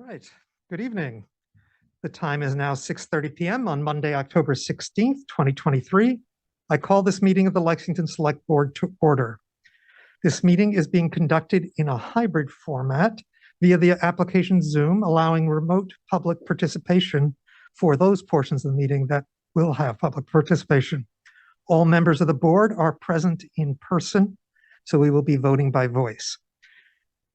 right. Good evening. The time is now 6:30 p.m. on Monday, October 16th, 2023. I call this meeting of the Lexington Select Board to order. This meeting is being conducted in a hybrid format via the application Zoom, allowing remote public participation for those portions of the meeting that will have public participation. All members of the board are present in person, so we will be voting by voice.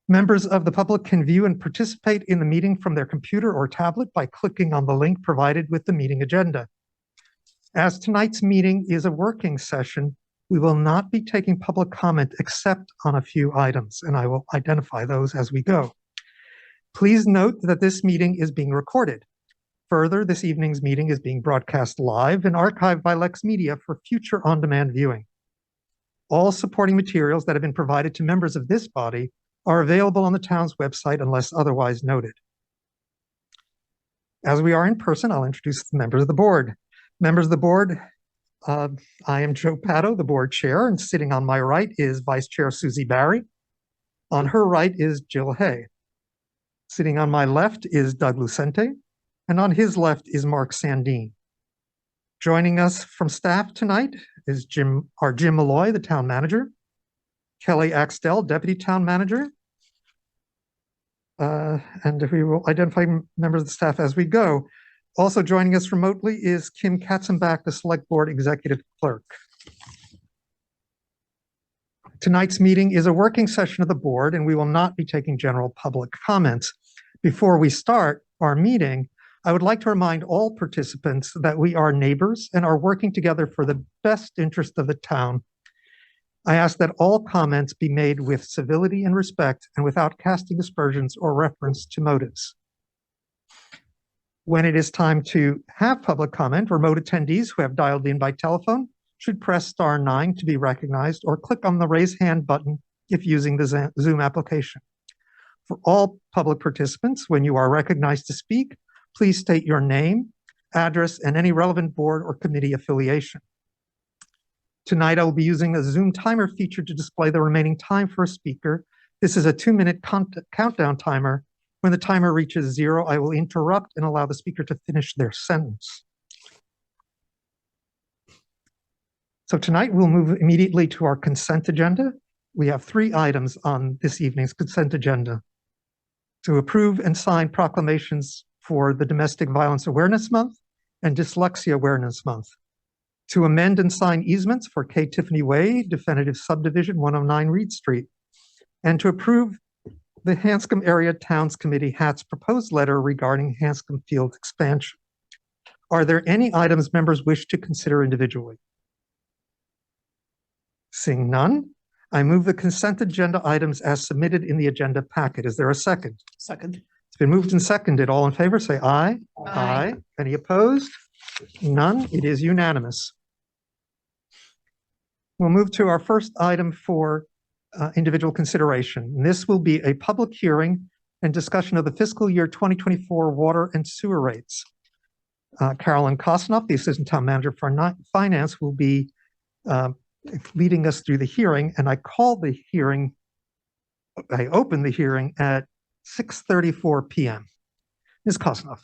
Members of the public can view and participate in the meeting from their computer or tablet by clicking on the link provided with the meeting agenda. As tonight's meeting is a working session, we will not be taking public comment except on a few items, and I will identify those as we go. Please note that this meeting is being recorded. Further, this evening's meeting is being broadcast live and archived by Lex Media for future on-demand viewing. All supporting materials that have been provided to members of this body are available on the town's website unless otherwise noted. As we are in person, I'll introduce the members of the board. Members of the board, I am Joe Pato, the board chair, and sitting on my right is Vice Chair Susie Barry. On her right is Jill Hay. Sitting on my left is Doug Lucente, and on his left is Mark Sandine. Joining us from staff tonight is Jim Malloy, the town manager, Kelly Axtell, deputy town manager, and we will identify members of the staff as we go. Also joining us remotely is Kim Katzenbach, the select board executive clerk. Tonight's meeting is a working session of the board, and we will not be taking general public comments. Before we start our meeting, I would like to remind all participants that we are neighbors and are working together for the best interest of the town. I ask that all comments be made with civility and respect and without casting aspersions or reference to motives. When it is time to have public comment, remote attendees who have dialed in by telephone should press *9 to be recognized or click on the raise hand button if using the Zoom application. For all public participants, when you are recognized to speak, please state your name, address, and any relevant board or committee affiliation. Tonight, I will be using the Zoom timer feature to display the remaining time for a speaker. This is a 2-minute countdown timer. When the timer reaches 0, I will interrupt and allow the speaker to finish their sentence. So tonight, we'll move immediately to our consent agenda. We have 3 items on this evening's consent agenda: to approve and sign proclamations for the Domestic Violence Awareness Month and Dyslexia Awareness Month, to amend and sign easements for K. Tiffany Way, Definitive Subdivision 109 Reed Street, and to approve the Hanscom Area Towns Committee HAT's proposed letter regarding Hanscom Field expansion. Are there any items members wish to consider individually? Seeing none, I move the consent agenda items as submitted in the agenda packet. Is there a second? Second. It's been moved and seconded. All in favor, say aye. Aye. Any opposed? None. It is unanimous. We'll move to our first item for individual consideration. And this will be a public hearing and discussion of the fiscal year 2024 water and sewer rates. Carolyn Kosnoff, the Assistant Town Manager for Finance, will be leading us through the hearing, and I open the hearing at 6:34 p.m. Ms. Kosnoff.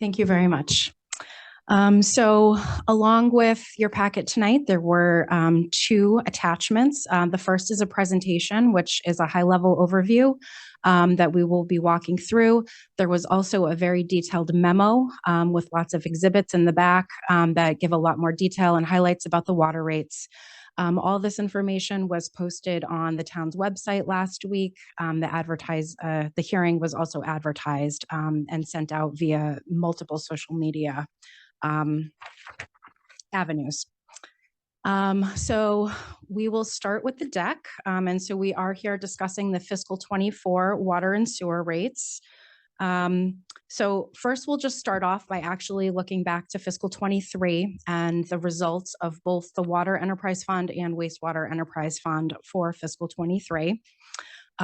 Thank you very much. So along with your packet tonight, there were 2 attachments. The first is a presentation, which is a high-level overview that we will be walking through. There was also a very detailed memo with lots of exhibits in the back that give a lot more detail and highlights about the water rates. All this information was posted on the town's website last week. The hearing was also advertised and sent out via multiple social media avenues. So we will start with the deck. And so we are here discussing the fiscal 24 water and sewer rates. So first, we'll just start off by actually looking back to fiscal 23 and the results of both the Water Enterprise Fund and Wastewater Enterprise Fund for fiscal 23.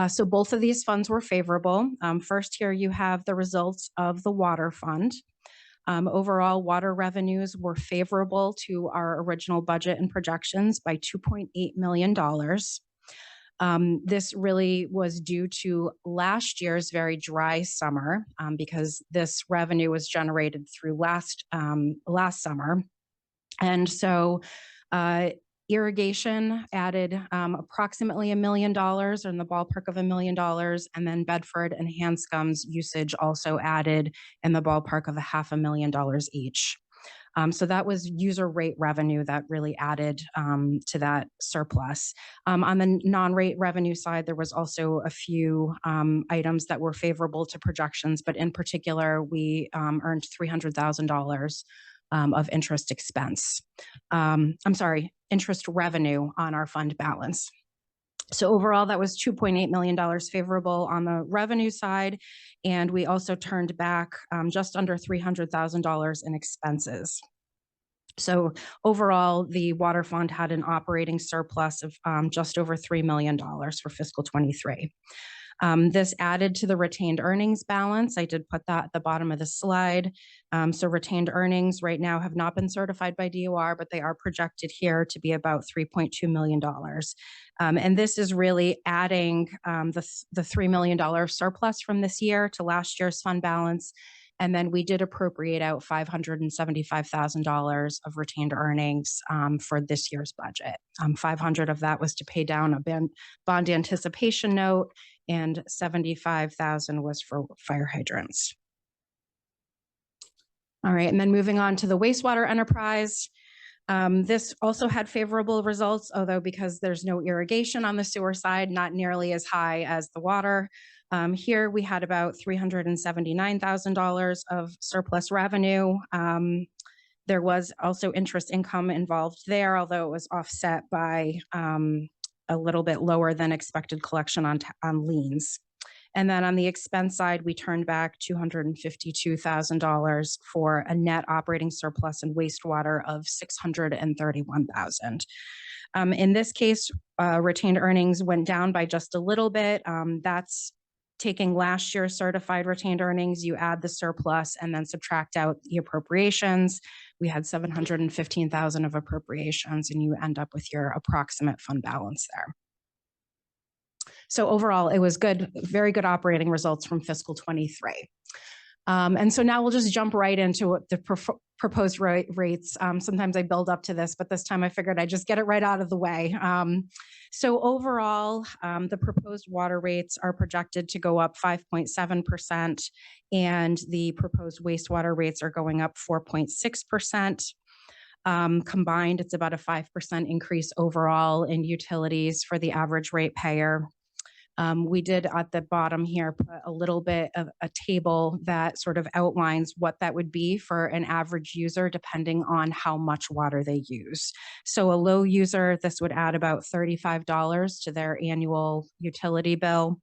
So both of these funds were favorable. First, here you have the results of the Water Fund. Overall, water revenues were favorable to our original budget and projections by $2.8 million. This really was due to last year's very dry summer because this revenue was generated through last summer. And so irrigation added approximately $1 million, or in the ballpark of $1 million, and then Bedford and Hanscom's usage also added in the ballpark of $500,000 each. So that was user rate revenue that really added to that surplus. On the non-rate revenue side, there was also a few items that were favorable to projections, but in particular, we earned $300,000 of interest expense. Interest revenue on our fund balance. So overall, that was $2.8 million favorable on the revenue side. And we also turned back just under $300,000 in expenses. So overall, the water fund had an operating surplus of just over $3 million for fiscal 23. This added to the retained earnings balance. I did put that at the bottom of the slide. So retained earnings right now have not been certified by DOR, but they are projected here to be about $3.2 million. And this is really adding the $3 million surplus from this year to last year's fund balance. And then we did appropriate out $575,000 of retained earnings for this year's budget. $500,000 of that was to pay down a bond anticipation note, and $75,000 was for fire hydrants. All right, and then moving on to the wastewater enterprise. This also had favorable results, although because there's no irrigation on the sewer side, not nearly as high as the water. Here we had about $379,000 of surplus revenue. There was also interest income involved there, although it was offset by a little bit lower than expected collection on liens. And then on the expense side, we turned back $252,000 for a net operating surplus in wastewater of $631,000. In this case, retained earnings went down by just a little bit. That's taking last year's certified retained earnings, you add the surplus and then subtract out the appropriations. We had $715,000 of appropriations, and you end up with your approximate fund balance there. So overall, it was good, very good operating results from fiscal 23. And so now we'll just jump right into what the proposed rates. Sometimes I build up to this, but this time I figured I'd just get it right out of the way. So overall, the proposed water rates are projected to go up 5.7%, and the proposed wastewater rates are going up 4.6%. Combined, it's about a 5% increase overall in utilities for the average ratepayer. We did at the bottom here put a little bit of a table that sort of outlines what that would be for an average user depending on how much water they use. So a low user, this would add about $35 to their annual utility bill.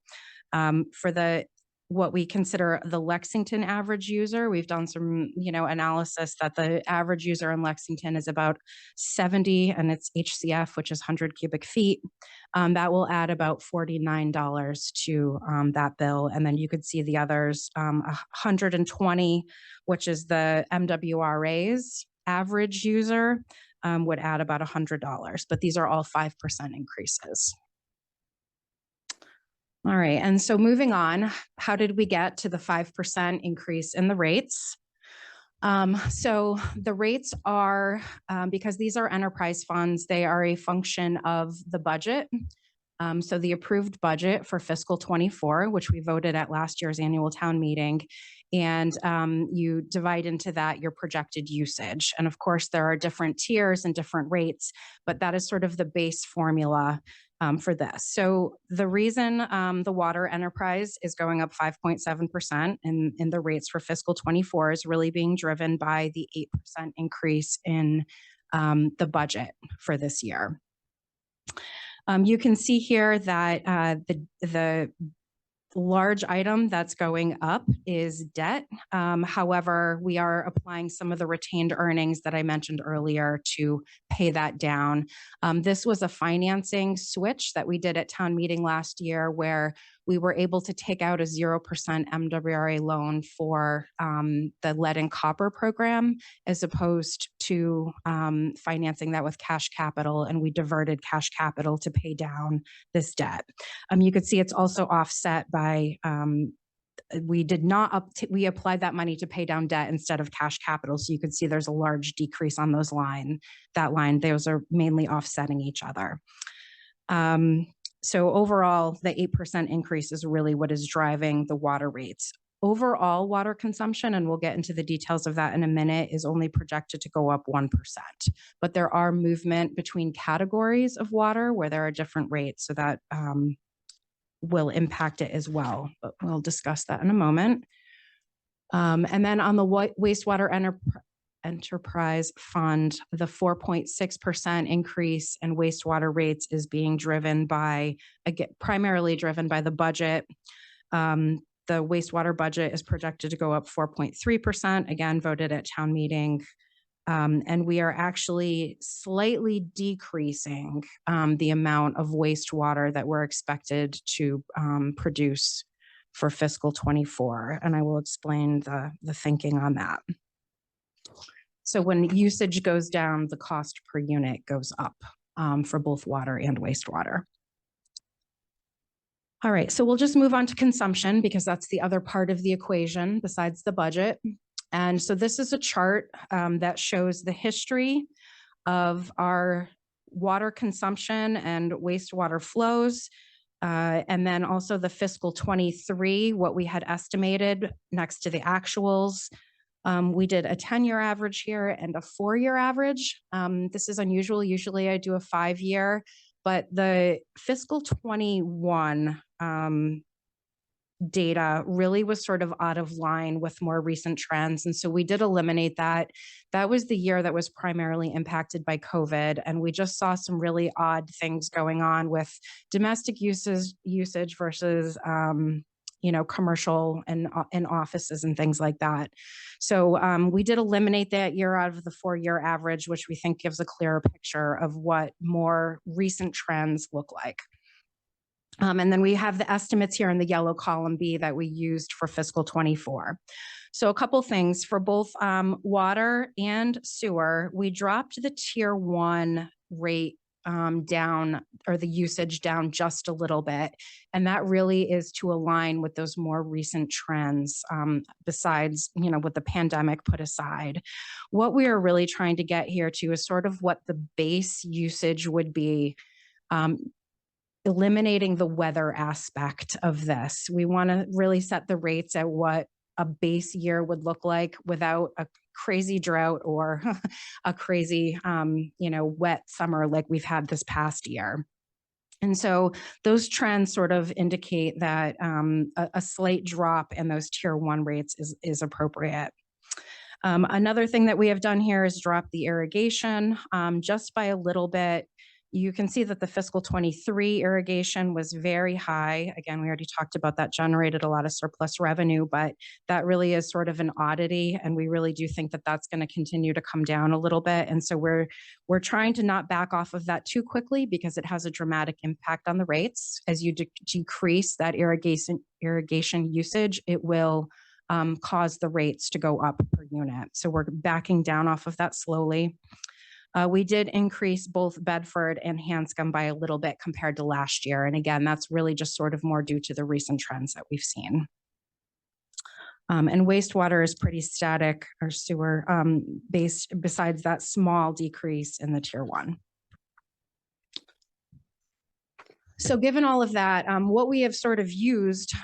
For what we consider the Lexington average user, we've done some, analysis that the average user in Lexington is about 70, and it's HCF, which is 100 cubic feet. That will add about $49 to that bill. And then you could see the others, 120, which is the MWRA's average user, would add about $100. But these are all 5% increases. All right, and so moving on, how did we get to the 5% increase in the rates? So the rates are, because these are enterprise funds, they are a function of the budget. So the approved budget for fiscal 24, which we voted at last year's annual town meeting, and you divide into that your projected usage. And of course, there are different tiers and different rates, but that is sort of the base formula for this. So the reason the water enterprise is going up 5.7% in the rates for fiscal 24 is really being driven by the 8% increase in the budget for this year. You can see here that the large item that's going up is debt. However, we are applying some of the retained earnings that I mentioned earlier to pay that down. This was a financing switch that we did at town meeting last year, where we were able to take out a 0% MWRA loan for the lead and copper program, as opposed to financing that with cash capital, and we diverted cash capital to pay down this debt. You could see it's also offset by we did not we applied that money to pay down debt instead of cash capital. So you could see there's a large decrease on those that line. Those are mainly offsetting each other. So overall, the 8% increase is really what is driving the water rates. Overall water consumption, and we'll get into the details of that in a minute, is only projected to go up 1%. But there are movement between categories of water where there are different rates. So that will impact it as well, but we'll discuss that in a moment. And then on the wastewater enterprise fund, the 4.6% increase in wastewater rates is being driven by, again, primarily driven by the budget. The wastewater budget is projected to go up 4.3%, again, voted at town meeting. And we are actually slightly decreasing the amount of wastewater that we're expected to produce for fiscal 24. And I will explain the thinking on that. So when usage goes down, the cost per unit goes up for both water and wastewater. All right, so we'll just move on to consumption because that's the other part of the equation besides the budget. And so this is a chart that shows the history of our water consumption and wastewater flows. And then also the fiscal 23, what we had estimated next to the actuals. We did a 10-year average here and a 4-year average. This is unusual. Usually I do a 5-year, but the fiscal 21 data really was sort of out of line with more recent trends. And so we did eliminate that. That was the year that was primarily impacted by COVID. And we just saw some really odd things going on with domestic usage versus, commercial and offices and things like that. So we did eliminate that year out of the 4-year average, which we think gives a clearer picture of what more recent trends look like. And then we have the estimates here in the yellow column B that we used for fiscal 24. So a couple things for both water and sewer, we dropped the tier 1 rate down, or the usage down just a little bit. And that really is to align with those more recent trends, besides, what the pandemic put aside. What we are really trying to get here to is sort of what the base usage would be, eliminating the weather aspect of this. We want to really set the rates at what a base year would look like without a crazy drought or a crazy, wet summer like we've had this past year. And so those trends sort of indicate that a slight drop in those tier 1 rates is appropriate. Another thing that we have done here is drop the irrigation just by a little bit. You can see that the fiscal 23 irrigation was very high. Again, we already talked about that generated a lot of surplus revenue, but that really is sort of an oddity. And we really do think that that's going to continue to come down a little bit. And so we're trying to not back off of that too quickly because it has a dramatic impact on the rates. As you decrease that irrigation usage, it will cause the rates to go up per unit. So we're backing down off of that slowly. We did increase both Bedford and Hanscom by a little bit compared to last year. And again, that's really just sort of more due to the recent trends that we've seen. And wastewater is pretty static, or sewer based, besides that small decrease in the tier 1. So given all of that, what we have sort of used,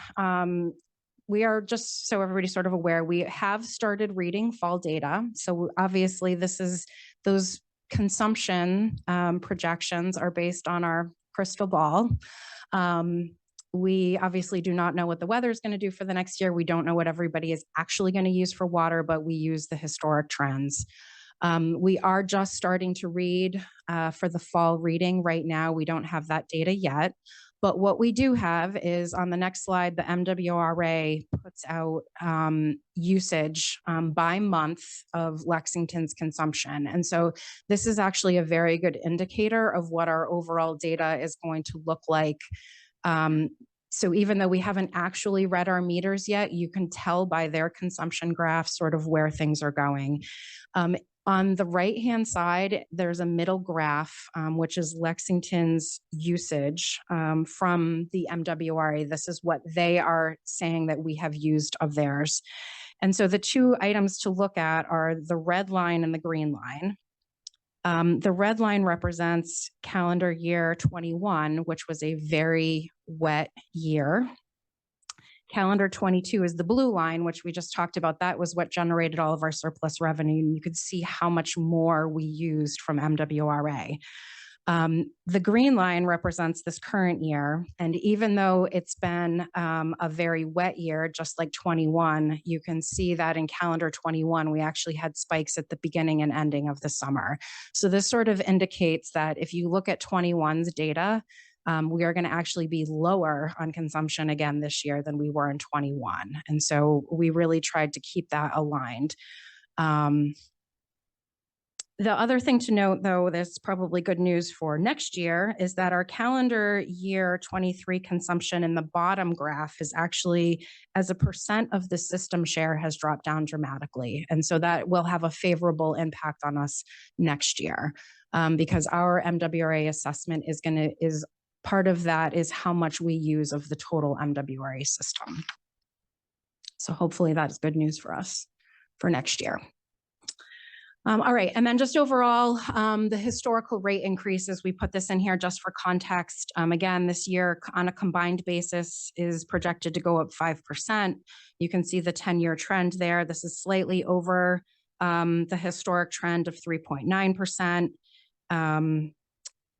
we are, just so everybody's sort of aware, we have started reading fall data. So obviously those consumption projections are based on our crystal ball. We obviously do not know what the weather is going to do for the next year. We don't know what everybody is actually going to use for water, but we use the historic trends. We are just starting to read for the fall reading right now. We don't have that data yet. But what we do have is on the next slide, the MWRA puts out usage by month of Lexington's consumption. And so this is actually a very good indicator of what our overall data is going to look like So even though we haven't actually read our meters yet, you can tell by their consumption graph sort of where things are going. On the right-hand side, there's a middle graph, which is Lexington's usage from the MWRA. This is what they are saying that we have used of theirs. And so the two items to look at are the red line and the green line. The red line represents calendar year 21, which was a very wet year. Calendar 22 is the blue line, which we just talked about. That was what generated all of our surplus revenue. And you could see how much more we used from MWRA. The green line represents this current year. And even though it's been a very wet year, just like 21, you can see that in calendar 21, we actually had spikes at the beginning and ending of the summer. So this sort of indicates that if you look at 21's data, we are going to actually be lower on consumption again this year than we were in 21. And so we really tried to keep that aligned. The other thing to note, though, that's probably good news for next year, is that our calendar year 23 consumption in the bottom graph is actually, as a percent of the system share, has dropped down dramatically. And so that will have a favorable impact on us next year, because our MWRA assessment is part of that is how much we use of the total MWRA system. So hopefully that's good news for us for next year. All right, and then just overall, the historical rate increases, we put this in here just for context. Again, this year on a combined basis is projected to go up 5%. You can see the 10-year trend there. This is slightly over the historic trend of 3.9%.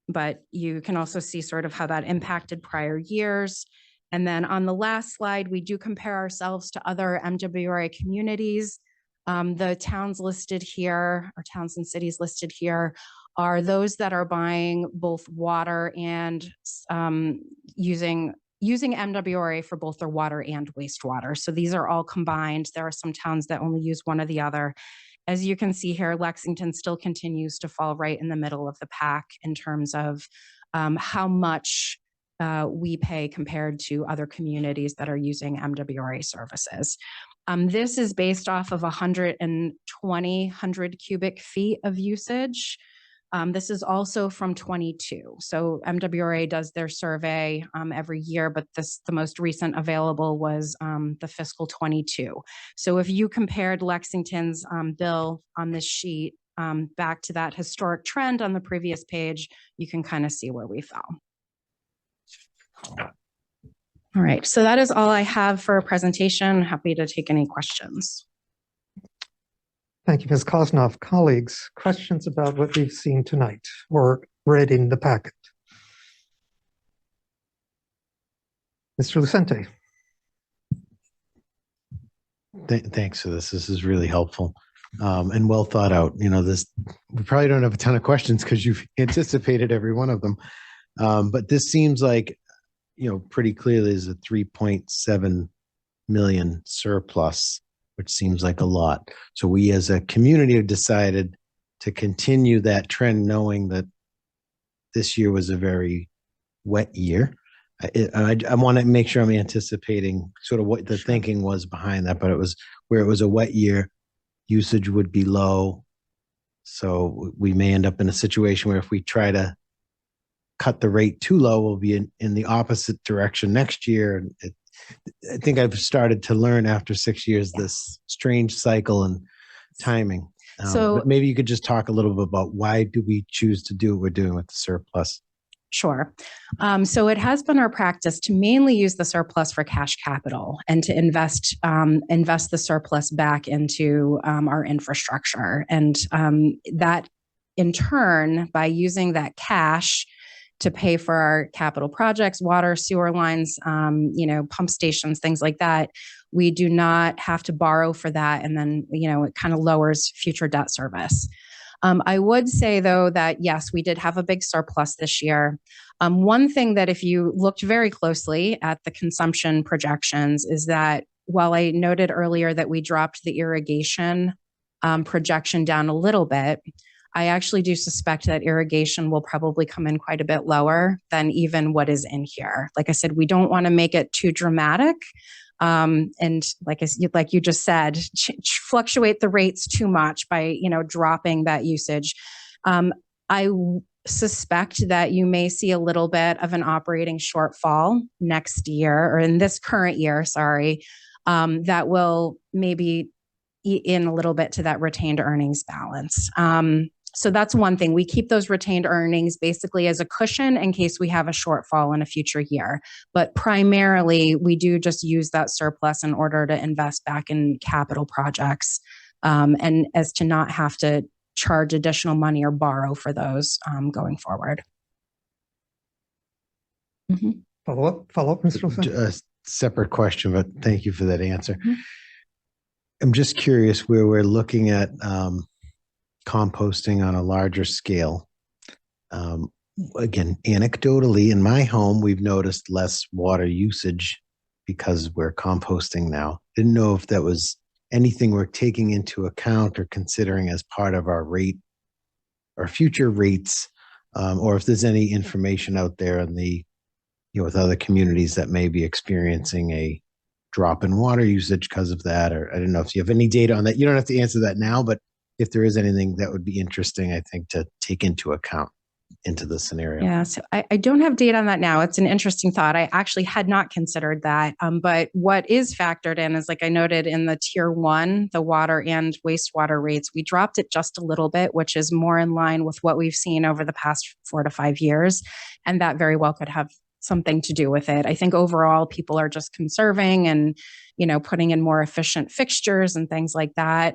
But you can also see sort of how that impacted prior years. And then on the last slide, we do compare ourselves to other MWRA communities. The towns listed here, or towns and cities listed here, are those that are buying both water and using MWRA for both their water and wastewater. So these are all combined. There are some towns that only use one or the other. As you can see here, Lexington still continues to fall right in the middle of the pack in terms of how much we pay compared to other communities that are using MWRA services. This is based off of 100 cubic feet of usage. This is also from 22. So MWRA does their survey every year, but the most recent available was the fiscal 22. So if you compared Lexington's bill on this sheet back to that historic trend on the previous page, you can kind of see where we fell. All right, so that is all I have for a presentation. Happy to take any questions. Thank you, Ms. Kosnoff. Colleagues, questions about what we've seen tonight or read in the packet? Mr. Lucente. Thanks for this. This is really helpful and well thought out. You know, we probably don't have a ton of questions because you've anticipated every one of them. But this seems like, you know, pretty clearly is a 3.7 million surplus, which seems like a lot. So we as a community have decided to continue that trend, knowing that this year was a very wet year. I want to make sure I'm anticipating sort of what the thinking was behind that, but it was where it was a wet year, usage would be low. So we may end up in a situation where if we try to cut the rate too low, we'll be in the opposite direction next year. I think I've started to learn after 6 years this strange cycle and timing. But maybe you could just talk a little bit about why do we choose to do what we're doing with the surplus? Sure. So it has been our practice to mainly use the surplus for cash capital and to invest the surplus back into our infrastructure. And that in turn, by using that cash to pay for our capital projects, water, sewer lines, pump stations, things like that, we do not have to borrow for that. And then, it kind of lowers future debt service. I would say, though, that yes, we did have a big surplus this year. One thing that if you looked very closely at the consumption projections is that while I noted earlier that we dropped the irrigation projection down a little bit, I actually do suspect that irrigation will probably come in quite a bit lower than even what is in here. Like I said, we don't want to make it too dramatic. And like you just said, fluctuate the rates too much by, dropping that usage. I suspect that you may see a little bit of an operating shortfall next year, or in this current year, sorry, that will maybe eat in a little bit to that retained earnings balance. So that's one thing. We keep those retained earnings basically as a cushion in case we have a shortfall in a future year. But primarily, we do just use that surplus in order to invest back in capital projects, and as to not have to charge additional money or borrow for those going forward. Mm-hmm. Follow up, Mr. Wilson? A separate question, but thank you for that answer. Mm-hmm. I'm just curious where we're looking at composting on a larger scale. Again, anecdotally, in my home, we've noticed less water usage because we're composting now. Didn't know if that was anything we're taking into account or considering as part of our rate or future rates, or if there's any information out there in the, with other communities that may be experiencing a drop in water usage because of that, or I don't know if you have any data on that. You don't have to answer that now, but if there is anything that would be interesting, I think, to take into account into the scenario. Yeah, so I don't have data on that now. It's an interesting thought. I actually had not considered that. But what is factored in is, like I noted in the tier 1, the water and wastewater rates, we dropped it just a little bit, which is more in line with what we've seen over the past 4 to 5 years. And that very well could have something to do with it. I think overall people are just conserving and, putting in more efficient fixtures and things like that.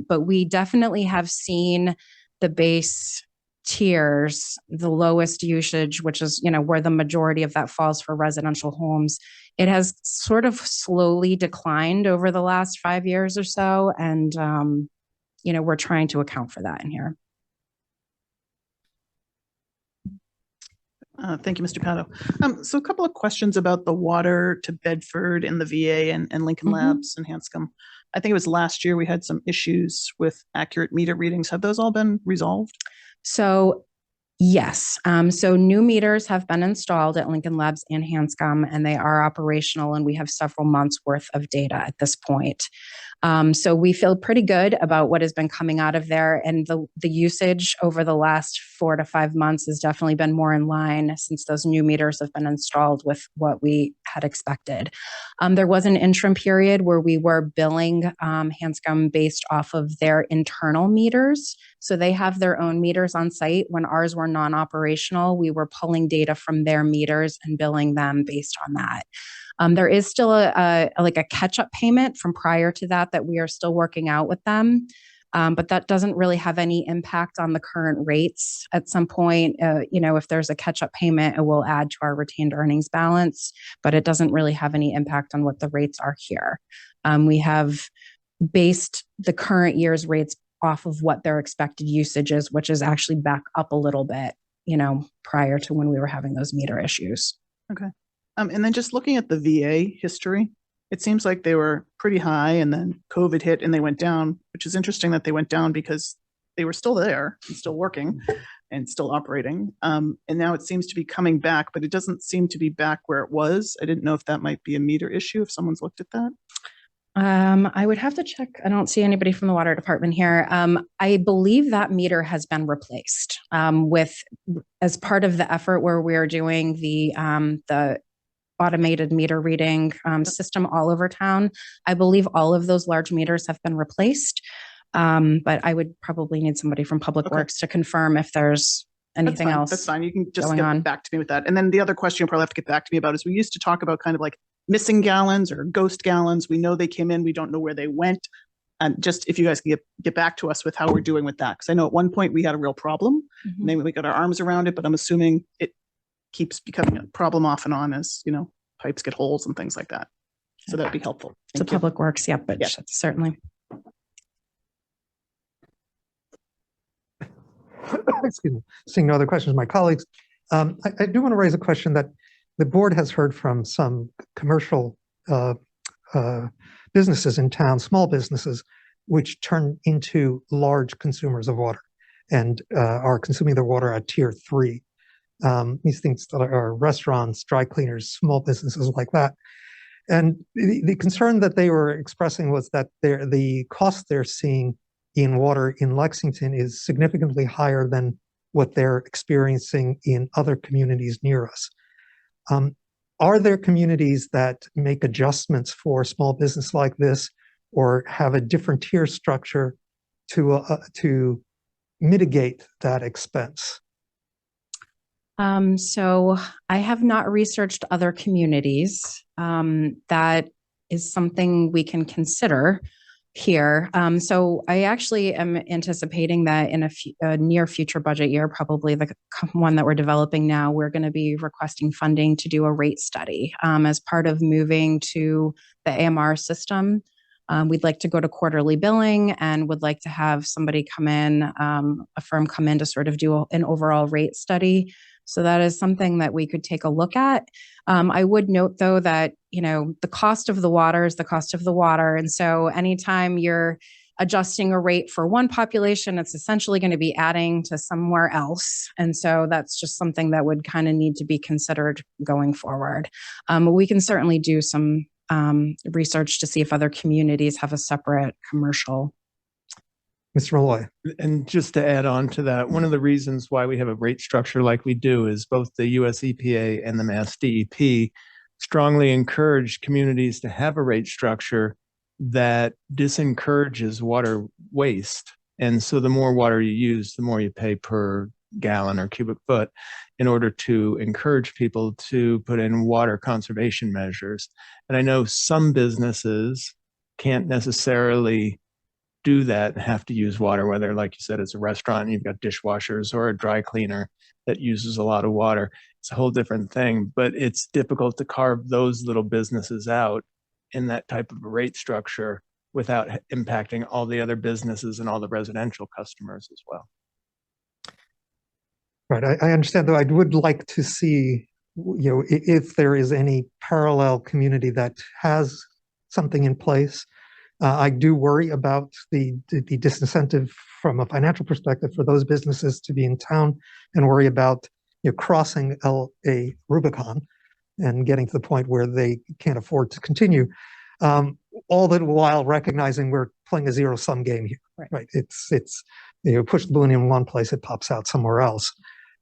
But we definitely have seen the base tiers, the lowest usage, which is, where the majority of that falls for residential homes. It has sort of slowly declined over the last 5 years or so. And, we're trying to account for that in here. Thank you, Mr. Pato. So a couple of questions about the water to Bedford and the VA and Lincoln Labs and Hanscom. I think it was last year we had some issues with accurate meter readings. Have those all been resolved? So yes. So new meters have been installed at Lincoln Labs and Hanscom, and they are operational, and we have several months worth of data at this point. So we feel pretty good about what has been coming out of there, and the usage over the last 4 to 5 months has definitely been more in line since those new meters have been installed with what we had expected. There was an interim period where we were billing Hanscom based off of their internal meters. So they have their own meters on site. When ours were non-operational, we were pulling data from their meters and billing them based on that. There is still a catch-up payment from prior to that we are still working out with them. But that doesn't really have any impact on the current rates. At some point, if there's a catch-up payment, it will add to our retained earnings balance, but it doesn't really have any impact on what the rates are here. We have based the current year's rates off of what their expected usage is, which is actually back up a little bit, prior to when we were having those meter issues. Okay. And then just looking at the VA history, it seems like they were pretty high and then COVID hit and they went down, which is interesting that they went down because they were still there and still working and still operating. And now it seems to be coming back, but it doesn't seem to be back where it was. I didn't know if that might be a meter issue, if someone's looked at that. I would have to check. I don't see anybody from the water department here. I believe that meter has been replaced as part of the effort where we're doing the automated meter reading system all over town. I believe all of those large meters have been replaced, but I would probably need somebody from Public Works to confirm if there's anything else. That's fine. You can just get back to me with that. And then the other question you'll probably have to get back to me about is we used to talk about kind of like missing gallons or ghost gallons. We know they came in. We don't know where they went. And just if you guys can get back to us with how we're doing with that. Because I know at one point we had a real problem. And then we got our arms around it, but I'm assuming it keeps becoming a problem off and on as, pipes get holes and things like that. So that'd be helpful. So Public Works, but certainly. Excuse me. Seeing no other questions, my colleagues, I do want to raise a question that the board has heard from some commercial businesses in town, small businesses, which turn into large consumers of water. and are consuming their water at tier 3. These things that are restaurants, dry cleaners, small businesses like that. And the concern that they were expressing was that the cost they're seeing in water in Lexington is significantly higher than what they're experiencing in other communities near us. Are there communities that make adjustments for small business like this, or have a different tier structure to mitigate that expense? So I have not researched other communities. That is something we can consider here. So I actually am anticipating that in a near future budget year, probably the one that we're developing now, we're going to be requesting funding to do a rate study as part of moving to the AMR system. We'd like to go to quarterly billing and would like to have somebody come in, a firm come in to sort of do an overall rate study. So that is something that we could take a look at. I would note, though, that, the cost of the water is the cost of the water. And so anytime you're adjusting a rate for one population, it's essentially going to be adding to somewhere else. And so that's just something that would kind of need to be considered going forward. We can certainly do some research to see if other communities have a separate commercial. Mr. Malloy. And just to add on to that, one of the reasons why we have a rate structure like we do is both the US EPA and the Mass DEP strongly encourage communities to have a rate structure that disencourages water waste. And so the more water you use, the more you pay per gallon or cubic foot, in order to encourage people to put in water conservation measures. And I know some businesses can't necessarily do that and have to use water, whether, like you said, it's a restaurant and you've got dishwashers, or a dry cleaner that uses a lot of water. It's a whole different thing, but it's difficult to carve those little businesses out in that type of a rate structure without impacting all the other businesses and all the residential customers as well. Right, I understand, though I would like to see, if there is any parallel community that has something in place. I do worry about the disincentive from a financial perspective for those businesses to be in town, and worry about crossing a Rubicon and getting to the point where they can't afford to continue. All the while recognizing we're playing a zero-sum game here. Right? It's push the balloon in one place, it pops out somewhere else.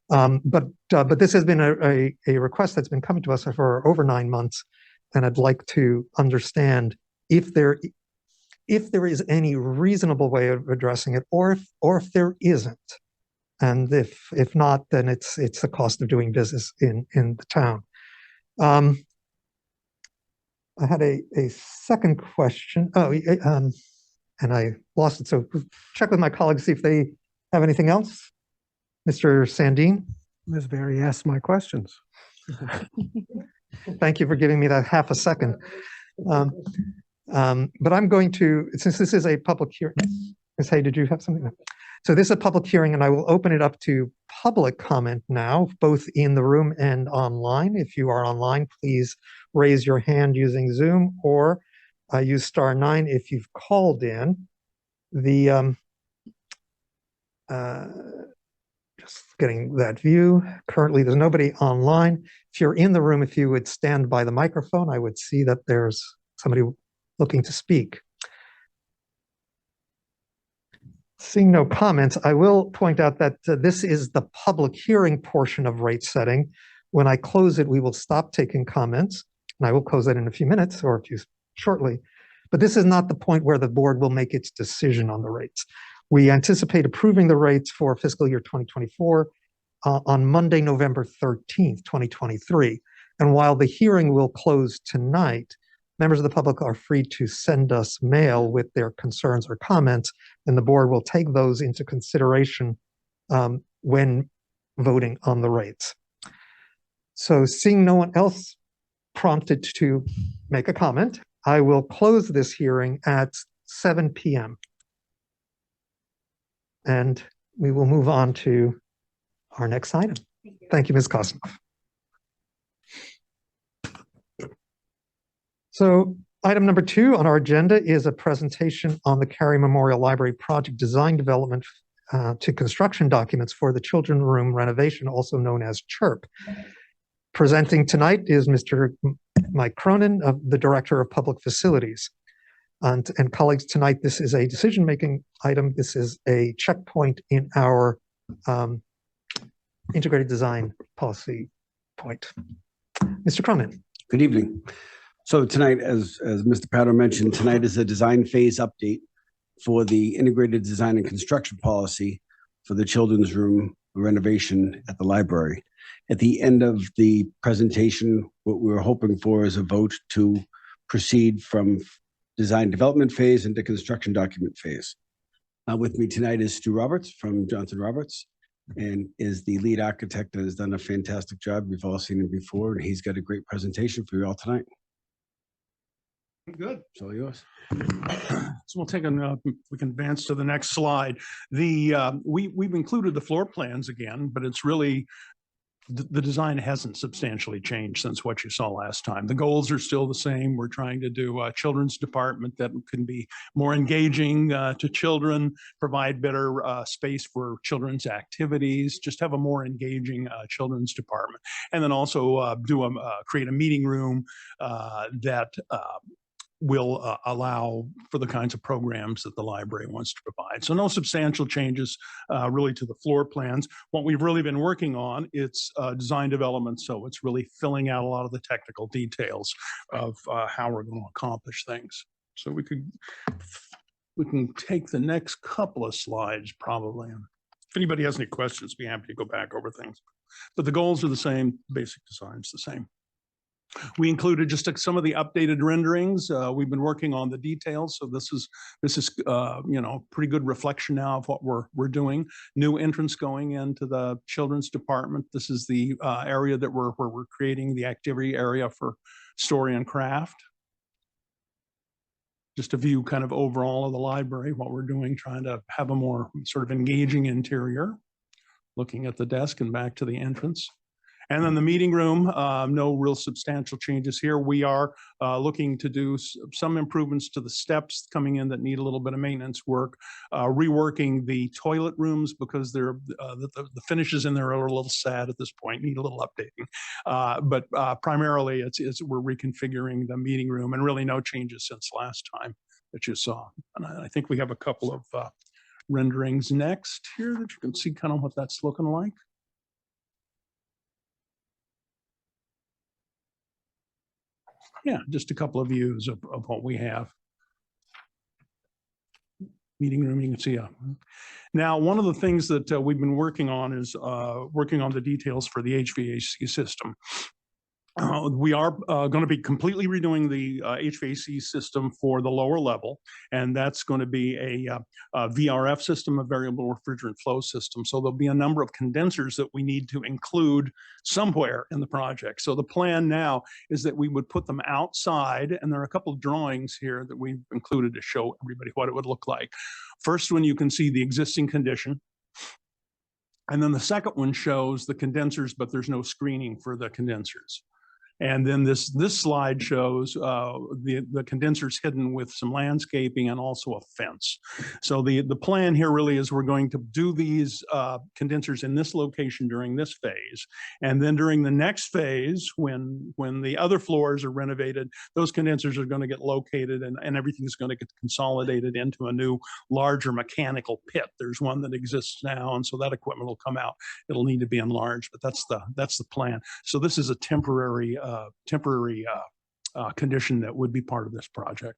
But this has been a request that's been coming to us for over 9 months, and I'd like to understand if there is any reasonable way of addressing it, or if there isn't, and if not, then it's the cost of doing business in the town. I had a second question. And I lost it. So check with my colleagues, see if they have anything else. Mr. Sandin. Ms. Berry asked my questions. Thank you for giving me that half a second. But I'm going to, since this is a public hearing, Ms. Hay, did you have something? So this is a public hearing, and I will open it up to public comment now, both in the room and online. If you are online, please raise your hand using Zoom, or use *9 if you've called in. Just getting that view. Currently, there's nobody online. If you're in the room, if you would stand by the microphone, I would see that there's somebody looking to speak. Seeing no comments, I will point out that this is the public hearing portion of rate setting. When I close it, we will stop taking comments, and I will close that in a few minutes or shortly. But this is not the point where the board will make its decision on the rates. We anticipate approving the rates for fiscal year 2024 on Monday, November 13th, 2023. And while the hearing will close tonight, members of the public are free to send us mail with their concerns or comments, and the board will take those into consideration when voting on the rates. So seeing no one else prompted to make a comment, I will close this hearing at 7 p.m. And we will move on to our next item. Thank you, Ms. Kosnoff. So item number 2 on our agenda is a presentation on the Cary Memorial Library project design development to construction documents for the children's room renovation, also known as CHIRP. Presenting tonight is Mr. Mike Cronin, the Director of Public Facilities. And colleagues, tonight, this is a decision-making item. This is a checkpoint in our integrated design policy point. Mr. Cronin. Good evening. So tonight, as Mr. Pato mentioned, tonight is a design phase update for the integrated design and construction policy for the children's room renovation at the library. At the end of the presentation, what we're hoping for is a vote to proceed from design development phase into construction document phase. With me tonight is Stu Roberts from Johnson Roberts, and is the lead architect and has done a fantastic job. We've all seen him before, and he's got a great presentation for you all tonight. Good. It's all yours. So we'll take we can advance to the next slide. We've included the floor plans again, but it's really, the design hasn't substantially changed since what you saw last time. The goals are still the same. We're trying to do a children's department that can be more engaging to children, provide better space for children's activities, just have a more engaging children's department. And then also create a meeting room that will allow for the kinds of programs that the library wants to provide. So no substantial changes really to the floor plans. What we've really been working on, it's design development, so it's really filling out a lot of the technical details of how we're going to accomplish things. So we can take the next couple of slides probably. If anybody has any questions, be happy to go back over things. But the goals are the same, basic design's the same. We included just some of the updated renderings. We've been working on the details, so this is you know, pretty good reflection now of what we're doing. New entrance going into the children's department. This is the area that where we're creating the activity area for story and craft. Just a view kind of overall of the library, what we're doing, trying to have a more sort of engaging interior. Looking at the desk and back to the entrance. And then the meeting room, no real substantial changes here. We are looking to do some improvements to the steps coming in that need a little bit of maintenance work, reworking the toilet rooms because they're the finishes in there are a little sad at this point, need a little updating. But primarily we're reconfiguring the meeting room, and really no changes since last time that you saw. And I think we have a couple of renderings next here that you can see kind of what that's looking like. Yeah, just a couple of views of what we have. Meeting room, you can see. Now, one of the things that we've been working on is working on the details for the HVAC system. We are going to be completely redoing the HVAC system for the lower level, and that's going to be a VRF system, a variable refrigerant flow system. So there'll be a number of condensers that we need to include somewhere in the project. So the plan now is that we would put them outside, and there are a couple of drawings here that we've included to show everybody what it would look like. First one, you can see the existing condition. And then the second one shows the condensers, but there's no screening for the condensers. And then this slide shows the condensers hidden with some landscaping and also a fence. So the plan here really is we're going to do these condensers in this location during this phase. And then during the next phase, when the other floors are renovated, those condensers are going to get located and everything's going to get consolidated into a new, larger mechanical pit. There's one that exists now, and so that equipment will come out. It'll need to be enlarged, but that's the plan. So this is a temporary condition that would be part of this project.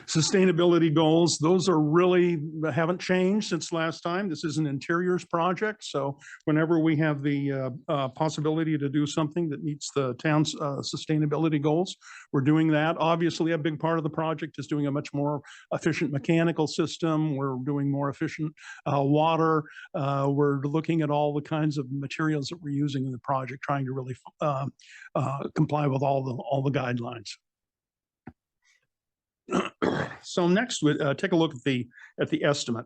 Sustainability goals, those are really haven't changed since last time. This is an interiors project, so whenever we have the possibility to do something that meets the town's sustainability goals, we're doing that. Obviously, a big part of the project is doing a much more efficient mechanical system. We're doing more efficient water. We're looking at all the kinds of materials that we're using in the project, trying to really comply with all the guidelines. So next, we take a look at the estimate.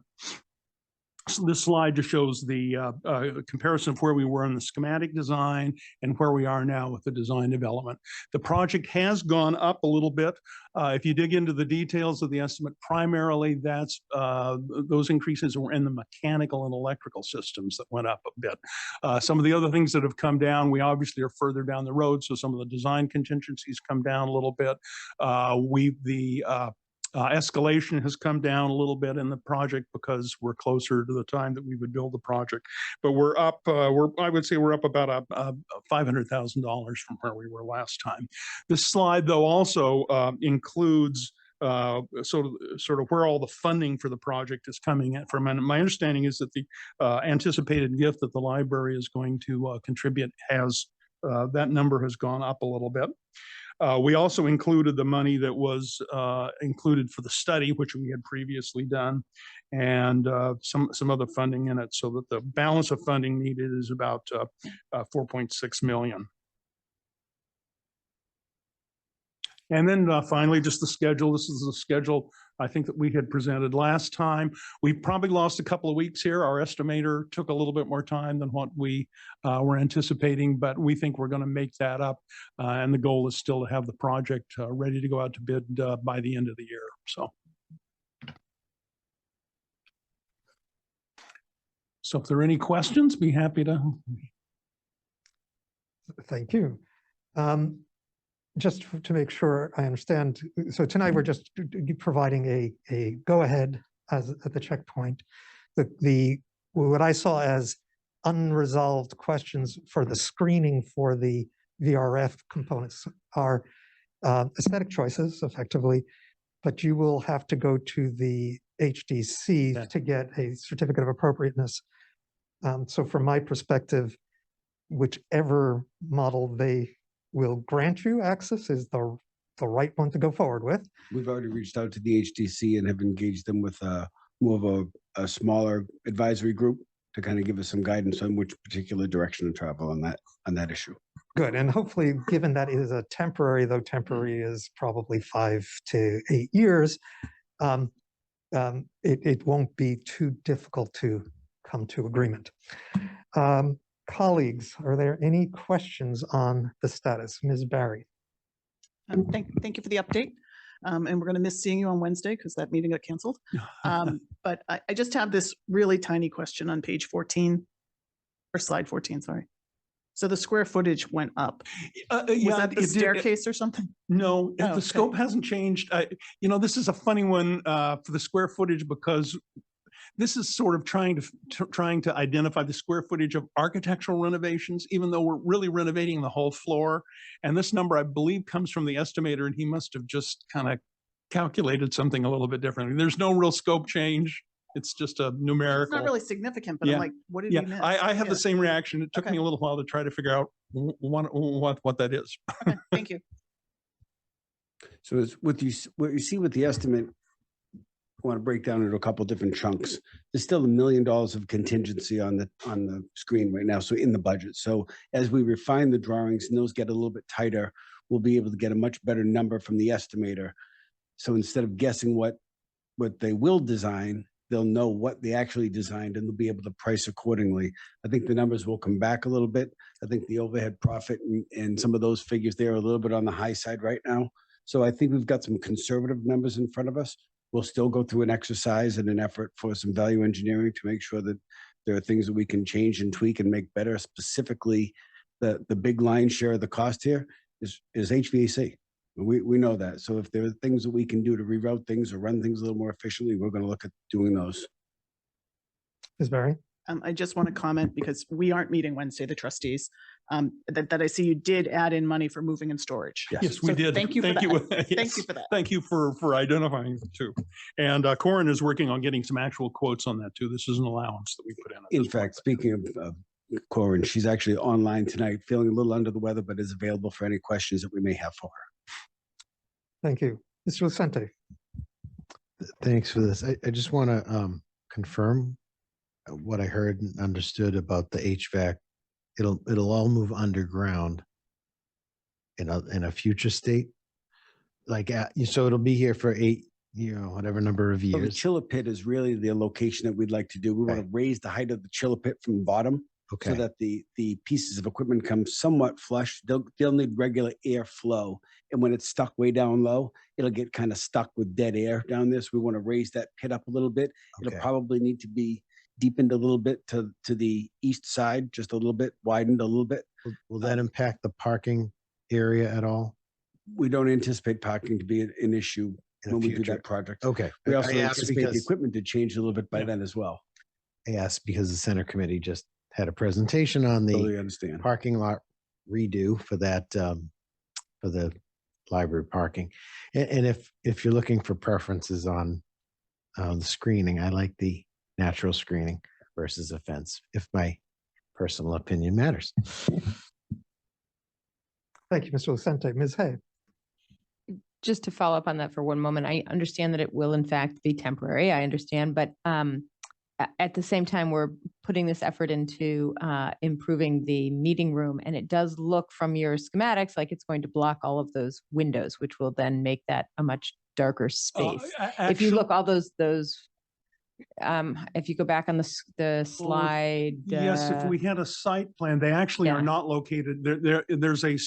this slide just shows the comparison of where we were in the schematic design and where we are now with the design development. The project has gone up a little bit. If you dig into the details of the estimate, primarily that's those increases were in the mechanical and electrical systems that went up a bit. Some of the other things that have come down, we obviously are further down the road, so some of the design contingencies come down a little bit. Escalation has come down a little bit in the project because we're closer to the time that we would build the project. But we're up, I would say we're up about $500,000 from where we were last time. This slide, though, also includes sort of where all the funding for the project is coming in from. And my understanding is that the anticipated gift that the library is going to contribute has, that number has gone up a little bit. We also included the money that was included for the study, which we had previously done, and some other funding in it, so that the balance of funding needed is about $4.6 million. And then finally, just the schedule. This is the schedule I think that we had presented last time. We probably lost a couple of weeks here. Our estimator took a little bit more time than what we were anticipating, but we think we're going to make that up. And the goal is still to have the project ready to go out to bid by the end of the year. So if there are any questions, be happy to. Thank you. Just to make sure I understand, so tonight we're just providing a go-ahead as at the checkpoint. What I saw as unresolved questions for the screening for the VRF components are aesthetic choices, effectively, but you will have to go to the HDC to get a certificate of appropriateness. So from my perspective, whichever model they will grant you access is the right one to go forward with. We've already reached out to the HDC and have engaged them with more of a smaller advisory group to kind of give us some guidance on which particular direction to travel on that issue. Good, and hopefully, given that it is a temporary, though temporary is probably 5 to 8 years, it won't be too difficult to come to agreement. Colleagues, are there any questions on the status? Ms. Barry. Thank you for the update. And we're going to miss seeing you on Wednesday because that meeting got canceled. But I just have this really tiny question on page 14, or slide 14, sorry. So the square footage went up. Was that the staircase or something? No, the scope hasn't changed. This is a funny one for the square footage, because this is sort of trying to identify the square footage of architectural renovations, even though we're really renovating the whole floor. And this number, I believe, comes from the estimator, and he must have just kind of calculated something a little bit differently. There's no real scope change. It's just a numerical. It's not really significant, but I'm like, what did you miss? I have the same reaction. It took me a little while to try to figure out what that is. Okay, thank you. So it's what you see with the estimate, I want to break down into a couple of different chunks. There's still $1 million of contingency on the screen right now, so in the budget. So as we refine the drawings and those get a little bit tighter, we'll be able to get a much better number from the estimator. So instead of guessing what they will design, they'll know what they actually designed, and they'll be able to price accordingly. I think the numbers will come back a little bit. I think the overhead profit and some of those figures there are a little bit on the high side right now. So I think we've got some conservative numbers in front of us. We'll still go through an exercise and an effort for some value engineering to make sure that there are things that we can change and tweak and make better. Specifically, the big line share of the cost here is HVAC. We know that. So if there are things that we can do to reroute things or run things a little more efficiently, we're going to look at doing those. Ms. Barry? I just want to comment, because we aren't meeting Wednesday, the trustees, that I see you did add in money for moving and storage. Yes, we did. Thank you for that. Yes. Thank you for that. Thank you for identifying it too. And Corin is working on getting some actual quotes on that too. This is an allowance that we put in. In fact, speaking of Corin, she's actually online tonight, feeling a little under the weather, but is available for any questions that we may have for her. Thank you. Mr. Lucente. Thanks for this. I just want to confirm what I heard and understood about the HVAC. It'll all move underground in a future state. Like so it'll be here for 8 whatever number of So the years. chiller pit is really the location that we'd like to do. We want to Okay. raise the height of the chiller pit from the bottom so Okay. that the pieces of equipment come somewhat flush. They'll need regular air flow. And when it's stuck way down low, it'll get kind of stuck with dead air down there. So we want to raise that pit up a little bit. Okay. It'll probably need to be deepened a little bit to the east side, just a little bit, widened a little bit. Will that impact the parking area at all We don't anticipate parking to be an issue in the when we do future? that project. Okay. We I also asked anticipate the because equipment to change a little bit by Yeah. then as well. I asked because the center committee just had a presentation on the Totally understand. parking lot redo for that, for the library parking. And if you're looking for preferences on the screening, I like the natural screening versus a fence, if my personal opinion matters. Thank you, Mr. Lucente. Ms. Hay. Just to follow up on that for one moment, I understand that it will in fact be temporary. I understand, but at the same time, we're putting this effort into improving the meeting room, and it does look from your schematics like it's going to block all of those windows, which will then make that a much darker space. If you look, all those if you go back on the slide. Yes, if we had a site plan, they actually are Yeah. not located, there's a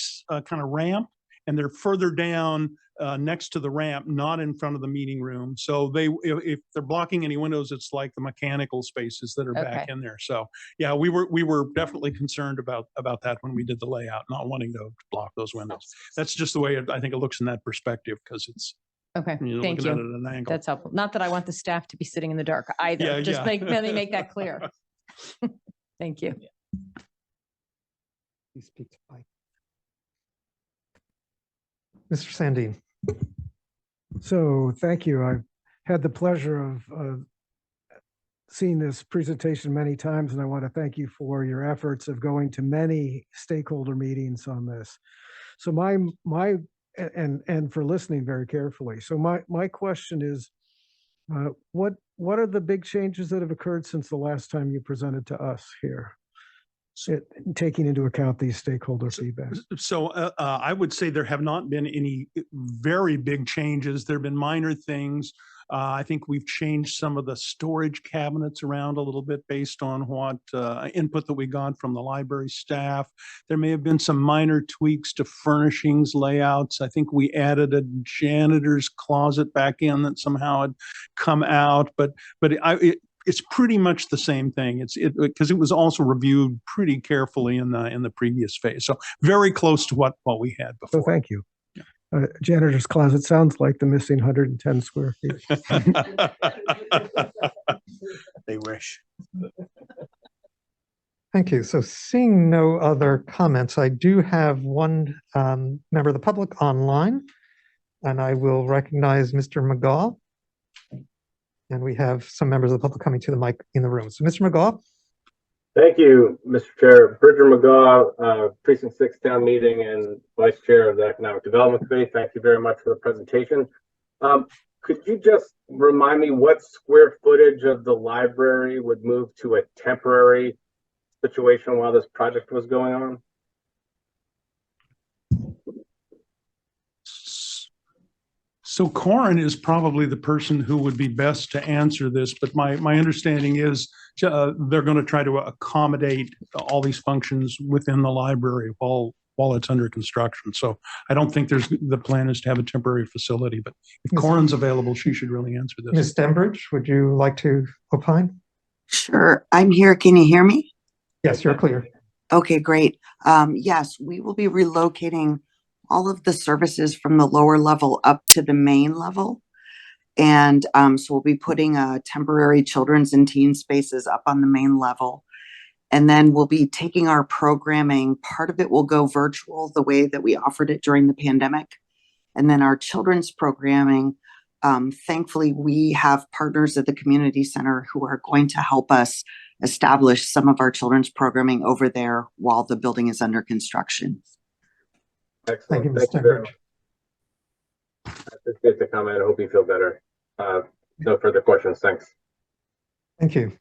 kind of ramp, and they're further down next to the ramp, not in front of the meeting room. So if they're blocking any windows, it's like the mechanical spaces that are back Okay. in there. So yeah, we were definitely concerned about that when we did the layout, not wanting to block those windows. That's just the way I think it looks in that perspective, because it's, Okay, you're thank looking at it you. at an angle. That's helpful. Not that I want the staff to be sitting in the dark either. Yeah, Just yeah. let me make that clear. Thank you. Please speak to Mike. Mr. Sandin. So thank you. I've had the pleasure of seeing this presentation many times, and I want to thank you for your efforts of going to many stakeholder meetings on this. So and for listening very carefully. So my question is, what are the big changes that have occurred since the last time you presented to us here? Taking into account these stakeholder feedback. So I would say there have not been any very big changes. There have been minor things. I think we've changed some of the storage cabinets around a little bit based on what input that we got from the library staff. There may have been some minor tweaks to furnishings layouts. I think we added a janitor's closet back in that somehow had come out, but it's pretty much the same thing. Because it was also reviewed pretty carefully in the previous phase. So very close to what we had before. So thank you. Janitor's closet sounds like the missing 110 square feet. They wish. Thank you. So seeing no other comments, I do have one member of the public online, and I will recognize Mr. McGaw. And we have some members of the public coming to the mic in the room. So Mr. McGaw. Thank you, Mr. Chair. Bridger McGaw, Precinct 6 Town Meeting and Vice Chair of the Economic Development Committee. Thank you very much for the presentation. Could you just remind me what square footage of the library would move to a temporary situation while this project was going on? So Corin is probably the person who would be best to answer this, but my understanding is they're going to try to accommodate all these functions within the library while it's under construction. So I don't think the plan is to have a temporary facility, but if Corin's available, she should really answer this. Ms. Denbridge, would you like to opine? Sure, I'm here. Can you hear me? Yes, you're clear. Okay, great. Yes, we will be relocating all of the services from the lower level up to the main level. And so we'll be putting temporary children's and teen spaces up on the main level. And then we'll be taking our programming. Part of it will go virtual the way that we offered it during the pandemic. And then our children's programming, thankfully, we have partners at the community center who are going to help us establish some of our children's programming over there while the building is under construction. Excellent. Thank you, Ms. Thank you very Denbridge. much. I appreciate the comment. I hope you feel better. No further questions. Thanks. Thank you.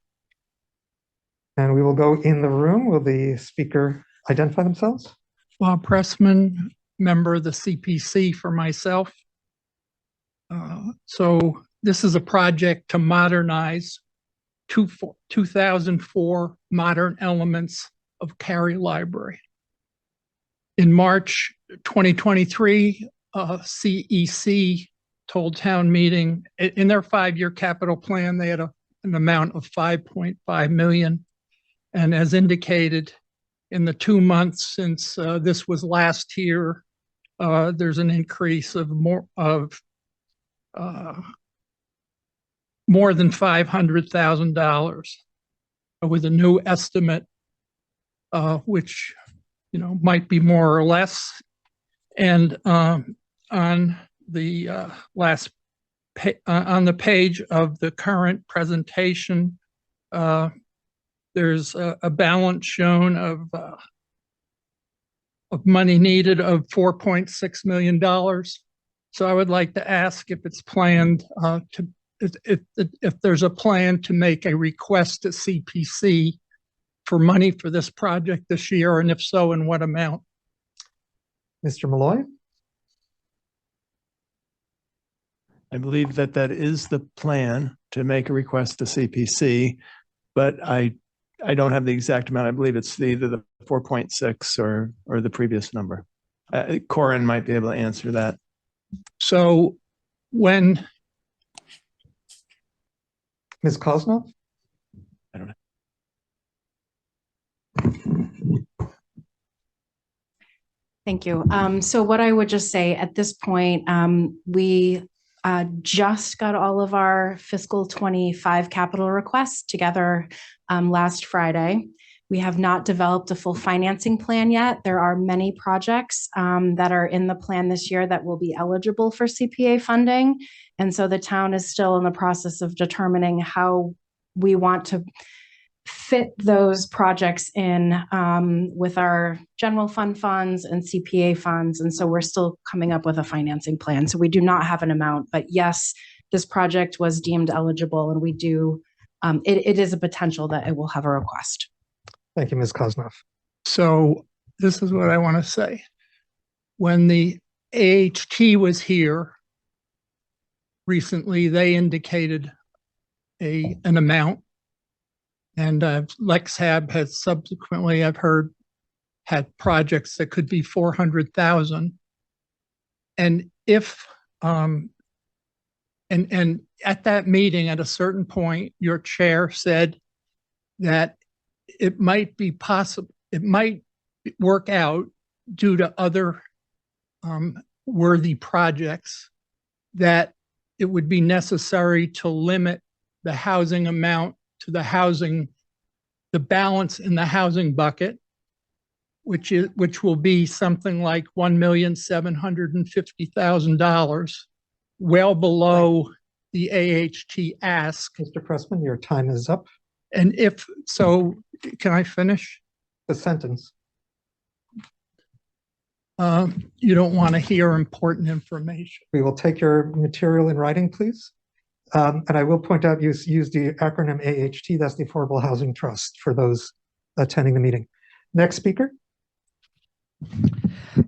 And we will go in the room. Will the speaker identify themselves? Bob Pressman, member of the CPC for myself. So this is a project to modernize 2004 modern elements of Cary Library. In March 2023, CEC told town meeting in their 5-year capital plan, they had an amount of 5.5 million. And as indicated in the 2 months since this was last here, there's an increase of more than $500,000 with a new estimate, which might be more or less. And on the on the page of the current presentation, there's a balance shown of money needed of $4.6 million. So I would like to ask if it's planned if there's a plan to make a request to CPC for money for this project this year, and if so, in what amount? Mr. Malloy? I believe that is the plan, to make a request to CPC, but I don't have the exact amount. I believe it's either the 4.6 or the previous number. Corin might be able to answer that. So when Ms. Kosnow? I don't know. Thank you. So what I would just say at this point, we just got all of our fiscal 25 capital requests together last Friday. We have not developed a full financing plan yet. There are many projects that are in the plan this year that will be eligible for CPA funding. And so the town is still in the process of determining how we want to fit those projects in with our general fund funds and CPA funds. And so we're still coming up with a financing plan. So we do not have an amount, but yes, this project was deemed eligible, and we do, it is a potential that it will have a request. Thank you, Ms. Kosnow. So this is what I want to say. When the AHT was here recently, they indicated an amount, and LexHab has subsequently, I've heard, had projects that could be 400,000. And if and at that meeting, at a certain point, your chair said that it might be possible, it might work out due to other worthy projects, that it would be necessary to limit the housing amount to the balance in the housing bucket, which will be something like $1,750,000, well below the AHT ask. Mr. Pressman, your time is up. And if so, can I finish the sentence? You don't want to hear important information. We will take your material in writing, please. And I will point out, use the acronym AHT, that's the Affordable Housing Trust, for those attending the meeting. Next speaker.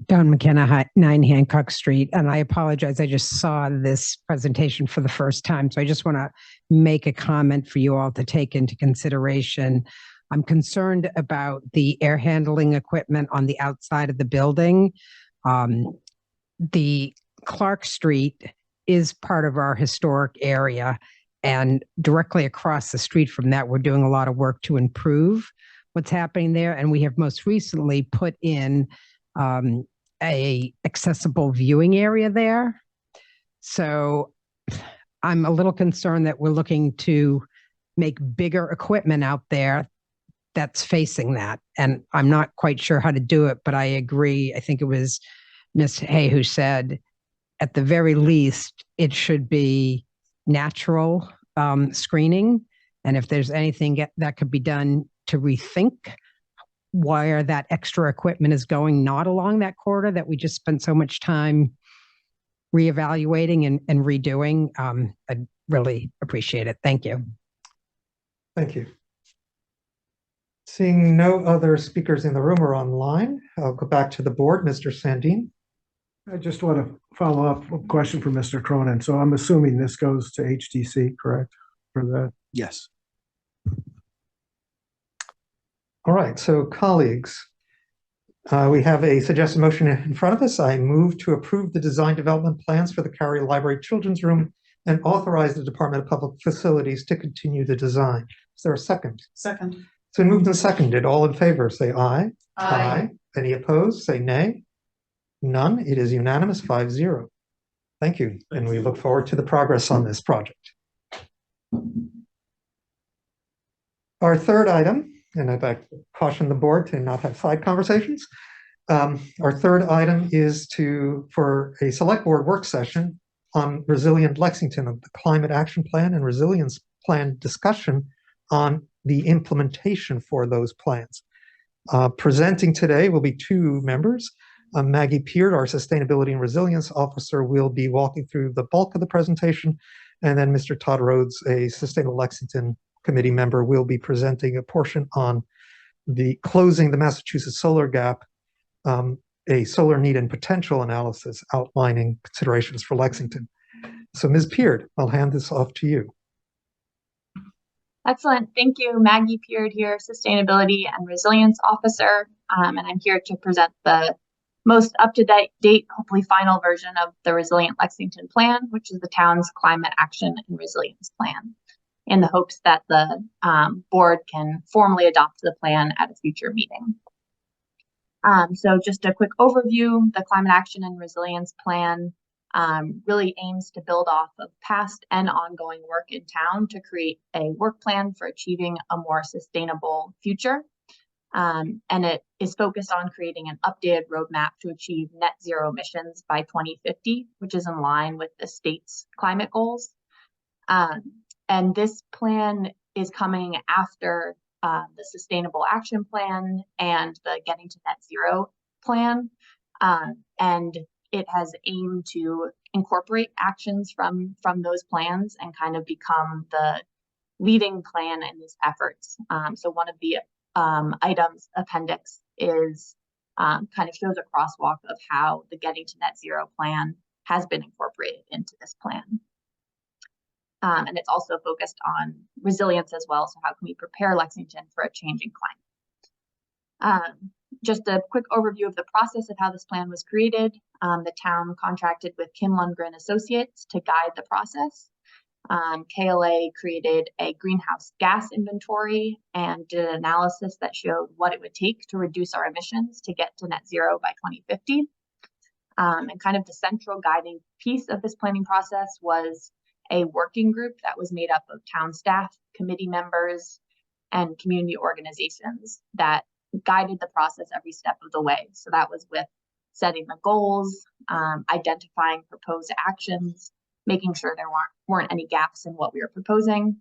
Dawn McKenna, 9 Hancock Street. And I apologize, I just saw this presentation for the first time. So I just want to make a comment for you all to take into consideration. I'm concerned about the air handling equipment on the outside of the building. The Clark Street is part of our historic area, and directly across the street from that, we're doing a lot of work to improve what's happening there. And we have most recently put in a accessible viewing area there. So I'm a little concerned that we're looking to make bigger equipment out there that's facing that. And I'm not quite sure how to do it, but I agree. I think it was Ms. Hay who said, at the very least, it should be natural screening. And if there's anything that could be done to rethink where that extra equipment is going, not along that corridor that we just spent so much time reevaluating and redoing, I'd really appreciate it. Thank you. Thank you. Seeing no other speakers in the room or online, I'll go back to the board. Mr. Sandin. I just want to follow up a question for Mr. Cronin. So I'm assuming this goes to HDC, correct? For that? Yes. All right, so colleagues, we have a suggested motion in front of us. I move to approve the design development plans for the Carrier Library Children's Room and authorize the Department of Public Facilities to continue the design. Is there a second? Second. It's been moved and seconded. All in favor, say aye. Aye. Any opposed, say nay. None. It is unanimous, 5-0. Thank you, and we look forward to the progress on this project. Our third item, and I'd caution the board to not have side conversations. Our third item is for a select board work session on Resilient Lexington, of the Climate Action Plan and Resilience Plan discussion on the implementation for those plans. Presenting today will be two members. Maggie Peard, our Sustainability and Resilience Officer, will be walking through the bulk of the presentation, and then Mr. Todd Rhodes, a Sustainable Lexington Committee member, will be presenting a portion on the closing the Massachusetts solar gap, a solar need and potential analysis outlining considerations for Lexington. So Ms. Peard, I'll hand this off to you. Excellent. Thank you. Maggie Peard here, Sustainability and Resilience Officer, and I'm here to present the most up-to-date, hopefully final version of the Resilient Lexington Plan, which is the town's climate action and resilience plan, in the hopes that the board can formally adopt the plan at a future meeting. So just a quick overview, the Climate Action and Resilience Plan really aims to build off of past and ongoing work in town to create a work plan for achieving a more sustainable future. And it is focused on creating an updated roadmap to achieve net zero emissions by 2050, which is in line with the state's climate goals. And this plan is coming after the Sustainable Action Plan and the Getting to Net Zero Plan. And it has aimed to incorporate actions from those plans and kind of become the leading plan in these efforts. So one of the items appendix is kind of shows a crosswalk of how the Getting to Net Zero plan has been incorporated into this plan. And it's also focused on resilience as well. So how can we prepare Lexington for a changing climate? Just a quick overview of the process of how this plan was created. The town contracted with Kim Lundgren Associates to guide the process. KLA created a greenhouse gas inventory and did an analysis that showed what it would take to reduce our emissions to get to net zero by 2050. And kind of the central guiding piece of this planning process was a working group that was made up of town staff, committee members, and community organizations that guided the process every step of the way. So that was with setting the goals, identifying proposed actions, making sure there weren't any gaps in what we were proposing,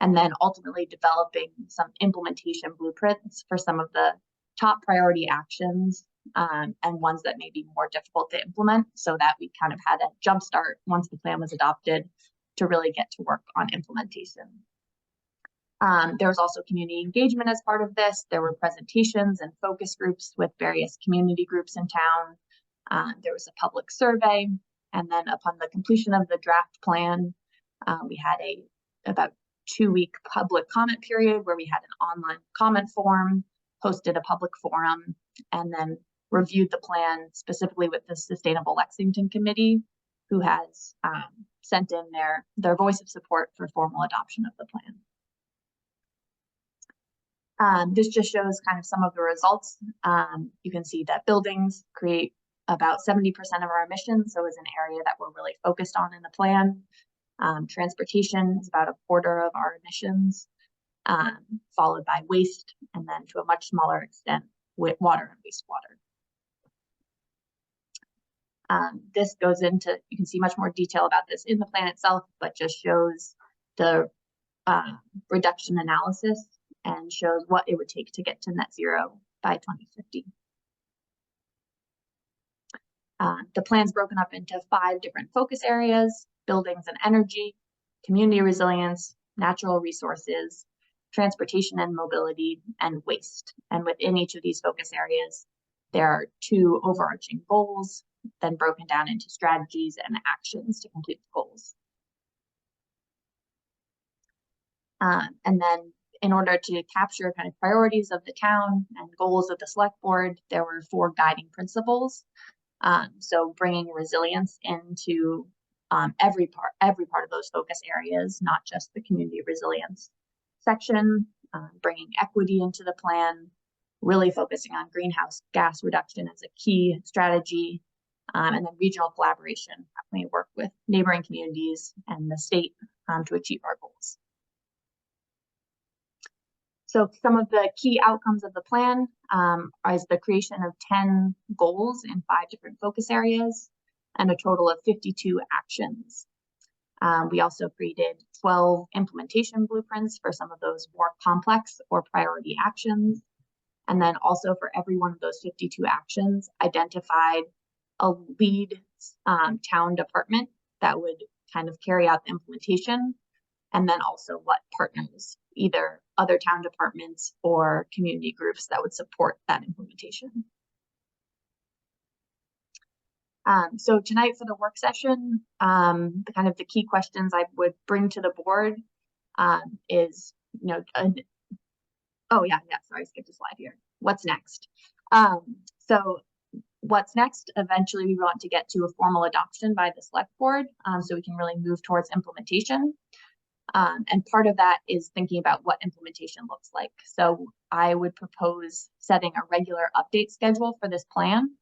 and then ultimately developing some implementation blueprints for some of the top priority actions and ones that may be more difficult to implement, so that we kind of had a jump start once the plan was adopted to really get to work on implementation. There was also community engagement as part of this. There were presentations and focus groups with various community groups in town. There was a public survey. And then upon the completion of the draft plan, we had about 2-week public comment period where we had an online comment form, hosted a public forum, and then reviewed the plan specifically with the Sustainable Lexington Committee, who has sent in their voice of support for formal adoption of the plan. This just shows kind of some of the results. You can see that buildings create about 70% of our emissions, so is an area that we're really focused on in the plan. Transportation is about 1/4 of our emissions, followed by waste, and then to a much smaller extent with water and wastewater. This goes into, you can see much more detail about this in the plan itself, but just shows the reduction analysis and shows what it would take to get to net zero by 2050. The plan's broken up into 5 different focus areas: buildings and energy, community resilience, natural resources, transportation and mobility, and waste. And within each of these focus areas, there are 2 overarching goals. then broken down into strategies and actions to complete the goals. And then in order to capture kind of priorities of the town and goals of the select board, there were 4 guiding principles. So bringing resilience into every part of those focus areas, not just the community resilience section, bringing equity into the plan, really focusing on greenhouse gas reduction as a key strategy, and then regional collaboration. How can we work with neighboring communities and the state to achieve our goals? So some of the key outcomes of the plan is the creation of 10 goals in 5 different focus areas and a total of 52 actions. We also created 12 implementation blueprints for some of those more complex or priority actions. And then also for every one of those 52 actions, identified a lead town department that would kind of carry out the implementation. And then also what partners, either other town departments or community groups that would support that implementation. So tonight for the work session, the key questions I would bring to the board is, sorry, I skipped a slide here. What's next? So what's next? Eventually we want to get to a formal adoption by the select board so we can really move towards implementation. And part of that is thinking about what implementation looks like. So I would propose setting a regular update schedule for this plan.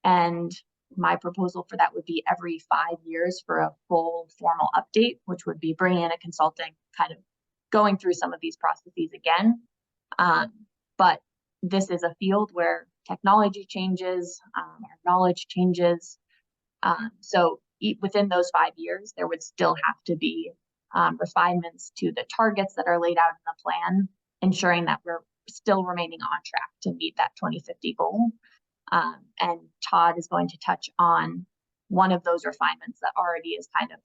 And my proposal for that would be every 5 years for a full formal update, which would be bringing in a consultant, kind of going through some of these processes again. But this is a field where technology changes, our knowledge changes. So within those 5 years, there would still have to be refinements to the targets that are laid out in the plan, ensuring that we're still remaining on track to meet that 2050 goal. And Todd is going to touch on one of those refinements that already is kind of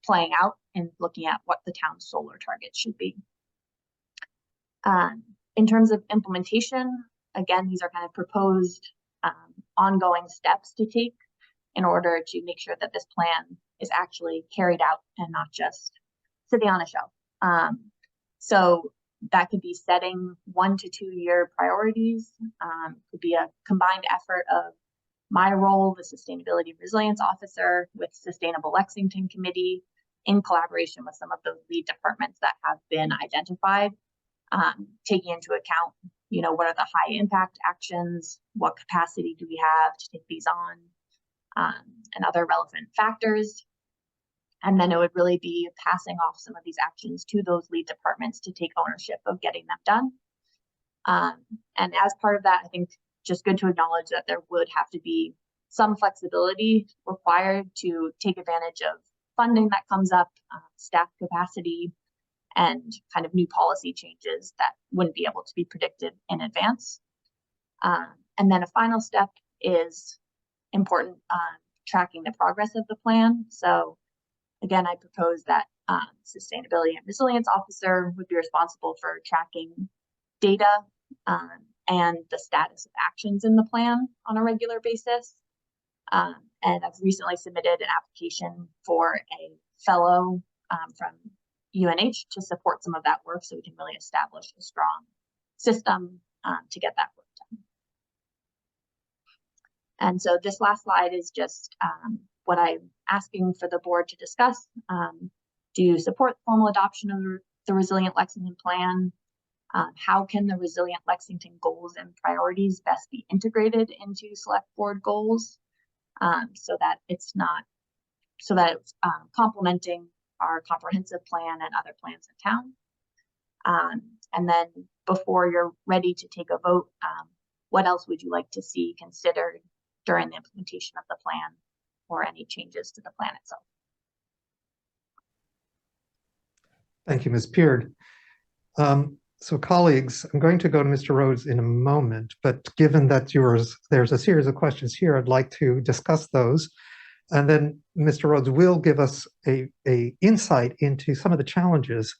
playing out and looking at what the town's solar targets should be. In terms of implementation, again, these are kind of proposed ongoing steps to take in order to make sure that this plan is actually carried out and not just sitting on a shelf. So that could be setting 1 to 2 year priorities. Could be a combined effort of my role, the Sustainability and Resilience Officer, with Sustainable Lexington Committee, in collaboration with some of those lead departments that have been identified, taking into account, what are the high impact actions, what capacity do we have to take these on, and other relevant factors. And then it would really be passing off some of these actions to those lead departments to take ownership of getting them done. And as part of that, I think just good to acknowledge that there would have to be some flexibility required to take advantage of funding that comes up, staff capacity, and kind of new policy changes that wouldn't be able to be predicted in advance. And then a final step is important, tracking the progress of the plan. So again, I propose that Sustainability and Resilience Officer would be responsible for tracking data and the status of actions in the plan on a regular basis. And I've recently submitted an application for a fellow from UNH to support some of that work so we can really establish a strong system to get that work done. And so this last slide is just what I'm asking for the board to discuss. Do you support formal adoption of the Resilient Lexington Plan? How can the Resilient Lexington goals and priorities best be integrated into select board goals so that it's complementing our comprehensive plan and other plans in town? And then before you're ready to take a vote, what else would you like to see considered during the implementation of the plan or any changes to the plan itself? Thank you, Ms. Peard. So colleagues, I'm going to go to Mr. Rhodes in a moment, but given that there's a series of questions here, I'd like to discuss those. And then Mr. Rhodes will give us a insight into some of the challenges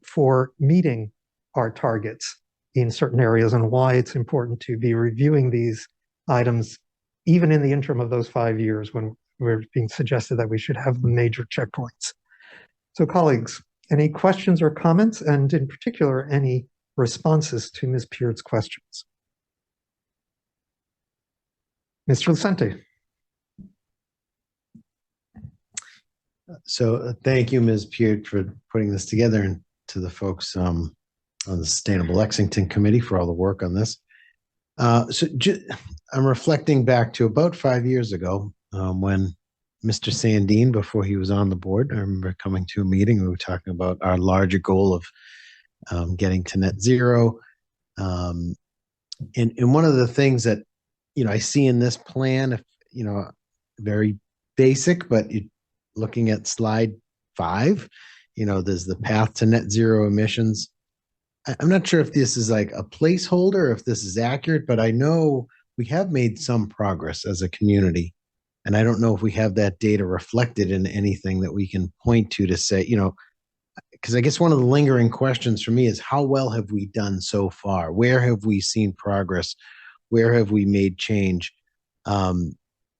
for meeting our targets in certain areas and why it's important to be reviewing these items even in the interim of those 5 years when we're being suggested that we should have the major checkpoints. So colleagues, any questions or comments, and in particular, any responses to Ms. Peard's questions? Mr. Lucente. So thank you, Ms. Peard, for putting this together, and to the folks on the Sustainable Lexington Committee for all the work on this. I'm reflecting back to about 5 years ago when Mr. Sandine, before he was on the board, I remember coming to a meeting, we were talking about our larger goal of getting to net zero. And one of the things that, I see in this plan, very basic, but looking at slide 5, there's the path to net zero emissions. I'm not sure if this is like a placeholder, if this is accurate, but I know we have made some progress as a community. And I don't know if we have that data reflected in anything that we can point to say, because I guess one of the lingering questions for me is how well have we done so far? Where have we seen progress? Where have we made change? And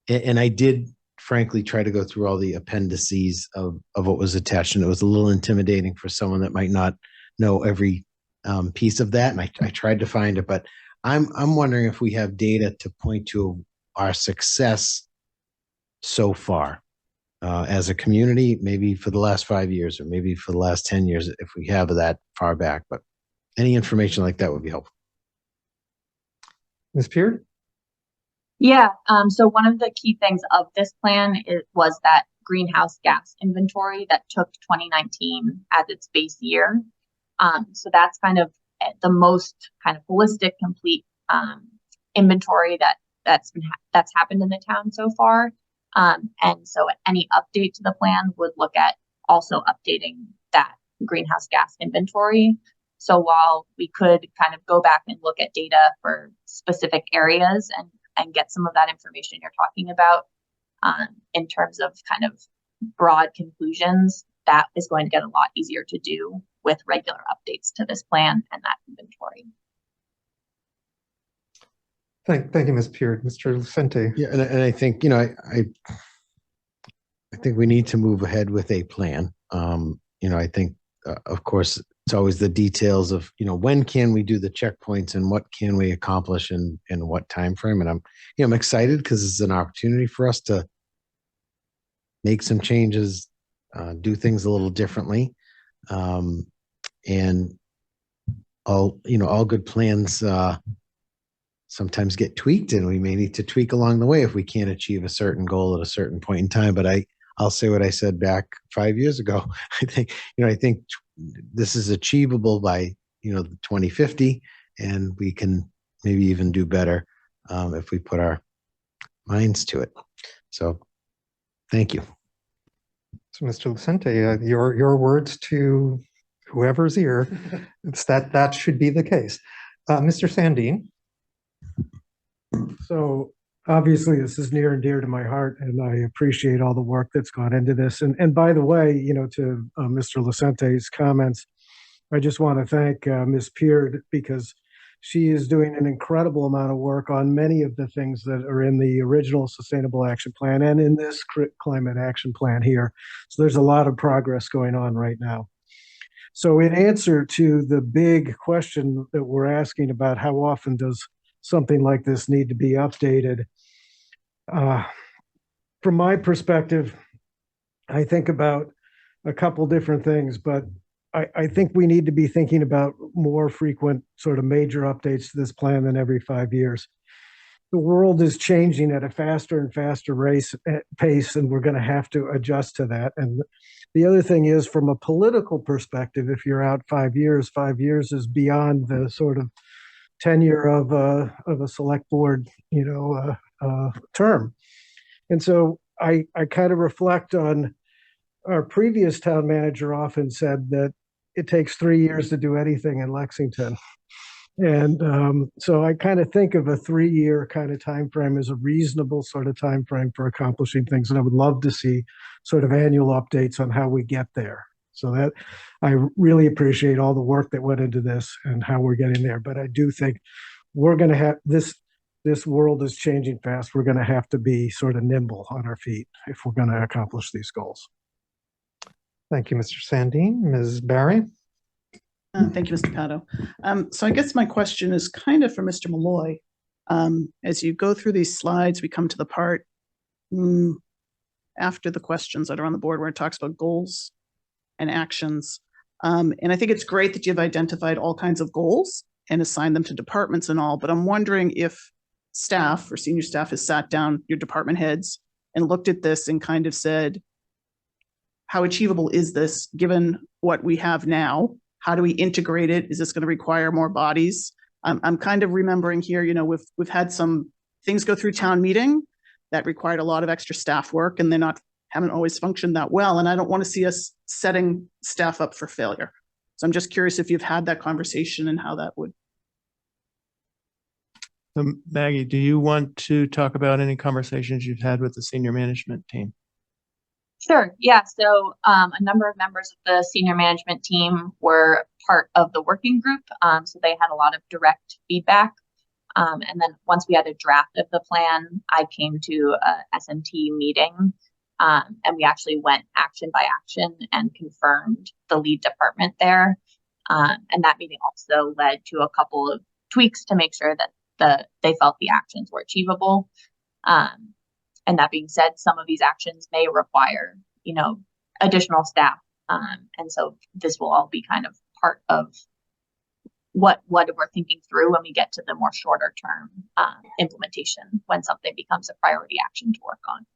I did frankly try to go through all the appendices of what was attached, and it was a little intimidating for someone that might not know every piece of that. And I tried to find it, but I'm wondering if we have data to point to our success so far as a community, maybe for the last 5 years or maybe for the last 10 years, if we have that far back. But any information like that would be helpful. Ms. Peard? Yeah, so one of the key things of this plan was that greenhouse gas inventory that took 2019 as its base year. So that's kind of the most kind of holistic, complete inventory that's happened in the town so far. And so any update to the plan would look at also updating that greenhouse gas inventory. So while we could kind of go back and look at data for specific areas and get some of that information you're talking about in terms of kind of broad conclusions, that is going to get a lot easier to do with regular updates to this plan and that inventory. Thank you, Ms. Peard. Mr. Lucente. Yeah, and I think, I think we need to move ahead with a plan. I think, of course, it's always the details of, when can we do the checkpoints and what can we accomplish in what time frame. And I'm excited because it's an opportunity for us to make some changes, do things a little differently. And all good plans sometimes get tweaked, and we may need to tweak along the way if we can't achieve a certain goal at a certain point in time. But I'll say what I said back 5 years ago. I think this is achievable by 2050, and we can maybe even do better if we put our minds to it. So thank you. So Mr. Lucente, your words to whoever's ear, it's that should be the case. Mr. Sandine. So obviously this is near and dear to my heart, and I appreciate all the work that's gone into this. And by the way, to Mr. Lucente's comments, I just want to thank Ms. Peard, because she is doing an incredible amount of work on many of the things that are in the original Sustainable Action Plan and in this Climate Action Plan here. So there's a lot of progress going on right now. So in answer to the big question that we're asking about how often does something like this need to be updated, from my perspective, I think about a couple different things, but I think we need to be thinking about more frequent sort of major updates to this plan than every 5 years. The world is changing at a faster and faster pace, and we're going to have to adjust to that. And the other thing is, from a political perspective, if you're out 5 years, 5 years is beyond the sort of tenure of a select board, term. And so I kind of reflect on our previous town manager often said that it takes 3 years to do anything in Lexington. And so I kind of think of a 3-year kind of time frame as a reasonable sort of time frame for accomplishing things. And I would love to see sort of annual updates on how we get there. So that I really appreciate all the work that went into this and how we're getting there. But I do think we're going to have this this world is changing fast. We're going to have to be sort of nimble on our feet if we're going to accomplish these goals. Thank you, Mr. Sandin. Ms. Barry? Thank you, Mr. Pato. So I guess my question is kind of for Mr. Malloy. As you go through these slides, we come to the part after the questions that are on the board where it talks about goals and actions. And I think it's great that you've identified all kinds of goals and assigned them to departments and all, but I'm wondering if staff or senior staff has sat down, your department heads, and looked at this and kind of said, how achievable is this given what we have now? How do we integrate it? Is this going to require more bodies? I'm kind of remembering here, you know, we've had some things go through town meeting that required a lot of extra staff work, and haven't always functioned that well. And I don't want to see us setting staff up for failure. So I'm just curious if you've had that conversation and how that would. Maggie, do you want to talk about any conversations you've had with the senior management team? Sure. Yeah. So a number of members of the senior management team were part of the working group. So they had a lot of direct feedback. And then once we had a draft of the plan, I came to a SMT meeting and we actually went action by action and confirmed the lead department there. And that meeting also led to a couple of tweaks to make sure that they felt the actions were achievable. And that being said, some of these actions may require, you know, additional staff. And so this will all be kind of part of what we're thinking through when we get to the more shorter term implementation, when something becomes a priority action to work on.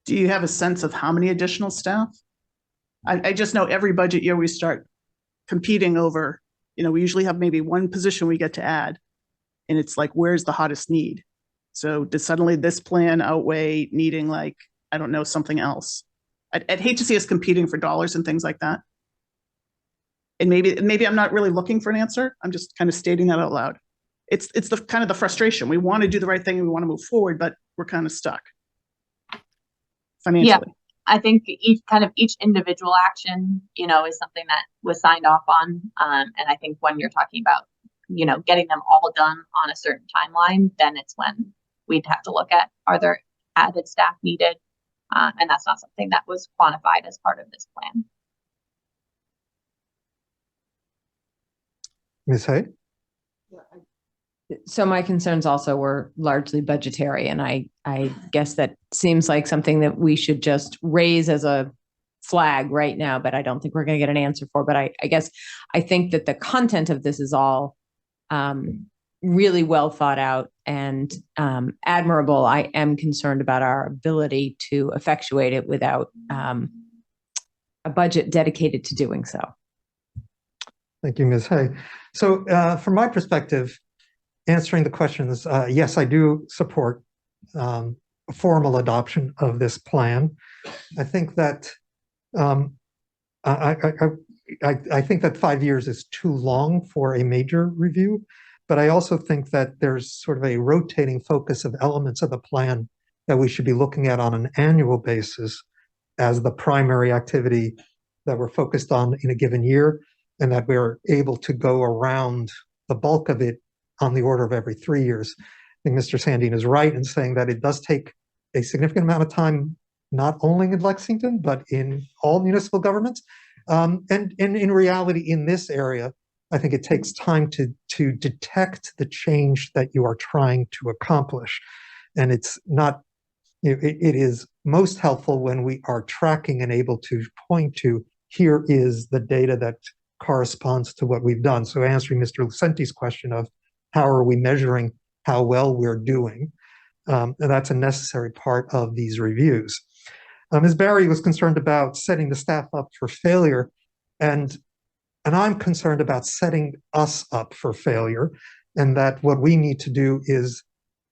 Do you have a sense of how many additional staff? I just know every budget year we start competing over, you know, we usually have maybe one position we get to add, and it's like, where's the hottest need? So does suddenly this plan outweigh needing, like, I don't know, something else? I'd hate to see us competing for dollars and things like that. And maybe I'm not really looking for an answer. I'm just kind of stating that out loud. It's the kind of the frustration. We want to do the right thing and we want to move forward, but we're kind of stuck financially. Yeah, I think each individual action, you know, is something that was signed off on. And I think when you're talking about, you know, getting them all done on a certain timeline, then it's when we'd have to look at, are there added staff needed? And that's not something that was quantified as part of this plan. Ms. Hay? So my concerns also were largely budgetary, and I guess that seems like something that we should just raise as a flag right now, but I don't think we're going to get an answer for. But I guess I think that the content of this is all really well thought out and admirable. I am concerned about our ability to effectuate it without a budget dedicated to doing so. Thank you, Ms. Hay. So from my perspective, answering the questions, yes, I do support a formal adoption of this plan. I think that I think that 5 years is too long for a major review, but I also think that there's sort of a rotating focus of elements of the plan that we should be looking at on an annual basis as the primary activity that we're focused on in a given year, and that we're able to go around the bulk of it on the order of every 3 years. I think Mr. Sandin is right in saying that it does take a significant amount of time, not only in Lexington, but in all municipal governments. And in reality, in this area, I think it takes time to detect the change that you are trying to accomplish. And it's not, it is most helpful when we are tracking and able to point to, here is the data that corresponds to what we've done. So answering Mr. Lucenti's question of how are we measuring how well we're doing, and that's a necessary part of these reviews. Ms. Barry was concerned about setting the staff up for failure, and I'm concerned about setting us up for failure, and that what we need to do is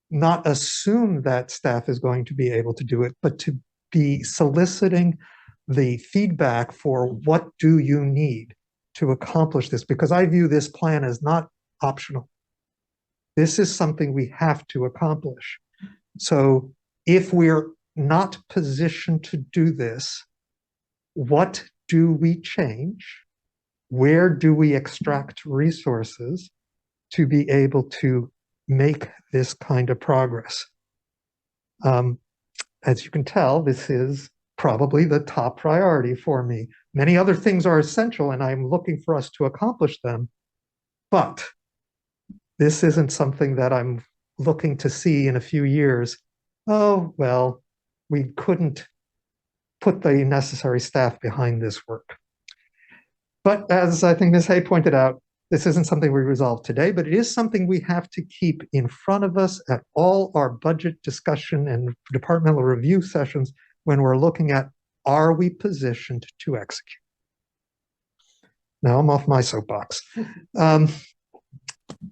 not assume that staff is going to be able to do it, but to be soliciting the feedback for what do you need to accomplish this, because I view this plan as not optional. This is something we have to accomplish. So if we're not positioned to do this, what do we change? Where do we extract resources to be able to make this kind of progress. As you can tell, this is probably the top priority for me. Many other things are essential, and I'm looking for us to accomplish them. But this isn't something that I'm looking to see in a few years. Oh, well, we couldn't put the necessary staff behind this work. But as I think Ms. Hay pointed out, this isn't something we resolve today, but it is something we have to keep in front of us at all our budget discussion and departmental review sessions when we're looking at, are we positioned to execute? Now I'm off my soapbox. All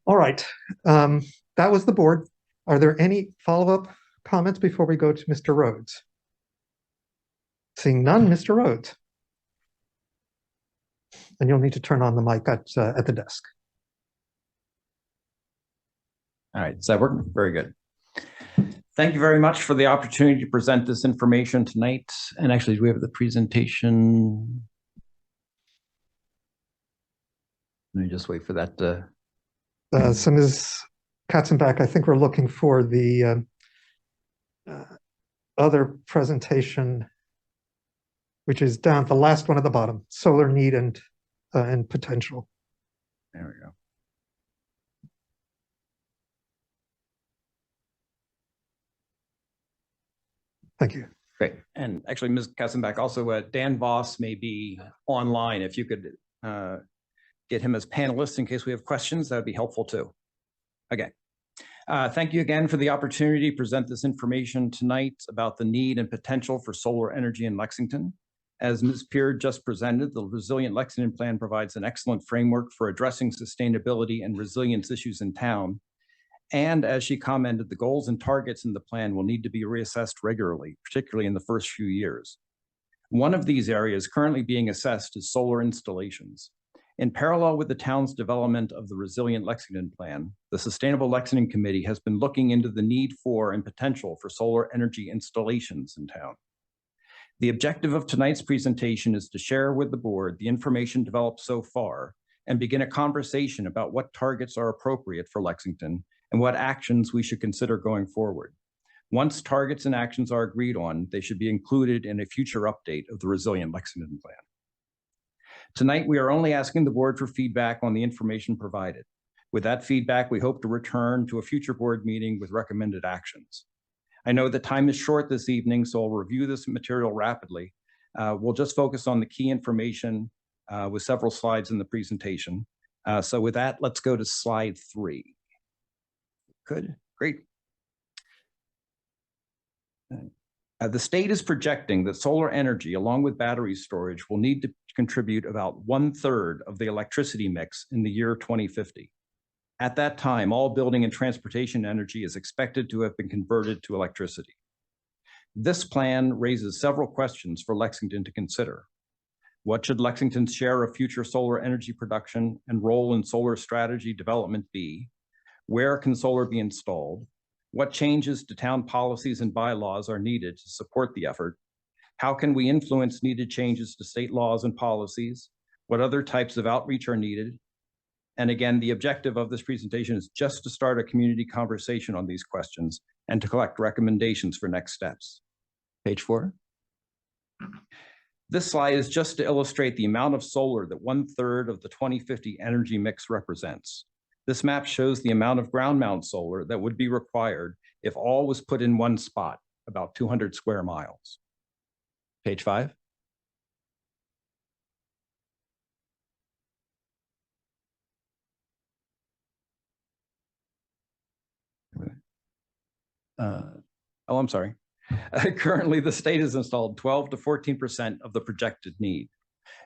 right, that was the board. Are there any follow-up comments before we go to Mr. Rhodes? Seeing none, Mr. Rhodes. And you'll need to turn on the mic at the desk. All right, is that working? Very good. Thank you very much for the opportunity to present this information tonight. And actually, do we have the presentation? Let me just wait for that to... So Ms. Katzenbach, I think we're looking for the other presentation, which is down the last one at the bottom, solar need and potential. There we go. Thank you. Great. And actually, Ms. Katzenbach, also Dan Voss may be online. If you could get him as panelists in case we have questions, that would be helpful too. Okay. Thank you again for the opportunity to present this information tonight about the need and potential for solar energy in Lexington. As Ms. Peard just presented, the Resilient Lexington Plan provides an excellent framework for addressing sustainability and resilience issues in town. And as she commented, the goals and targets in the plan will need to be reassessed regularly, particularly in the first few years. One of these areas currently being assessed is solar installations. In parallel with the town's development of the Resilient Lexington Plan, the Sustainable Lexington Committee has been looking into the need for and potential for solar energy installations in town. The objective of tonight's presentation is to share with the board the information developed so far and begin a conversation about what targets are appropriate for Lexington and what actions we should consider going forward. Once targets and actions are agreed on, they should be included in a future update of the Resilient Lexington Plan. Tonight, we are only asking the board for feedback on the information provided. With that feedback, we hope to return to a future board meeting with recommended actions. I know that time is short this evening, so I'll review this material rapidly. We'll just focus on the key information with several slides in the presentation. So with that, let's go to slide 3. Good, great. The state is projecting that solar energy, along with battery storage, will need to contribute about 1/3 of the electricity mix in the year 2050. At that time, all building and transportation energy is expected to have been converted to electricity. This plan raises several questions for Lexington to consider. What should Lexington's share of future solar energy production and role in solar strategy development be? Where can solar be installed? What changes to town policies and bylaws are needed to support the effort? How can we influence needed changes to state laws and policies? What other types of outreach are needed? And again, the objective of this presentation is just to start a community conversation on these questions and to collect recommendations for next steps. Page 4. This slide is just to illustrate the amount of solar that 1/3 of the 2050 energy mix represents. This map shows the amount of ground mount solar that would be required if all was put in one spot, about 200 square miles. Page 5. I'm sorry. Currently, the state has installed 12 to 14% of the projected need.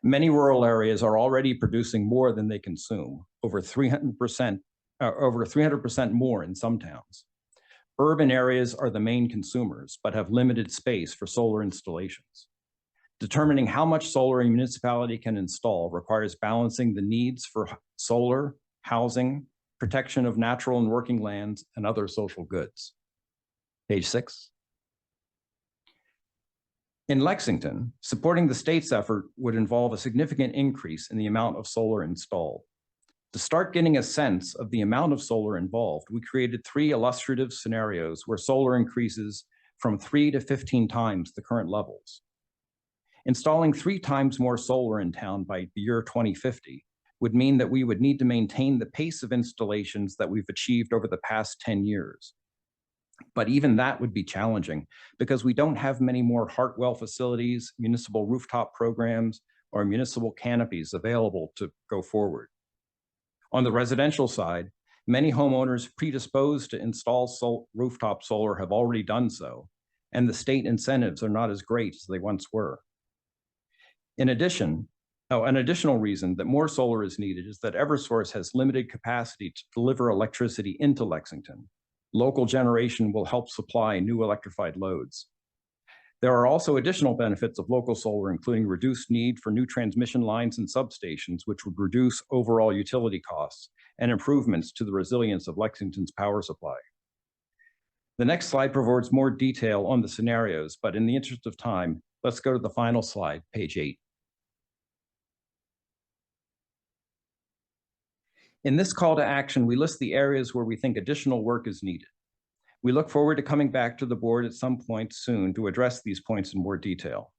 Many rural areas are already producing more than they consume, over 300% more in some towns. Urban areas are the main consumers, but have limited space for solar installations. Determining how much solar a municipality can install requires balancing the needs for solar, housing, protection of natural and working lands, and other social goods. Page 6. In Lexington, supporting the state's effort would involve a significant increase in the amount of solar installed. To start getting a sense of the amount of solar involved, we created 3 illustrative scenarios where solar increases from 3 to 15 times the current levels. Installing 3 times more solar in town by the year 2050 would mean that we would need to maintain the pace of installations that we've achieved over the past 10 years. But even that would be challenging because we don't have many more Hartwell facilities, municipal rooftop programs, or municipal canopies available to go forward. On the residential side, many homeowners predisposed to install rooftop solar have already done so, and the state incentives are not as great as they once were. In addition, an additional reason that more solar is needed is that Eversource has limited capacity to deliver electricity into Lexington. Local generation will help supply new electrified loads. There are also additional benefits of local solar, including reduced need for new transmission lines and substations, which would reduce overall utility costs, and improvements to the resilience of Lexington's power supply. The next slide provides more detail on the scenarios, but in the interest of time, let's go to the final slide, page 8. In this call to action, we list the areas where we think additional work is needed. We look forward to coming back to the board at some point soon to address these points in more detail.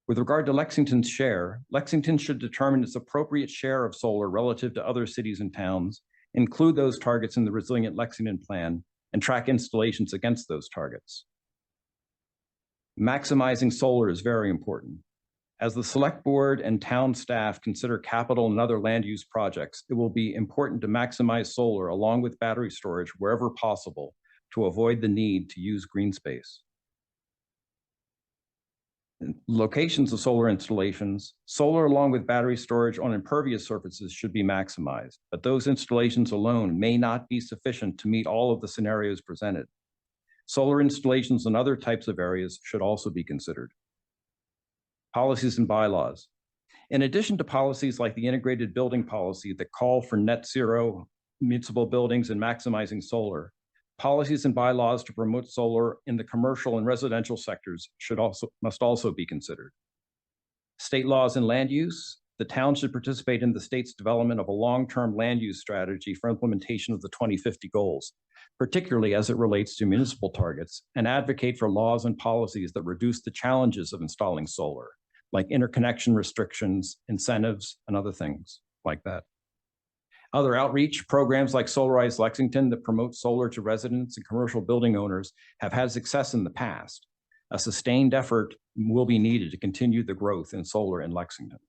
With regard to Lexington's share, Lexington should determine its appropriate share of solar relative to other cities and towns, include those targets in the Resilient Lexington Plan, and track installations against those targets. Maximizing solar is very important. As the select board and town staff consider capital and other land use projects, it will be important to maximize solar along with battery storage wherever possible to avoid the need to use green space. Locations of solar installations, solar along with battery storage on impervious surfaces should be maximized, but those installations alone may not be sufficient to meet all of the scenarios presented. Solar installations in other types of areas should also be considered. Policies and bylaws. In addition to policies like the integrated building policy that call for net zero municipal buildings and maximizing solar, policies and bylaws to promote solar in the commercial and residential sectors must also be considered. State laws and land use. The town should participate in the state's development of a long-term land use strategy for implementation of the 2050 goals, particularly as it relates to municipal targets, and advocate for laws and policies that reduce the challenges of installing solar, like interconnection restrictions, incentives, and other things like that. Other outreach programs like Solarize Lexington that promote solar to residents and commercial building owners have had success in the past. A sustained effort will be needed to continue the growth in solar in Lexington.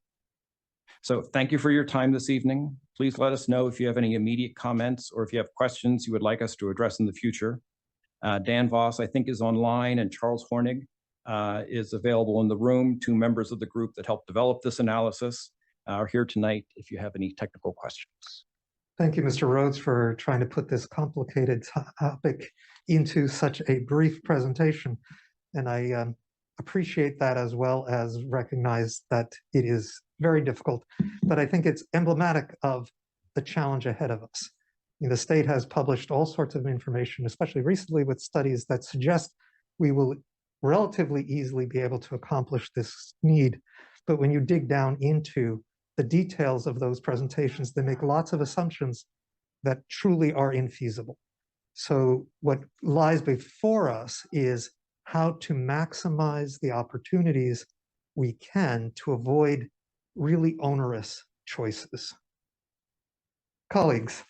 So thank you for your time this evening. Please let us know if you have any immediate comments or if you have questions you would like us to address in the future. Dan Voss, I think, is online, and Charles Hornig is available in the room. 2 members of the group that helped develop this analysis are here tonight if you have any technical questions. Thank you, Mr. Rhodes, for trying to put this complicated topic into such a brief presentation. And I appreciate that, as well as recognize that it is very difficult, but I think it's emblematic of the challenge ahead of us. The state has published all sorts of information, especially recently with studies that suggest we will relatively easily be able to accomplish this need. But when you dig down into the details of those presentations, they make lots of assumptions that truly are infeasible. So what lies before us is how to maximize the opportunities we can to avoid really onerous choices. Colleagues,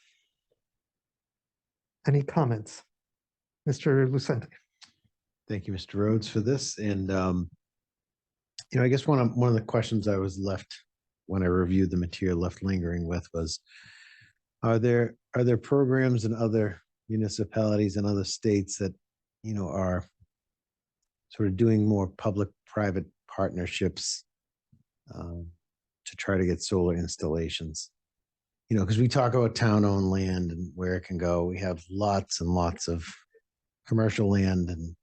any comments? Mr. Lucente. Thank you, Mr. Rhodes, for this. And I guess one of the questions I was left when I reviewed the material left lingering with was, are there programs in other municipalities and other states that are sort of doing more public-private partnerships to try to get solar installations? Because we talk about town-owned land and where it can go. We have lots and lots of commercial land and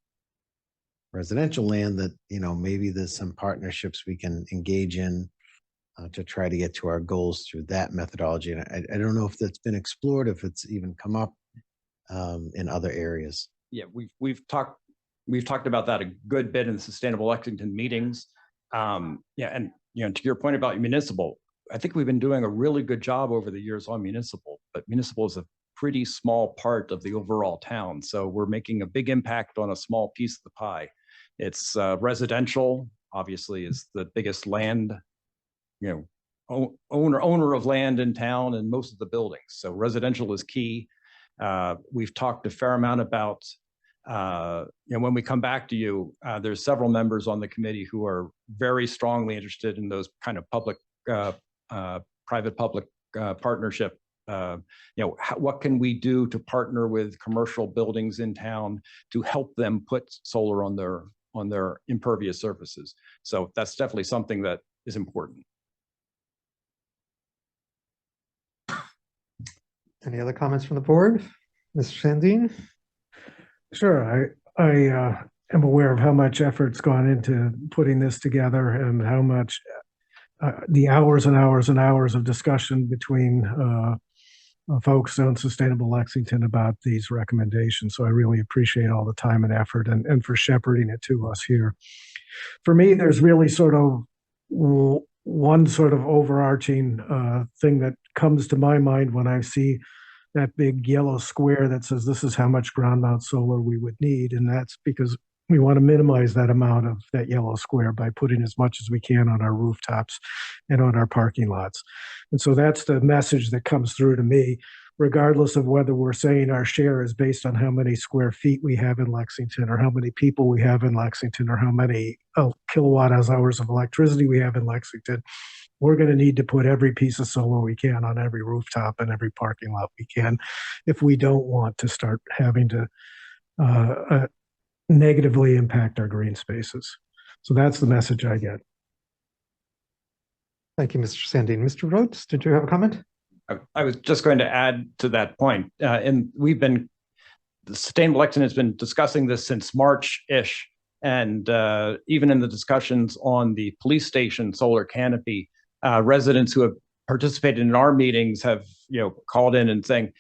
residential land that, maybe there's some partnerships we can engage in to try to get to our goals through that methodology. And I don't know if that's been explored, if it's even come up in other areas. Yeah, we've talked about that a good bit in the Sustainable Lexington meetings. And to your point about municipal, I think we've been doing a really good job over the years on municipal, but municipal is a pretty small part of the overall town. So we're making a big impact on a small piece of the pie. It's residential, obviously, is the biggest land, owner of land in town and most of the buildings. So residential is key. We've talked a fair amount about, when we come back to you, there's several members on the committee who are very strongly interested in those kind of public, private-public partnership. What can we do to partner with commercial buildings in town to help them put solar on their impervious surfaces? So that's definitely something that is important. Any other comments from the board? Mr. Sandin? Sure. I am aware of how much effort's gone into putting this together and how much the hours and hours and hours of discussion between folks on Sustainable Lexington about these recommendations. So I really appreciate all the time and effort and for shepherding it to us here. For me, there's really sort of one sort of overarching thing that comes to my mind when I see that big yellow square that says this is how much ground mount solar we would need. And that's because we want to minimize that amount of that yellow square by putting as much as we can on our rooftops and on our parking lots. And so that's the message that comes through to me, regardless of whether we're saying our share is based on how many square feet we have in Lexington or how many people we have in Lexington or how many kilowatt hours of electricity we have in Lexington. We're going to need to put every piece of solar we can on every rooftop and every parking lot we can if we don't want to start having to negatively impact our green spaces. So that's the message I get. Thank you, Mr. Sandin. Mr. Rhodes, did you have a comment? I was just going to add to that point. And the Sustainable Lexington has been discussing this since March-ish. And even in the discussions on the police station solar canopy, residents who have participated in our meetings have, called in and saying,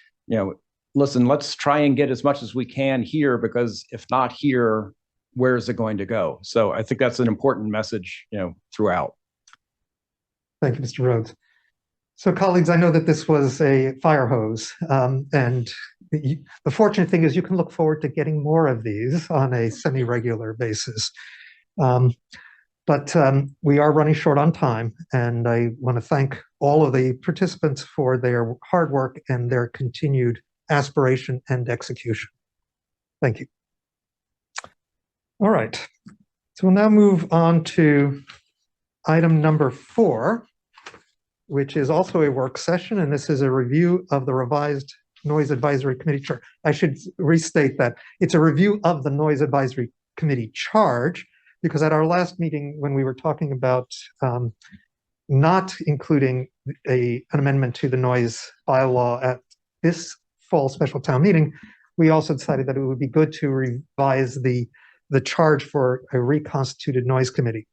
listen, let's try and get as much as we can here, because if not here, where is it going to go? So I think that's an important message, throughout. Thank you, Mr. Rhodes. So colleagues, I know that this was a fire hose, and the fortunate thing is you can look forward to getting more of these on a semi-regular basis. But we are running short on time, and I want to thank all of the participants for their hard work and their continued aspiration and execution. Thank you. All right, so we'll now move on to item number 4, which is also a work session, and this is a review of the revised Noise Advisory Committee charge. I should restate that it's a review of the Noise Advisory Committee charge, because at our last meeting, when we were talking about not including an amendment to the noise bylaw at this fall special town meeting, we also decided that it would be good to revise the charge for a reconstituted noise committee.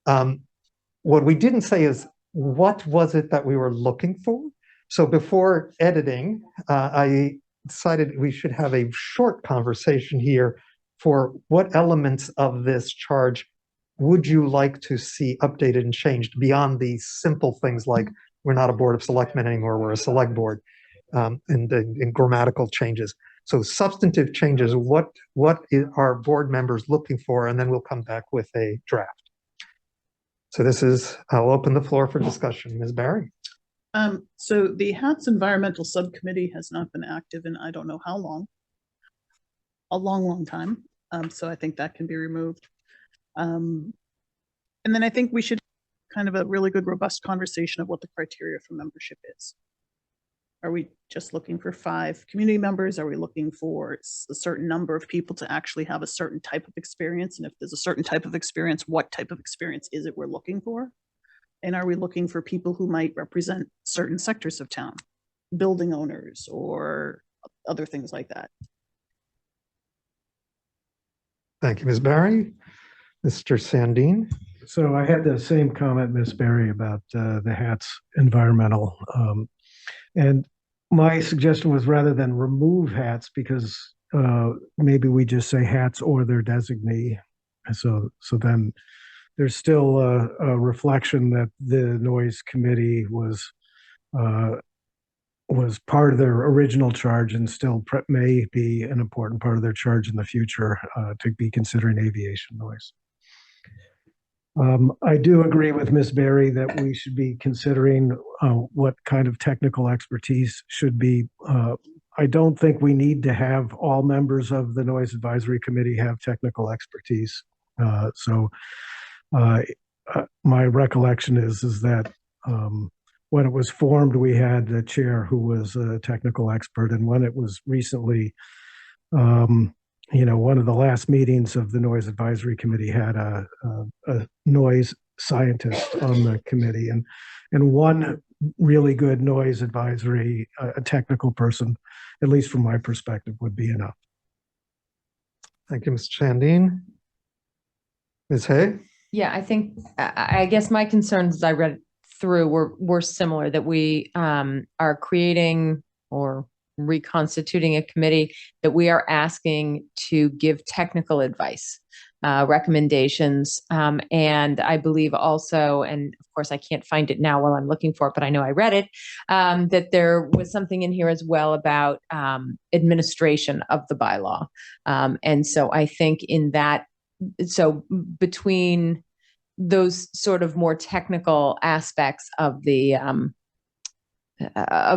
What we didn't say is what was it that we were looking for. So before editing, I decided we should have a short conversation here for what elements of this charge would you like to see updated and changed beyond these simple things like we're not a board of selectmen anymore, we're a select board, and grammatical changes. So substantive changes, what are board members looking for? And then we'll come back with a draft. So I'll open the floor for discussion. Ms. Barry. So the HATS Environmental Subcommittee has not been active in I don't know how long, a long time. So I think that can be removed. And then I think we should kind of a really good, robust conversation of what the criteria for membership is. Are we just looking for 5 community members? Are we looking for a certain number of people to actually have a certain type of experience? And if there's a certain type of experience, what type of experience is it we're looking for? And are we looking for people who might represent certain sectors of town, building owners or other things like that? Thank you, Ms. Barry. Mr. Sandin. So I had the same comment, Ms. Barry, about the HATS environmental. And my suggestion was rather than remove HATS, because maybe we just say HATS or their designee. So then there's still a reflection that the noise committee was part of their original charge and still may be an important part of their charge in the future to be considering aviation noise. I do agree with Ms. Berry that we should be considering what kind of technical expertise should be. I don't think we need to have all members of the Noise Advisory Committee have technical expertise. My recollection is that when it was formed, we had a chair who was a technical expert, and when it was recently one of the last meetings of the Noise Advisory Committee had a noise scientist on the committee, and one really good noise advisory, a technical person, at least from my perspective, would be enough. Thank you, Mr. Chandine. Ms. Hay? Yeah, I think, I guess my concerns as I read it through were similar, that we are creating or reconstituting a committee that we are asking to give technical advice, recommendations. And I believe also, and of course I can't find it now while I'm looking for it, but I know I read it, that there was something in here as well about administration of the bylaw. And so I think in that, so between those sort of more technical aspects of the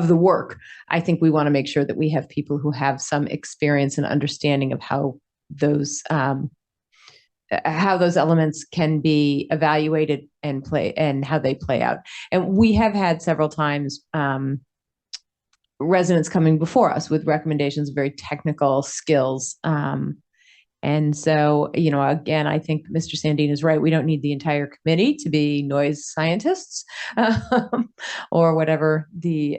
work, I think we want to make sure that we have people who have some experience and understanding of how those elements can be evaluated and play and how they play out. And we have had several times residents coming before us with recommendations of very technical skills. And so, again, I think Mr. Sandine is right. We don't need the entire committee to be noise scientists or whatever the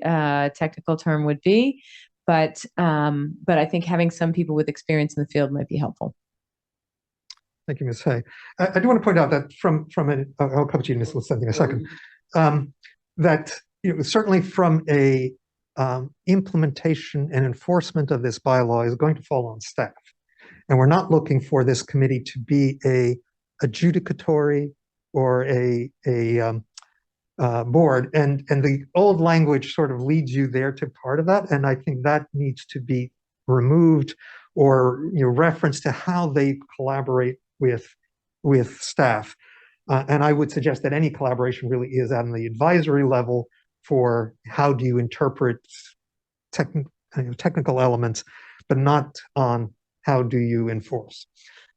technical term would be. But I think having some people with experience in the field might be helpful. Thank you, Ms. Hay. I do want to point out that I'll come to you, Ms. Lissette, in a second, that certainly from a implementation and enforcement of this bylaw is going to fall on staff. And we're not looking for this committee to be a adjudicatory or a board. And the old language sort of leads you there to part of that. And I think that needs to be removed or reference to how they collaborate with staff. And I would suggest that any collaboration really is on the advisory level for how do you interpret technical elements, but not on how do you enforce.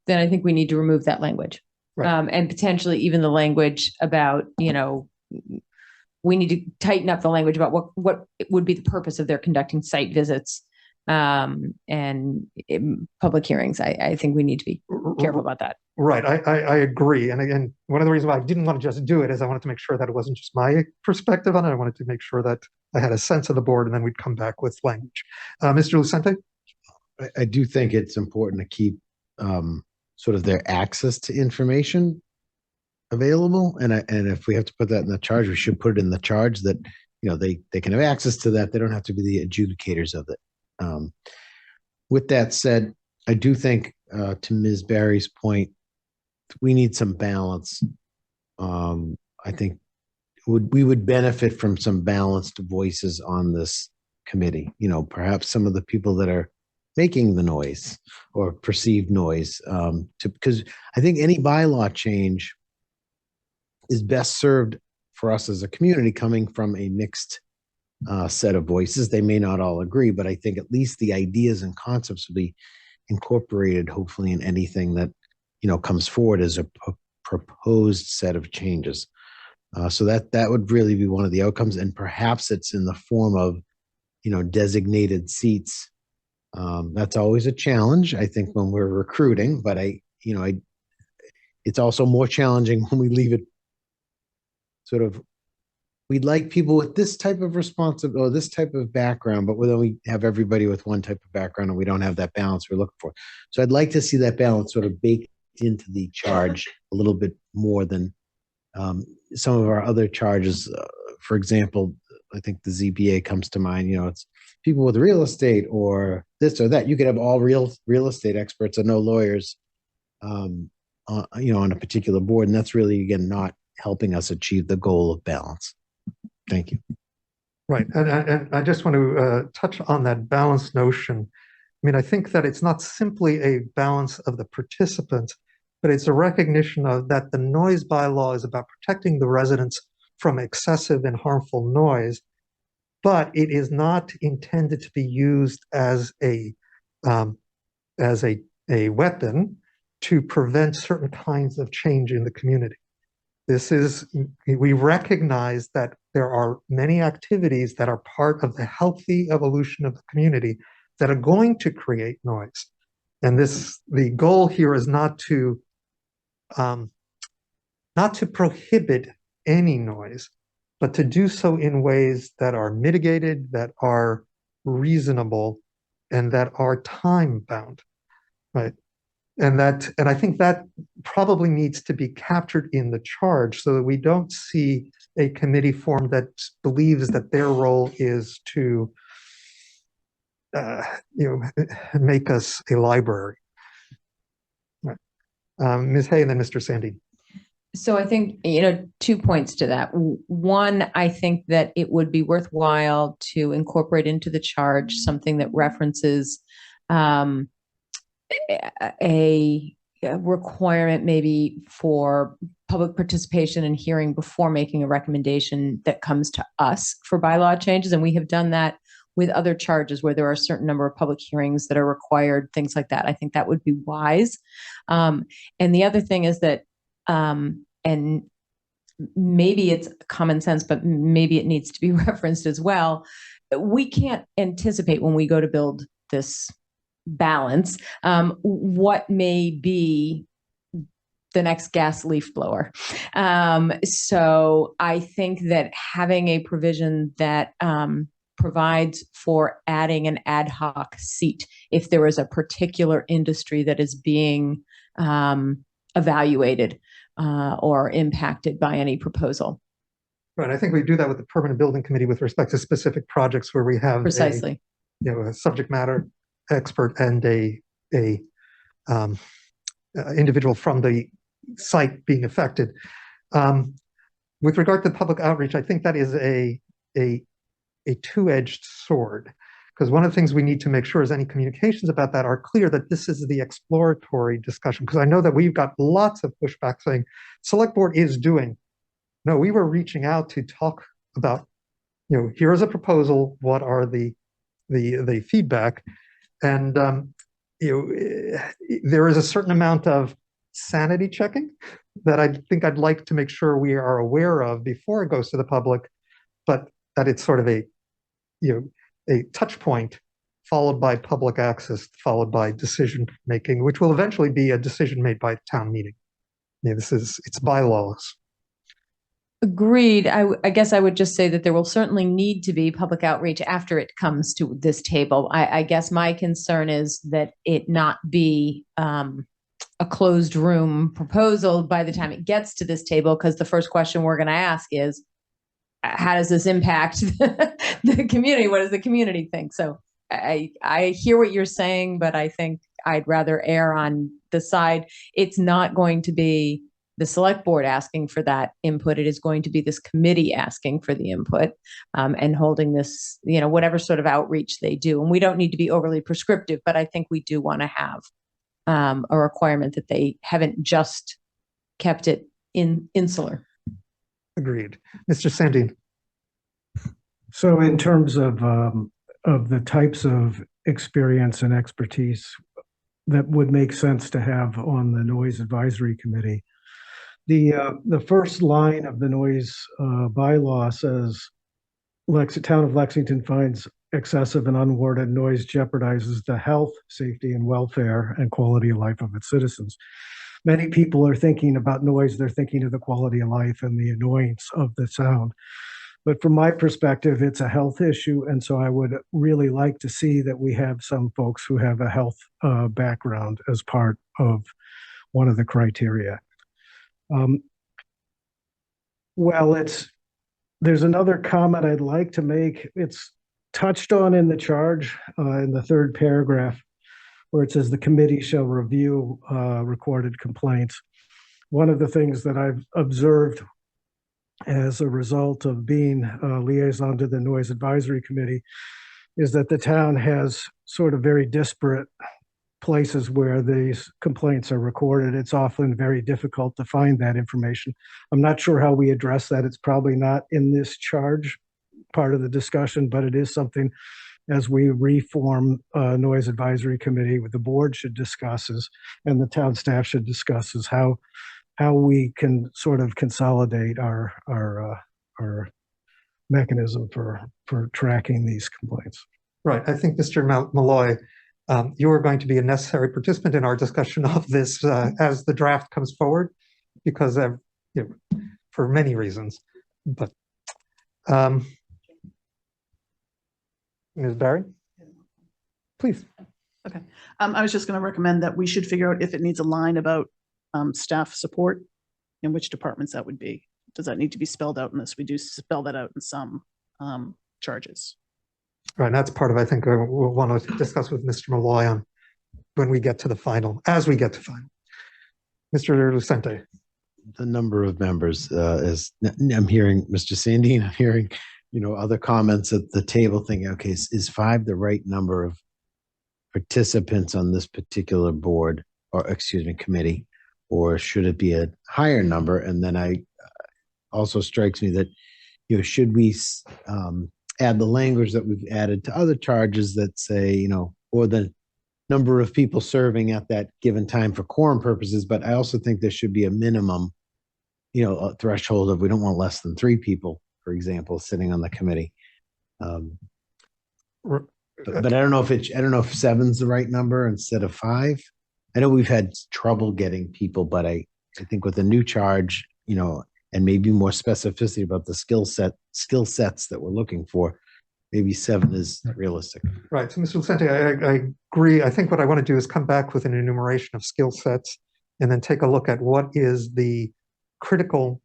Then I think we need to remove that language. Right. And potentially even the language about, we need to tighten up the language about what would be the purpose of their conducting site visits and public hearings. I think we need to be careful about that. Right, I agree. And again, one of the reasons why I didn't want to just do it is I wanted to make sure that it wasn't just my perspective on it. I wanted to make sure that I had a sense of the board and then we'd come back with language. Mr. Lucente? I do think it's important to keep sort of their access to information available. And if we have to put that in the charge, we should put it in the charge that, they can have access to that. They don't have to be the adjudicators of it. With that said, I do think to Ms. Barry's point, we need some balance. I think we would benefit from some balanced voices on this committee. Perhaps some of the people that are making the noise or perceived noise, because I think any bylaw change is best served for us as a community coming from a mixed set of voices. They may not all agree, but I think at least the ideas and concepts will be incorporated, hopefully, in anything that comes forward as a proposed set of changes. So that would really be one of the outcomes, and perhaps it's in the form of designated seats. That's always a challenge, I think, when we're recruiting, but it's also more challenging when we leave it sort of, we'd like people with this type of responsibility or this type of background, but then we have everybody with one type of background and we don't have that balance we're looking for. So I'd like to see that balance sort of baked into the charge a little bit more than some of our other charges. For example, I think the ZBA comes to mind, it's people with real estate or this or that. You could have all real estate experts and no lawyers on a particular board. And that's really, again, not helping us achieve the goal of balance. Thank you. Right. And I just want to touch on that balance notion. I mean, I think that it's not simply a balance of the participants, but it's a recognition of that the noise bylaw is about protecting the residents from excessive and harmful noise, but it is not intended to be used as a weapon to prevent certain kinds of change in the community. We recognize that there are many activities that are part of the healthy evolution of the community that are going to create noise. And the goal here is not to prohibit any noise, but to do so in ways that are mitigated, that are reasonable, and that are time bound, right? And I think that probably needs to be captured in the charge so that we don't see a committee formed that believes that their role is to, make us a library. Right. Ms. Hay and then Mr. Sandy. So I think, 2 points to that. One, I think that it would be worthwhile to incorporate into the charge something that references a requirement maybe for public participation and hearing before making a recommendation that comes to us for bylaw changes. And we have done that with other charges where there are a certain number of public hearings that are required, things like that. I think that would be wise. And the other thing is that, and maybe it's common sense, but maybe it needs to be referenced as well. We can't anticipate when we go to build this balance, what may be the next gas leaf blower. So I think that having a provision that provides for adding an ad hoc seat if there is a particular industry that is being evaluated or impacted by any proposal. Right. I think we do that with the permanent building committee with respect to specific projects where we have precisely a subject matter expert and a individual from the site being affected. With regard to public outreach, I think that is a two-edged sword, because one of the things we need to make sure is any communications about that are clear that this is the exploratory discussion, because I know that we've got lots of pushback saying select board is doing. No, we were reaching out to talk about, here's a proposal, what are the feedback. And there is a certain amount of sanity checking that I think I'd like to make sure we are aware of before it goes to the public, but that it's sort of a touch point followed by public access, followed by decision making, which will eventually be a decision made by town meeting. It's bylaws. Agreed. I guess I would just say that there will certainly need to be public outreach after it comes to this table. I guess my concern is that it not be a closed room proposal by the time it gets to this table, because the first question we're going to ask is, how does this impact the community? What does the community think? So I hear what you're saying, but I think I'd rather err on the side. It's not going to be the select board asking for that input. It is going to be this committee asking for the input and holding this, whatever sort of outreach they do. And we don't need to be overly prescriptive, but I think we do want to have a requirement that they haven't just kept it insular. Agreed. Mr. Sandin. So in terms of the types of experience and expertise that would make sense to have on the noise advisory committee, the first line of the noise bylaw says, Town of Lexington finds excessive and unwarranted noise jeopardizes the health, safety, and welfare and quality of life of its citizens. Many people are thinking about noise. They're thinking of the quality of life and the annoyance of the sound. But from my perspective, it's a health issue. And so I would really like to see that we have some folks who have a health background as part of one of the criteria. There's another comment I'd like to make. It's touched on in the charge in the third paragraph, where it says the committee shall review recorded complaints. one of the things that I've observed as a result of being a liaison to the Noise Advisory Committee is that the town has sort of very disparate places where these complaints are recorded. It's often very difficult to find that information. I'm not sure how we address that. It's probably not in this charge part of the discussion, but it is something as we reform a noise advisory committee, the board should discuss is, and the town staff should discuss is how we can sort of consolidate our mechanism for tracking these complaints. Right. I think Mr. Malloy, you are going to be a necessary participant in our discussion of this as the draft comes forward, because for many reasons. But Ms. Barry, please. Okay. I was just going to recommend that we should figure out if it needs a line about staff support and which departments that would be. Does that need to be spelled out in this? We do spell that out in some charges. Right. And that's part of, I think, we'll want to discuss with Mr. Malloy on when we get to the final, as we get to final. Mr. Lucente. The number of members I'm hearing Mr. Sandine, I'm hearing, other comments at the table thinking, okay, is 5 the right number of participants on this particular board or committee, or should it be a higher number? And then also strikes me that, should we add the language that we've added to other charges that say, or the number of people serving at that given time for quorum purposes. But I also think there should be a minimum, a threshold of we don't want less than 3 people, for example, sitting on the committee. But I don't know if 7's the right number instead of 5. I know we've had trouble getting people, but I think with the new charge, and maybe more specificity about the skill sets that we're looking for, maybe 7 is realistic. Right. So, Mr. Lucente, I agree. I think what I want to do is come back with an enumeration of skill sets and then take a look at what is the critical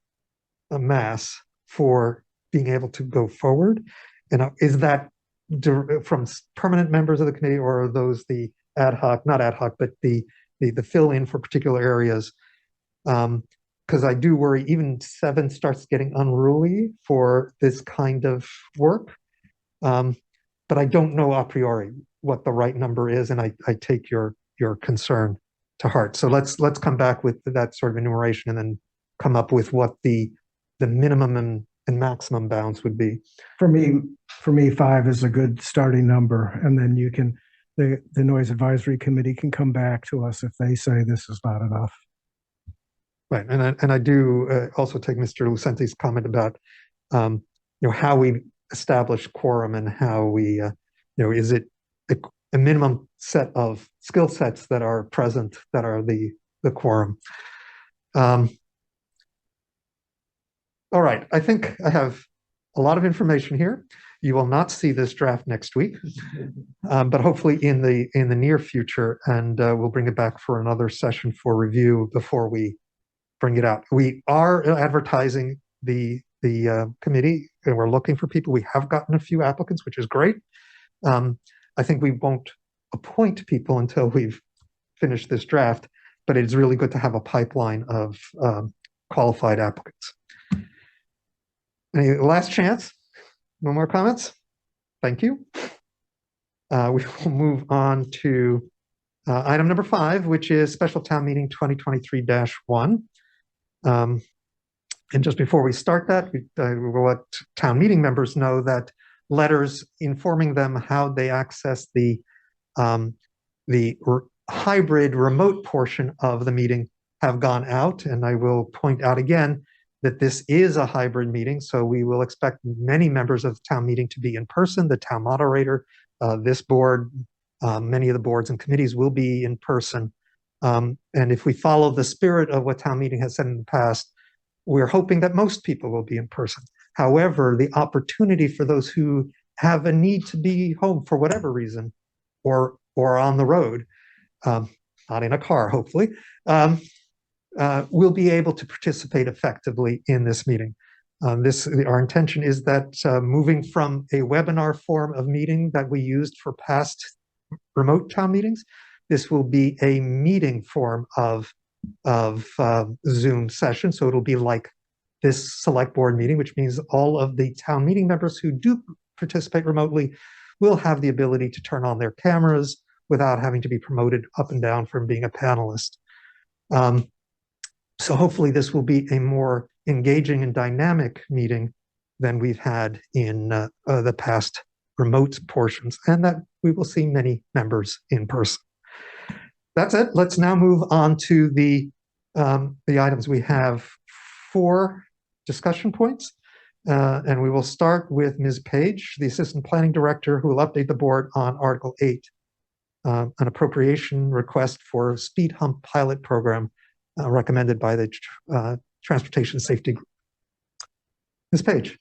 mass for being able to go forward. And is that from permanent members of the committee, or are those the ad hoc, not ad hoc, but the fill in for particular areas? Because I do worry even 7 starts getting unruly for this kind of work. But I don't know a priori what the right number is, and I take your concern to heart. So let's come back with that sort of enumeration and then come up with what the minimum and maximum bounds would be. For me, 5 is a good starting number, and then the noise advisory committee can come back to us if they say this is not enough. Right, and I do also take Mr. Lucente's comment about how we establish quorum and how we is it a minimum set of skill sets that are present that are the quorum. All right, I think I have a lot of information here. You will not see this draft next week, but hopefully in the near future, and we'll bring it back for another session for review before we bring it out. We are advertising the committee, and we're looking for people. We have gotten a few applicants, which is great. I think we won't appoint people until we've finished this draft, but it's really good to have a pipeline of qualified applicants. Any last chance? No more comments? Thank you. We will move on to item number 5, which is special town meeting 2023-1. And just before we start that, we'll let town meeting members know that letters informing them how they access the hybrid remote portion of the meeting have gone out. And I will point out again that this is a hybrid meeting, so we will expect many members of the town meeting to be in person. The town moderator, this board, many of the boards and committees will be in person. And if we follow the spirit of what town meeting has said in the past, we're hoping that most people will be in person. However, the opportunity for those who have a need to be home for whatever reason, or on the road, not in a car, hopefully, will be able to participate effectively in this meeting. Our intention is that moving from a webinar form of meeting that we used for past remote town meetings, this will be a meeting form of of Zoom session. So it'll be like this select board meeting, which means all of the town meeting members who do participate remotely will have the ability to turn on their cameras without having to be promoted up and down from being a panelist. So hopefully this will be a more engaging and dynamic meeting than we've had in the past remote portions, and that we will see many members in person. That's it. Let's now move on to the items. We have 4 discussion points, and we will start with Ms. Page, the Assistant Planning Director, who will update the board on Article 8, an appropriation request for speed hump pilot program recommended by the Transportation Safety Group. Ms. Page.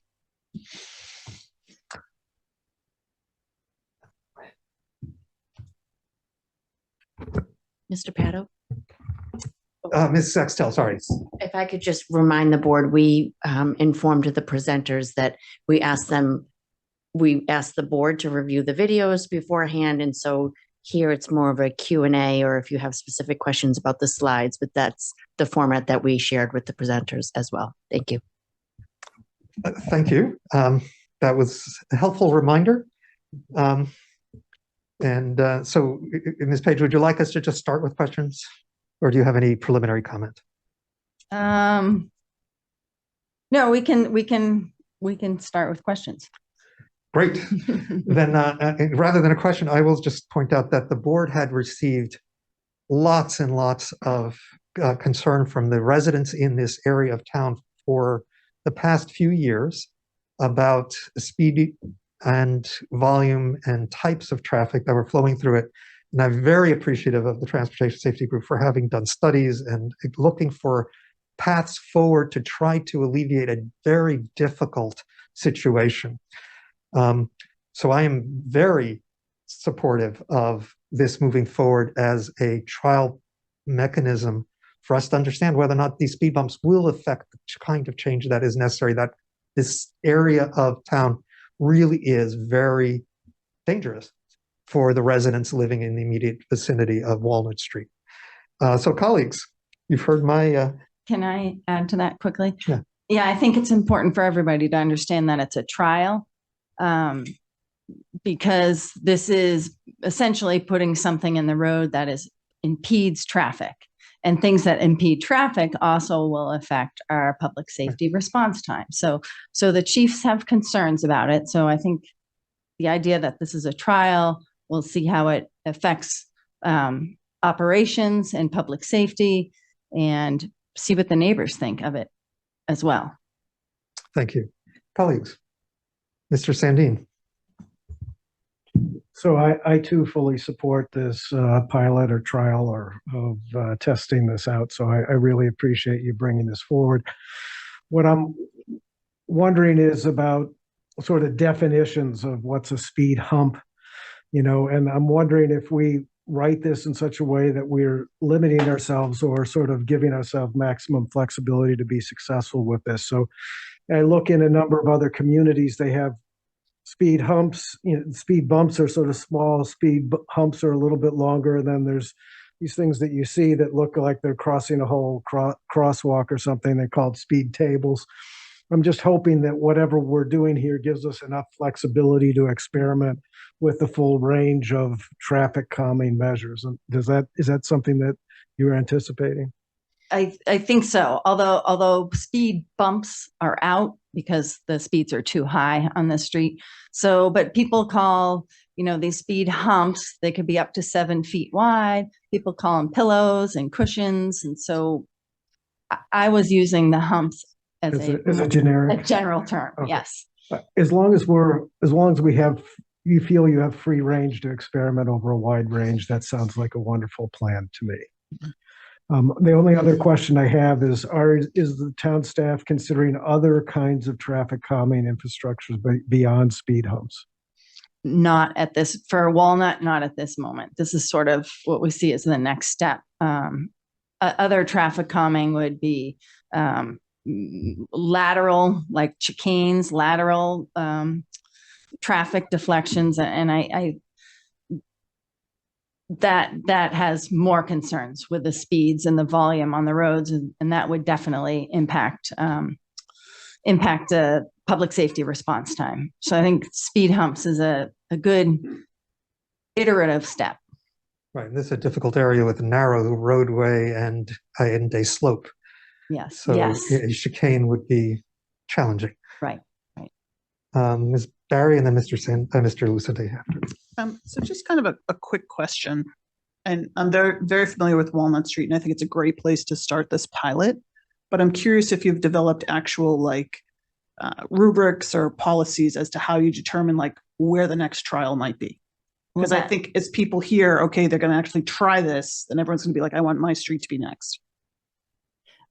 Mr. Pato? Ms. Sextel, sorry. If I could just remind the board, we informed the presenters that we asked the board to review the videos beforehand. And so here it's more of a Q&A, or if you have specific questions about the slides, but that's the format that we shared with the presenters as well. Thank you. Thank you. That was a helpful reminder. So Ms. Page, would you like us to just start with questions, or do you have any preliminary comment? No, we can start with questions. Great. Then rather than a question, I will just point out that the board had received lots and lots of concern from the residents in this area of town for the past few years about speed and volume and types of traffic that were flowing through it. And I'm very appreciative of the Transportation Safety Group for having done studies and looking for paths forward to try to alleviate a very difficult situation. So I am very supportive of this moving forward as a trial mechanism for us to understand whether or not these speed bumps will affect the kind of change that is necessary, that this area of town really is very dangerous for the residents living in the immediate vicinity of Walnut Street. So colleagues, you've heard my... Can I add to that quickly? Yeah. Yeah, I think it's important for everybody to understand that it's a trial, because this is essentially putting something in the road that impedes traffic. And things that impede traffic also will affect our public safety response time. So the chiefs have concerns about it. So I think the idea that this is a trial, we'll see how it affects operations and public safety, and see what the neighbors think of it as well. Thank you. Colleagues, Mr. Sandin. So I too fully support this pilot or trial of testing this out. So I really appreciate you bringing this forward. What I'm wondering is about sort of definitions of what's a speed hump, and I'm wondering if we write this in such a way that we're limiting ourselves or sort of giving ourselves maximum flexibility to be successful with this. So I look in a number of other communities, they have speed humps. Speed bumps are sort of small, speed humps are a little bit longer. And then there's these things that you see that look like they're crossing a whole crosswalk or something. They're called speed tables. I'm just hoping that whatever we're doing here gives us enough flexibility to experiment with the full range of traffic calming measures. And is that something that you're anticipating? I think so. Although speed bumps are out because the speeds are too high on the street. So, but people call, these speed humps, they could be up to 7 feet wide. People call them pillows and cushions. And so I was using the humps as a generic, general term. Okay. Yes. As long as you feel you have free range to experiment over a wide range, that sounds like a wonderful plan to me. The only other question I have is the town staff considering other kinds of traffic calming infrastructures beyond speed humps? Not at this, for Walnut, not at this moment. This is sort of what we see as the next step. Other traffic calming would be lateral, like chicanes, lateral traffic deflections. And that has more concerns with the speeds and the volume on the roads, and that would definitely impact public safety response time. So I think speed humps is a good iterative step. Right. This is a difficult area with a narrow roadway and a slope. Yes. So yes. a chicane would be challenging. Right. Right. Ms. Barry and then Mr. Lucente after. So just kind of a quick question. And I'm very familiar with Walnut Street, and I think it's a great place to start this pilot. But I'm curious if you've developed actual rubrics or policies as to how you determine where the next trial might be. Because I think as people hear, okay, they're going to actually try this, then everyone's going to be like, I want my street to be next.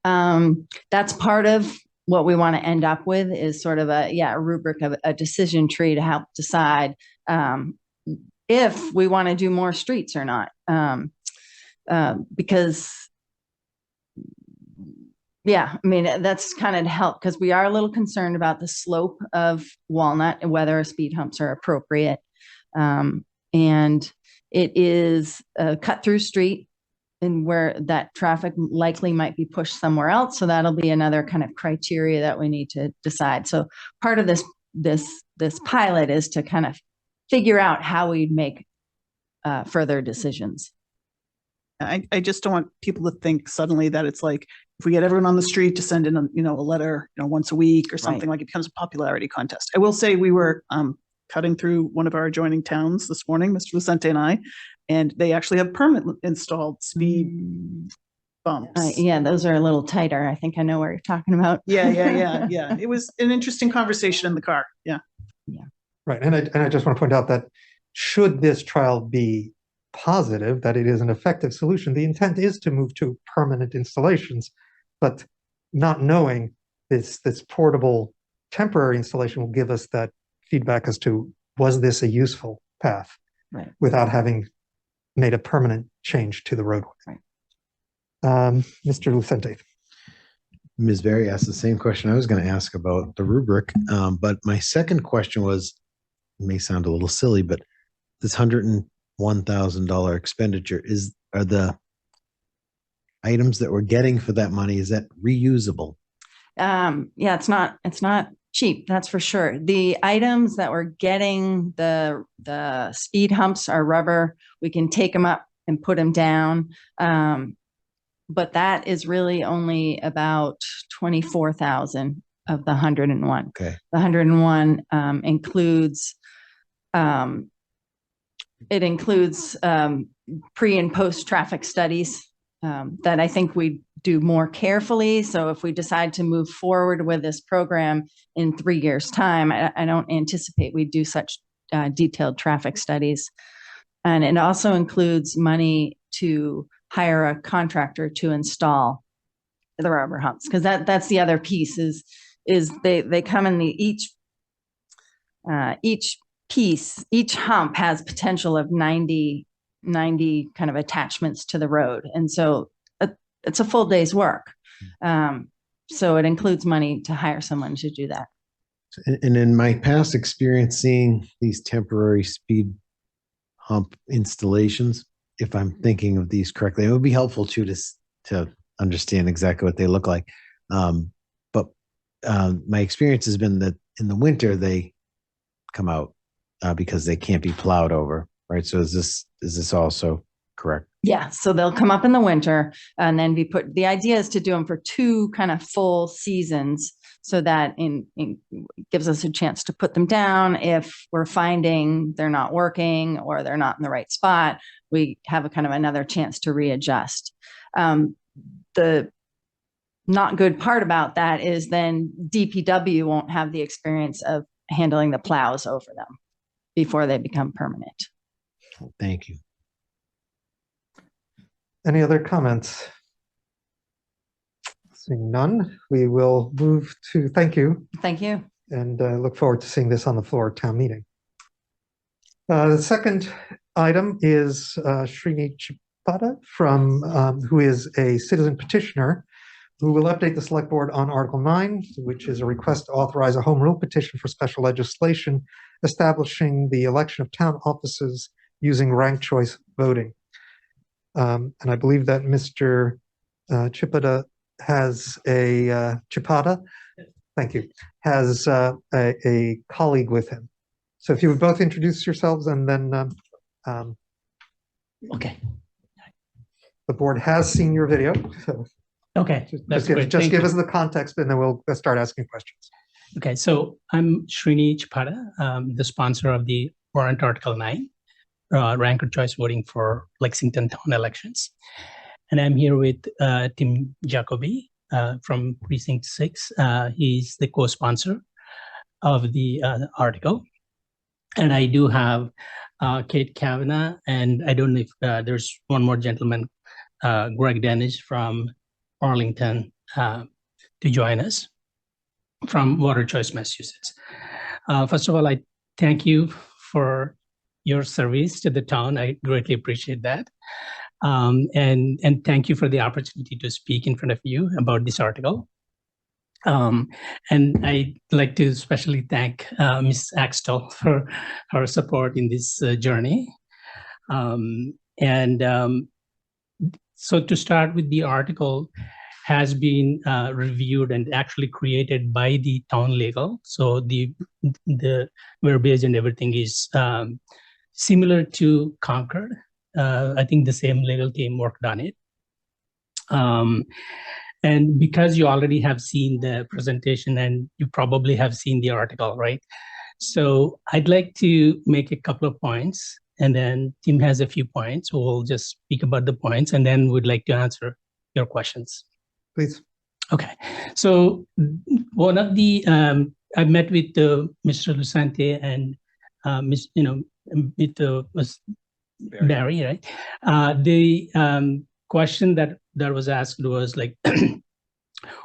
That's part of what we want to end up with, is sort of a rubric of a decision tree to help decide if we want to do more streets or not. Because I mean, that's kind of to help, because we are a little concerned about the slope of Walnut and whether speed humps are appropriate. And it is a cut-through street, and where that traffic likely might be pushed somewhere else. So that'll be another kind of criteria that we need to decide. So part of this pilot is to kind of figure out how we'd make further decisions. I just don't want people to think suddenly that it's like, if we get everyone on the street to send in a letter once a week or something, like it becomes a popularity contest. I will say we were cutting through one of our adjoining towns this morning, Mr. Lucente and I, and they actually have permanent installed speed bumps. Yeah, those are a little tighter. I think I know what you're talking about. Yeah. It was an interesting conversation in the car. Yeah. Right. And I just want to point out that should this trial be positive, that it is an effective solution, the intent is to move to permanent installations, but not knowing this portable temporary installation will give us that feedback as to, was this a useful path, right, without having made a permanent change to the roadway. Right. Mr. Lucente. Ms. Berry asked the same question I was going to ask about the rubric, but my second question was, it may sound a little silly, but this $101,000 expenditure, are the items that we're getting for that money, is that reusable? It's not cheap, that's for sure. The items that we're getting, the speed humps are rubber. We can take them up and put them down. But that is really only about 24,000 of the 101. Okay. The 101 includes pre and post traffic studies that I think we do more carefully. So if we decide to move forward with this program in 3 years' time, I don't anticipate we do such detailed traffic studies. And it also includes money to hire a contractor to install the rubber humps, because that's the other piece is they come in each hump has potential of 90 kind of attachments to the road. And so it's a full day's work. So it includes money to hire someone to do that. And in my past experience seeing these temporary speed hump installations, if I'm thinking of these correctly, it would be helpful to understand exactly what they look like. But my experience has been that in the winter, they come out because they can't be plowed over, right? So is this also correct? Yeah, so they'll come up in the winter and then be put. The idea is to do them for 2 kind of full seasons, so that in gives us a chance to put them down. If we're finding they're not working or they're not in the right spot, we have a kind of another chance to readjust. The not good part about that is then DPW won't have the experience of handling the plows over them before they become permanent. Thank you. Any other comments? Seeing none, we will move to thank you. Thank you. And look forward to seeing this on the floor of town meeting. The second item is Srini Chipada who is a citizen petitioner who will update the select board on Article 9, which is a request to authorize a home rule petition for special legislation establishing the election of town offices using ranked choice voting. And I believe that Mr. Chipada has Chipada, thank you, has a colleague with him. So if you would both introduce yourselves, and then okay. The board has seen your video. So okay, just give us the context, and then we'll start asking questions. Okay, so I'm Srini Chipada, the sponsor of the warrant Article 9, ranked choice voting for Lexington town elections. And I'm here with Tim Jacoby from Precinct 6. He's the co-sponsor of the article. And I do have Kate Kavanagh, and I don't know if there's one more gentleman, Greg Dennis from Arlington, to join us from Water Choice, Massachusetts. First of all, I thank you for your service to the town. I greatly appreciate that. And thank you for the opportunity to speak in front of you about this article. And I'd like to especially thank Ms. Axtell for her support in this journey. So to start with, the article has been reviewed and actually created by the town legal. So the verbiage and everything is similar to Concord. I think the same legal team worked on it. And because you already have seen the presentation and you probably have seen the article, right? So I'd like to make a couple of points, and then Tim has a few points. We'll just speak about the points, and then we'd like to answer your questions. Please. Okay. So one of the, I met with Mr. Lucente and, with Barry, right? The question that was asked was like,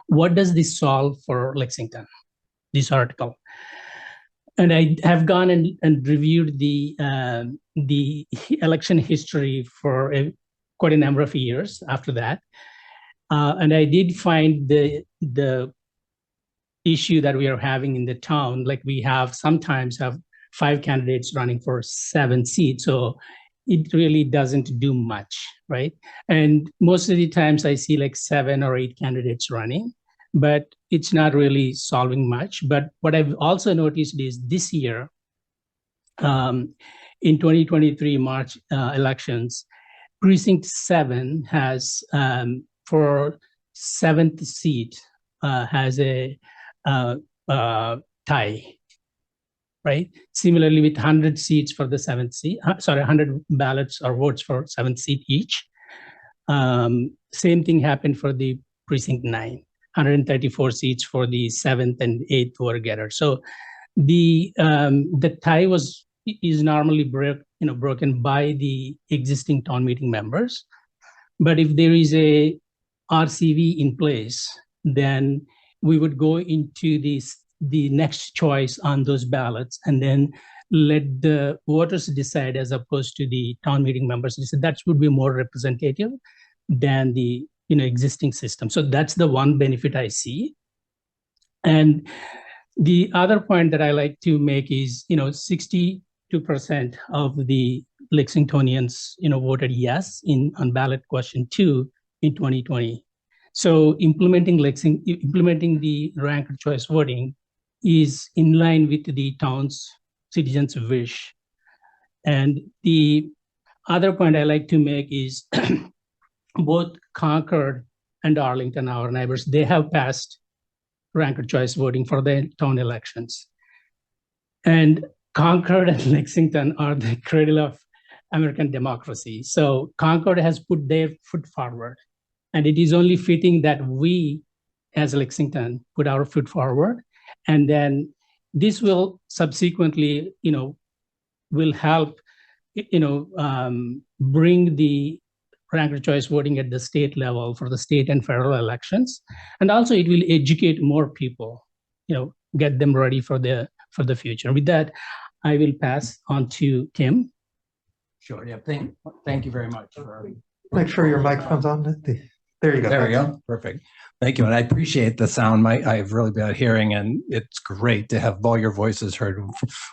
what does this solve for Lexington, this article? And I have gone and reviewed the election history for quite a number of years after that. And I did find the issue that we are having in the town, like we sometimes have 5 candidates running for 7 seats. So it really doesn't do much, right? And most of the times I see like 7 or 8 candidates running, but it's not really solving much. But what I've also noticed is this year, in 2023 March elections, Precinct 7 has, for 7th seat, has a tie. Right. Similarly, with 100 seats for the 7th seat, 100 ballots or votes for 7th seat each. Same thing happened for the Precinct 9, 134 seats for the 7th and 8th voter getter. So the tie is normally broken by the existing town meeting members. But if there is a RCV in place, then we would go into the next choice on those ballots, and then let the voters decide, as opposed to the town meeting members. So that would be more representative than the existing system. So that's the one benefit I see. And the other point that I like to make is, 62% of the Lexingtonians, voted yes on ballot question 2 in 2020. So implementing the ranked choice voting is in line with the town's citizens' wish. And the other point I like to make is both Concord and Arlington, our neighbors, they have passed ranked choice voting for their town elections. And Concord and Lexington are the cradle of American democracy. So Concord has put their foot forward, and it is only fitting that we, as Lexington, put our foot forward. And then this will subsequently, will help, bring the ranked choice voting at the state level for the state and federal elections. And also it will educate more people, get them ready for the future. With that, I will pass on to Tim. Sure. Yeah. Thank you very much. Make sure your microphone's on. There you go. There we go. Perfect. Thank you. And I appreciate the sound. I've really bad hearing, and it's great to have all your voices heard when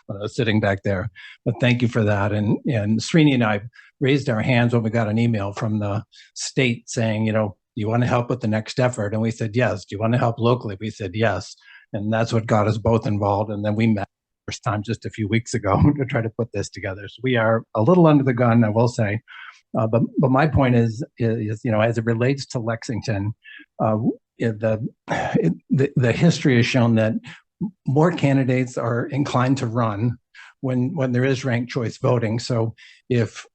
I was sitting back there. But thank you for that. And Srini and I raised our hands when we got an email from the state saying, you know, you want to help with the next effort? And we said, yes. Do you want to help locally? We said, yes. And that's what got us both involved. And then we met first time just a few weeks ago to try to put this together. So we are a little under the gun, I will say. But my point is, you know, as it relates to Lexington, the history has shown that more candidates are inclined to run when there is ranked choice voting. So if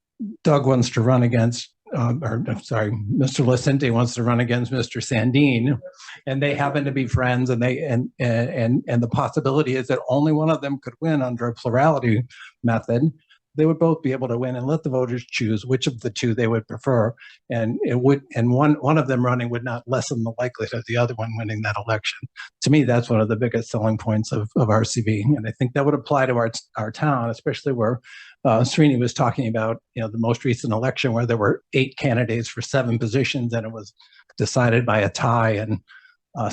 Doug wants to run against, Mr. Licente wants to run against Mr. Sandine, and they happen to be friends, and the possibility is that only one of them could win under a plurality method, they would both be able to win and let the voters choose which of the two they would prefer. And one of them running would not lessen the likelihood of the other one winning that election. To me, that's one of the biggest selling points of RCV. And I think that would apply to our town, especially where Srini was talking about, you know, the most recent election where there were 8 candidates for 7 positions and it was decided by a tie and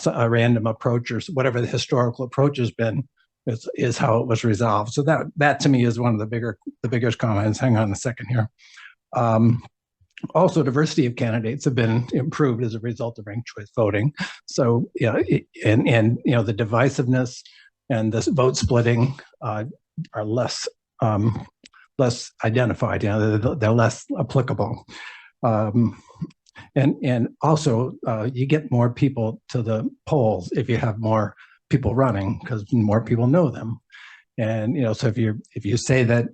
a random approach or whatever the historical approach has been. Is how it was resolved. So that to me is one of the biggest comments. Hang on a second here. Also, diversity of candidates have been improved as a result of ranked choice voting. So yeah, and you know, the divisiveness and this vote splitting are less identified. You know, they're less applicable. And also you get more people to the polls if you have more people running, because more people know them. And you know, so if you say that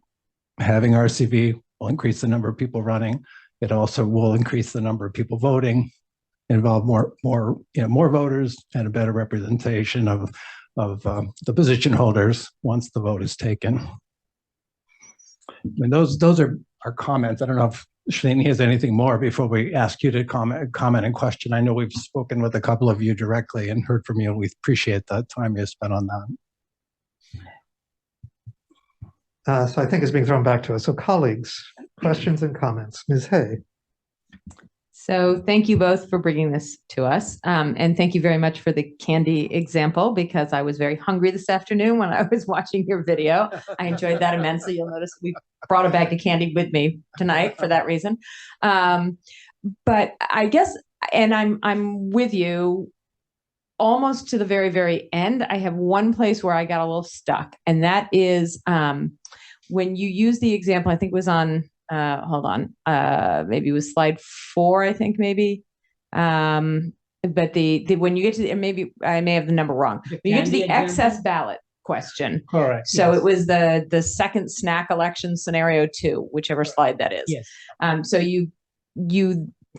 having RCV will increase the number of people running, it also will increase the number of people voting, involve more voters and a better representation of the position holders once the vote is taken. I mean, those are our comments. I don't know if Srini has anything more before we ask you to comment and question. I know we've spoken with a couple of you directly and heard from you. We appreciate that time you spent on that. So I think it's being thrown back to us. So colleagues, questions and comments. Ms. Hay. So thank you both for bringing this to us. And thank you very much for the candy example, because I was very hungry this afternoon when I was watching your video. I enjoyed that immensely. You'll notice we brought a bag of candy with me tonight for that reason. But I guess, and I'm with you almost to the very, very end. I have one place where I got a little stuck, and that is when you use the example, I think it was on, hold on, maybe it was slide 4, I think maybe. But when you get to maybe I may have the number wrong. When you get to the excess ballot question. Correct. So yes. it was the second snack election scenario 2, whichever slide that is. Yes. So you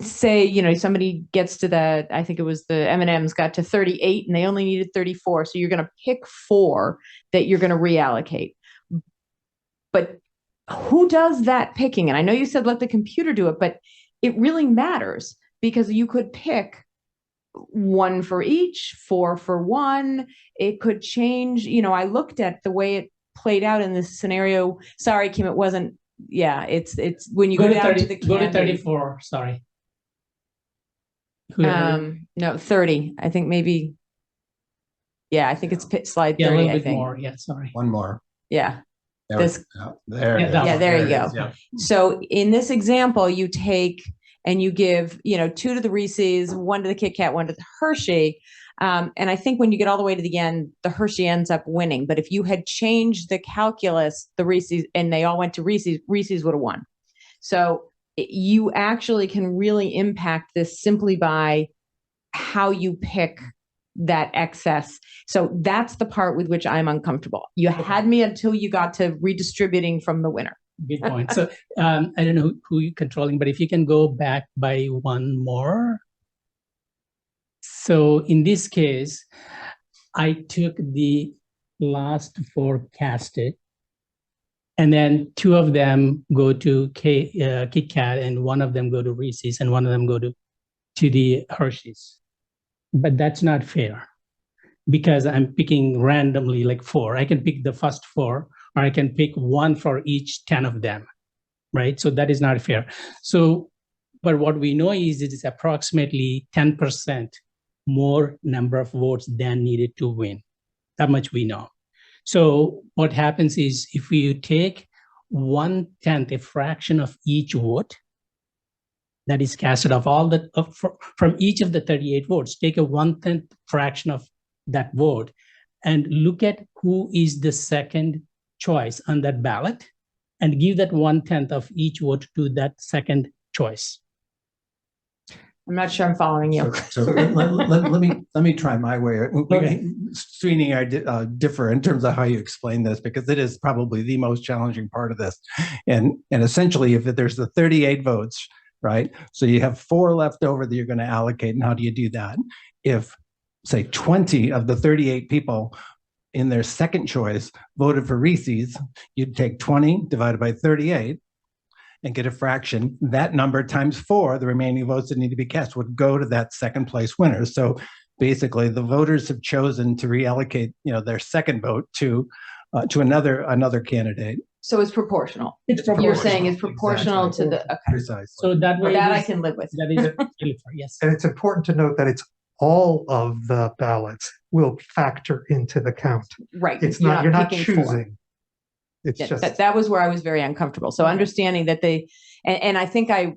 say, you know, somebody gets to the, I think it was the M&Ms got to 38 and they only needed 34. So you're going to pick 4 that you're going to reallocate. But who does that picking? And I know you said let the computer do it, but it really matters, because you could pick 1 for each, 4 for 1. It could change. You know, I looked at the way it played out in this scenario. Sorry, Kim, it wasn't. Yeah, it's when you go down to the candy. Go to 34. Sorry. No, 30. I think maybe. Yeah, I think it's slide 30. Yeah, a little I bit think. more. Yeah, sorry. One more. Yeah. There you go. Yeah. So in this example, you take and you give, you know, 2 to the Reese's, 1 to the Kit Kat, 1 to the Hershey. And I think when you get all the way to the end, the Hershey ends up winning. But if you had changed the calculus, the Reese's, and they all went to Reese's, Reese's would have won. So you actually can really impact this simply by how you pick that excess. So that's the part with which I'm uncomfortable. You had me until you got to redistributing from the winner. Good point. So I don't know who you're controlling, but if you can go back by 1 more. So in this case, I took the last 4 casted, and then 2 of them go to Kit Kat, and 1 of them go to Reese's, and 1 of them go to the Hershey's. But that's not fair, because I'm picking randomly like 4. I can pick the first 4, or I can pick 1 for each 10 of them, right? So that is not fair. So, but what we know is it is approximately 10% more number of votes than needed to win. That much we know. So what happens is if you take 1/10, a fraction of each vote that is casted of all the from each of the 38 votes. Take a 1/10 fraction of that vote and look at who is the second choice on that ballot and give that 1/10 of each vote to that second choice. I'm not sure I'm following you. So let me try my way. Srini and I differ in terms of how you explain this, because it is probably the most challenging part of this. And essentially, if there's the 38 votes, right? So you have 4 left over that you're going to allocate, and how do you do that? If, say, 20 of the 38 people in their second choice voted for Reese's, you'd take 20 divided by 38 and get a fraction. That number times 4, the remaining votes that need to be cast, would go to that second place winner. So basically, the voters have chosen to reallocate, their second vote to another candidate. So it's proportional. It's You're saying it's proportional to the, okay. Precisely. So that way, That I can live with. That is really fair, yes. And it's important to note that it's all of the ballots will factor into the count. Right. It's not, you're not picking 4. choosing. It's Yeah, just, that was where I was very uncomfortable. So understanding that and I think I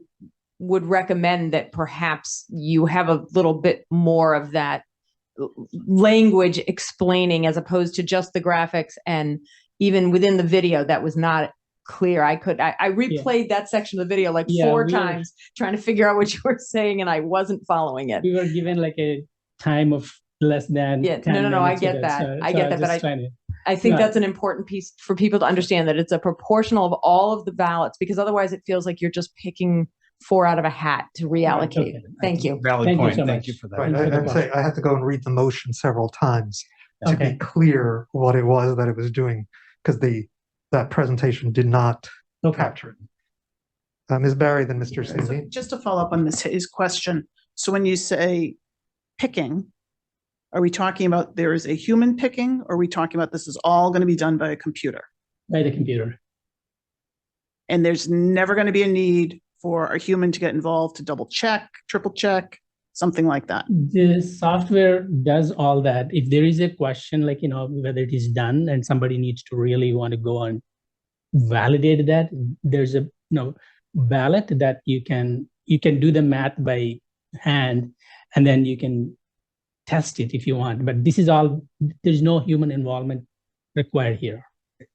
would recommend that perhaps you have a little bit more of that language explaining, as opposed to just the graphics. And even within the video, that was not clear. I replayed that section of the video like 4 times trying to figure out what you were saying, and I wasn't following it. We were given like a time of less than 10 no, I minutes get with that. it. I get that, but I think that's an important piece for people to understand, that it's a proportional of all of the ballots, because otherwise it feels like you're just picking 4 out of a hat to reallocate. Okay. Thank you. Valid point. So Thank much. you for that. right, I'd say I had to go and read the motion several times to Okay. be clear what it was that it was doing, because that presentation did not capture it. Ms. Barry, then Mr. So Sandy. just to follow up on his question. So when you say picking, are we talking about there is a human picking, or are we talking about this is all going to be done by a computer? By the computer. And there's never going to be a need for a human to get involved to double check, triple check, something like that? The software does all that. If there is a question, like, whether it is done and somebody needs to really want to go and validate that, there's a ballot that you can do the math by hand, and then you can test it if you want. But this is all, there's no human involvement required here.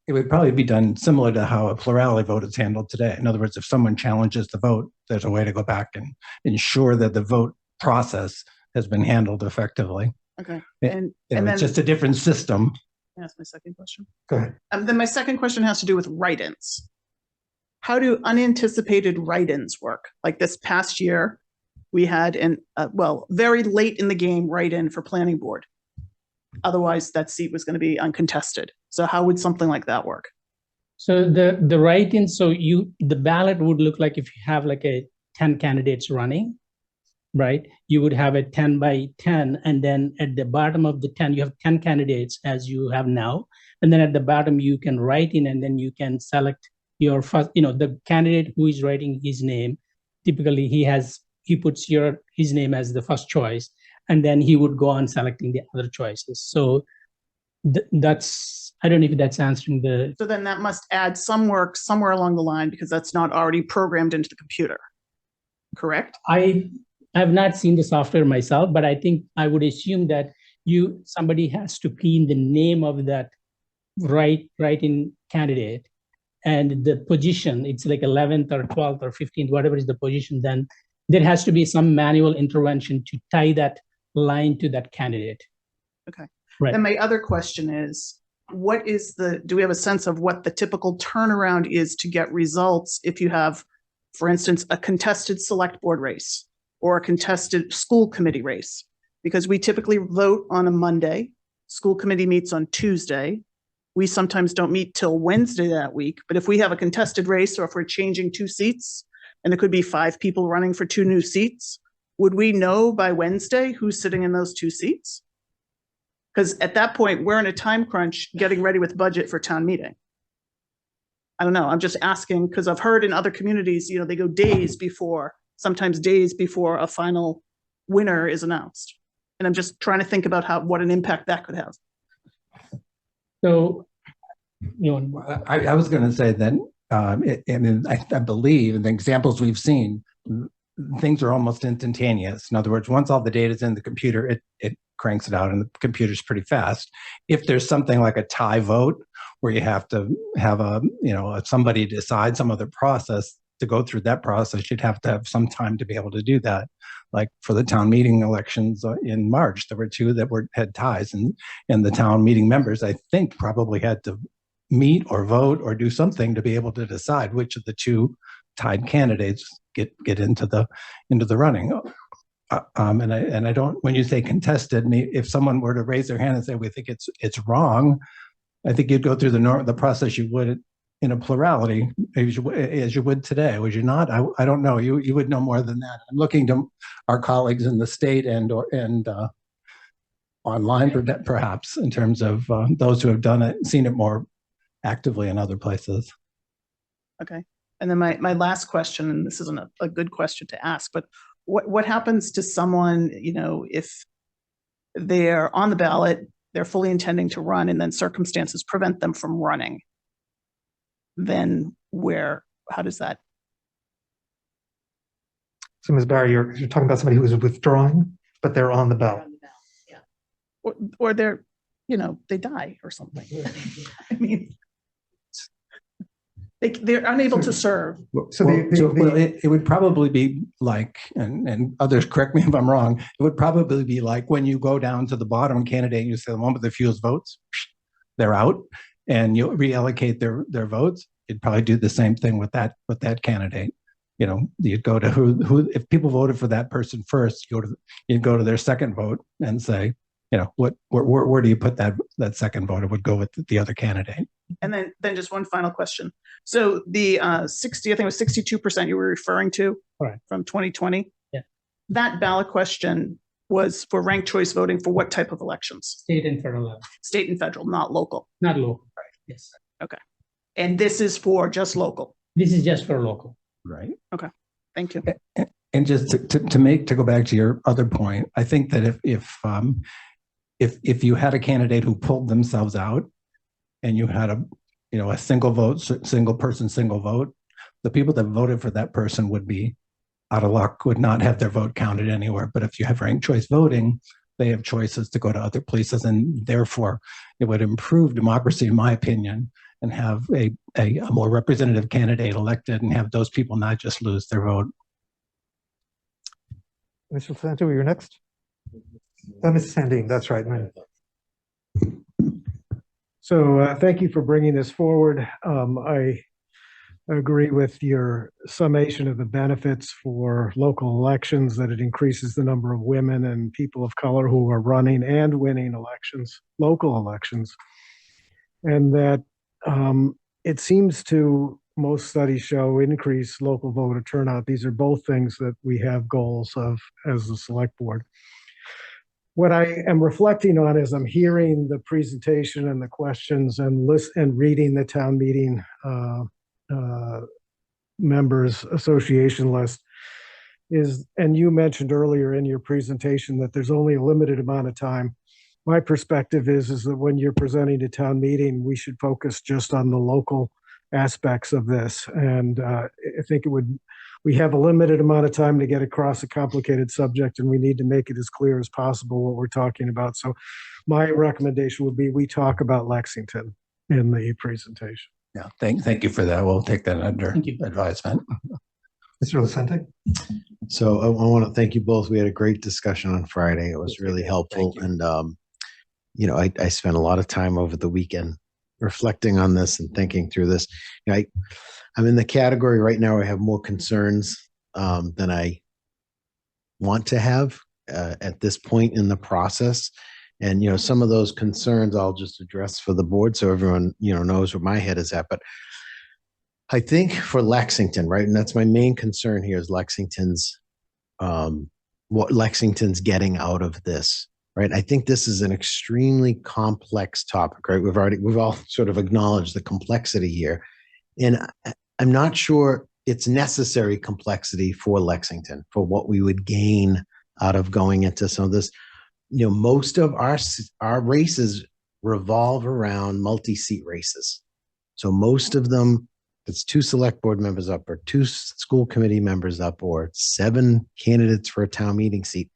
It would probably be done similar to how a plurality vote is handled today. In other words, if someone challenges the vote, there's a way to go back and ensure that the vote process has been handled effectively. Okay. And then it's just a different system. That's my second question. Go ahead. Then my second question has to do with write-ins. How do unanticipated write-ins work? Like this past year, we had very late in the game write-in for planning board. Otherwise, that seat was going to be uncontested. So how would something like that work? So the write-in, the ballot would look like, if you have like a 10 candidates running, right? You would have a 10 by 10, and then at the bottom of the 10, you have 10 candidates as you have now. And then at the bottom, you can write in, and then you can select your first, the candidate who is writing his name. Typically, he puts his name as the first choice, and then he would go on selecting the other choices. So that's, I don't know if that's answering the. So then that must add some work somewhere along the line, because that's not already programmed into the computer, correct? I have not seen the software myself, but I think I would assume that somebody has to key in the name of that write-in candidate and the position. It's like 11th or 12th or 15th, whatever is the position. Then there has to be some manual intervention to tie that line to that candidate. Okay. Right. Then my other question is, do we have a sense of what the typical turnaround is to get results if you have, for instance, a contested select board race or a contested school committee race? Because we typically vote on a Monday, school committee meets on Tuesday. We sometimes don't meet till Wednesday that week, but if we have a contested race, or if we're changing 2 seats, and there could be 5 people running for 2 new seats, would we know by Wednesday who's sitting in those 2 seats? Because at that point, we're in a time crunch getting ready with budget for town meeting. I don't know. I'm just asking, because I've heard in other communities, they go sometimes days before a final winner is announced. And I'm just trying to think about what an impact that could have. So, I was going to say that and I believe in the examples we've seen, things are almost instantaneous. In other words, once all the data is in the computer, it cranks it out, and the computer's pretty fast. If there's something like a tie vote where you have to have somebody decide some other process to go through that process, you'd have to have some time to be able to do that. Like for the town meeting elections in March, there were two that had ties, and the town meeting members, I think, probably had to meet or vote or do something to be able to decide which of the two tied candidates get into the running. And I don't, when you say contested, if someone were to raise their hand and say we think it's wrong, I think you'd go through the process you would in a plurality as you would today, would you not? I don't know. You would know more than that. I'm looking to our colleagues in the state and online perhaps in terms of those who have done it, seen it more actively in other places. Okay. And then my last question, and this isn't a good question to ask, but what happens to someone, if they're on the ballot, they're fully intending to run, and then circumstances prevent them from running? Then how does that? So Ms. Barry, you're talking about somebody who is withdrawing, but they're on the ballot. Yeah. Or they're, they die or something. I mean, they're unable to serve. It would probably be like, and others correct me if I'm wrong, it would probably be like when you go down to the bottom candidate and you say the moment the fewest votes, they're out, and you reallocate their votes. You'd probably do the same thing with that candidate. You'd go to who if people voted for that person first, you'd go to their second vote and say, where do you put that second vote? It would go with the other candidate. And then just one final question. So the 60, I think it was 62% you were referring to from 2020. Yeah. That ballot question was for ranked choice voting for what type of elections? State and federal level. State and federal, not local. Not local. Right. Yes. Okay. And this is for just local. This is just for local. Right. Okay. Thank you. And just to go back to your other point, I think that if you had a candidate who pulled themselves out and you had a single vote, single person, single vote, the people that voted for that person would be out of luck, would not have their vote counted anywhere. But if you have ranked choice voting, they have choices to go to other places, and therefore it would improve democracy, in my opinion, and have a more representative candidate elected and have those people not just lose their vote. Mr. Santo, you're next. Mrs. Sandine, that's right. So thank you for bringing this forward. I agree with your summation of the benefits for local elections, that it increases the number of women and people of color who are running and winning elections, local elections. And that it seems to, most studies show, increase local voter turnout. These are both things that we have goals of as the select board. What I am reflecting on as I'm hearing the presentation and the questions and reading the town meeting members association list is, and you mentioned earlier in your presentation that there's only a limited amount of time. My perspective is that when you're presenting to town meeting, we should focus just on the local aspects of this. And I think we have a limited amount of time to get across a complicated subject, and we need to make it as clear as possible what we're talking about. So my recommendation would be we talk about Lexington in the presentation. Yeah, thank you for that. We'll take that under advisement. Mr. Lucente. So I want to thank you both. We had a great discussion on Friday. It was really helpful. And, I spent a lot of time over the weekend reflecting on this and thinking through this. I'm in the category right now where I have more concerns than I want to have at this point in the process. And, some of those concerns I'll just address for the board so everyone, knows where my head is at. But I think for Lexington, right, and that's my main concern here is Lexington's, what Lexington's getting out of this, right? I think this is an extremely complex topic, right? We've all sort of acknowledged the complexity here. And I'm not sure it's necessary complexity for Lexington, for what we would gain out of going into some of this. Most of our races revolve around multi-seat races. So most of them it's 2 select board members up or 2 school committee members up or 7 candidates for a town meeting seat,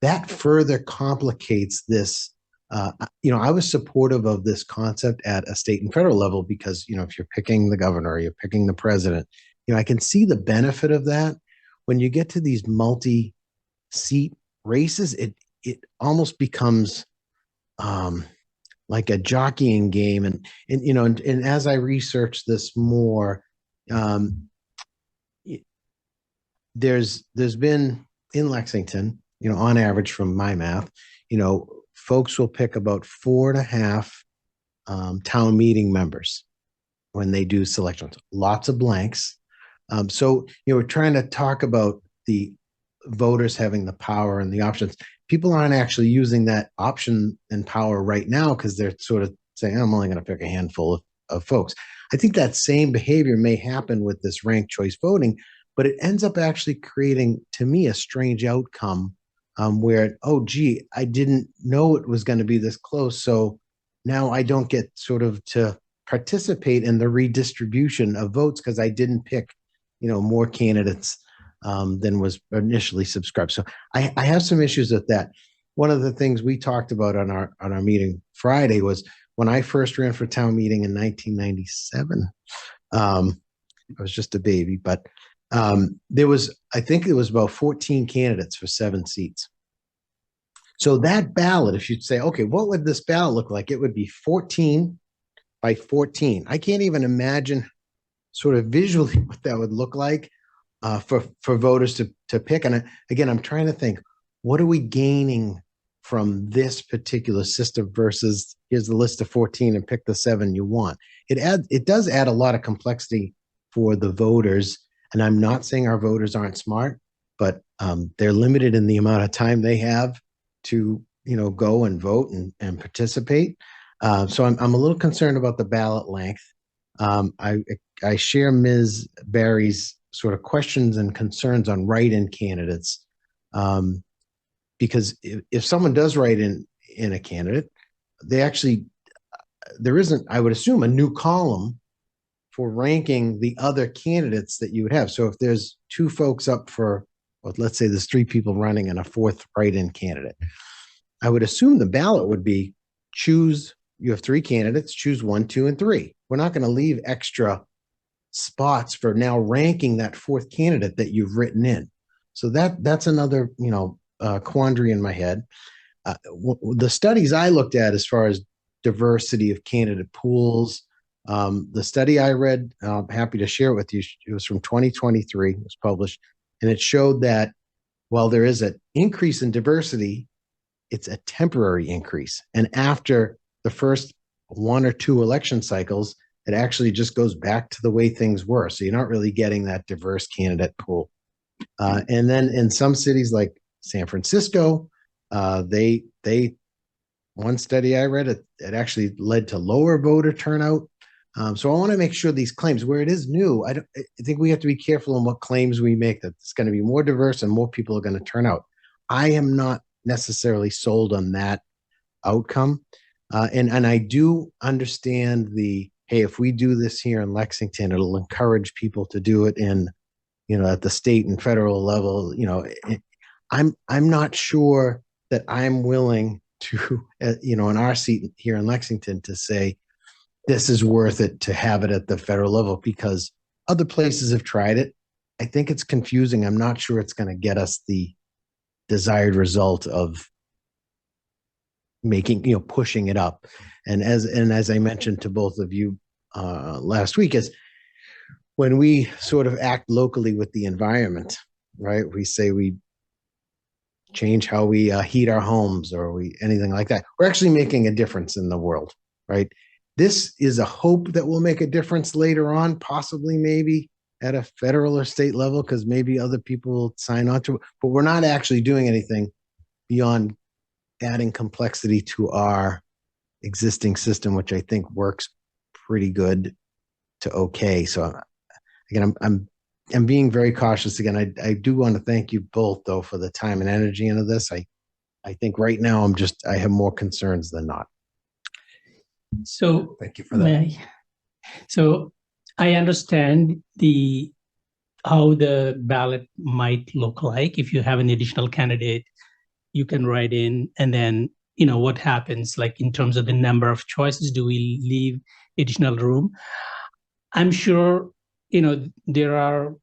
that further complicates this. I was supportive of this concept at a state and federal level because, if you're picking the governor, you're picking the president, I can see the benefit of that. When you get to these multi-seat races, it almost becomes like a jockeying game. And as I research this more, there's been in Lexington, on average from my math, folks will pick about 4.5 town meeting members when they do selections. Lots of blanks. So we're trying to talk about the voters having the power and the options. People aren't actually using that option and power right now because they're sort of saying, I'm only going to pick a handful of folks. I think that same behavior may happen with this ranked choice voting, but it ends up actually creating, to me, a strange outcome where, oh, gee, I didn't know it was going to be this close. So now I don't get sort of to participate in the redistribution of votes because I didn't pick, more candidates than was initially subscribed. So I have some issues with that. One of the things we talked about on our meeting Friday was when I first ran for town meeting in 1997. I was just a baby, but I think it was about 14 candidates for 7 seats. So that ballot, if you'd say, okay, what would this ballot look like? It would be 14 by 14. I can't even imagine sort of visually what that would look like for voters to pick. And again, I'm trying to think, what are we gaining from this particular system versus here's the list of 14 and pick the 7 you want? It does add a lot of complexity for the voters. And I'm not saying our voters aren't smart, but they're limited in the amount of time they have to, go and vote and participate. So I'm a little concerned about the ballot length. I share Ms. Barry's sort of questions and concerns on write-in candidates. Because if someone does write in a candidate, there isn't, I would assume, a new column for ranking the other candidates that you would have. So if there's 2 folks up for, well, let's say there's 3 people running and a 4th write-in candidate, I would assume the ballot would be you have 3 candidates, choose 1, 2, and 3. We're not going to leave extra spots for now ranking that 4th candidate that you've written in. So that's another, quandary in my head. The studies I looked at as far as diversity of candidate pools, the study I read, I'm happy to share it with you. It was from 2023, it was published, and it showed that while there is an increase in diversity, it's a temporary increase. And after the first 1 or 2 election cycles, it actually just goes back to the way things were. So you're not really getting that diverse candidate pool. And then in some cities like San Francisco, one study I read, it actually led to lower voter turnout. So I want to make sure these claims, where it is new, I think we have to be careful in what claims we make, that it's going to be more diverse and more people are going to turn out. I am not necessarily sold on that outcome. And I do understand hey, if we do this here in Lexington, it'll encourage people to do it in, at the state and federal level. I'm not sure that I'm willing to, in our seat here in Lexington, to say this is worth it to have it at the federal level because other places have tried it. I think it's confusing. I'm not sure it's going to get us the desired result of making, pushing it up. And as I mentioned to both of you last week, is when we sort of act locally with the environment, right? We say we change how we heat our homes or anything like that. We're actually making a difference in the world, right? This is a hope that will make a difference later on, possibly maybe at a federal or state level, because maybe other people will sign on to it. But we're not actually doing anything beyond adding complexity to our existing system, which I think works pretty good to okay. So again, I'm being very cautious again. I do want to thank you both though for the time and energy into this. I think right now I have more concerns than not. So thank you for that. So I understand how the ballot might look like. If you have an additional candidate, you can write in, and then what happens, like in terms of the number of choices, do we leave additional room? I'm sure there are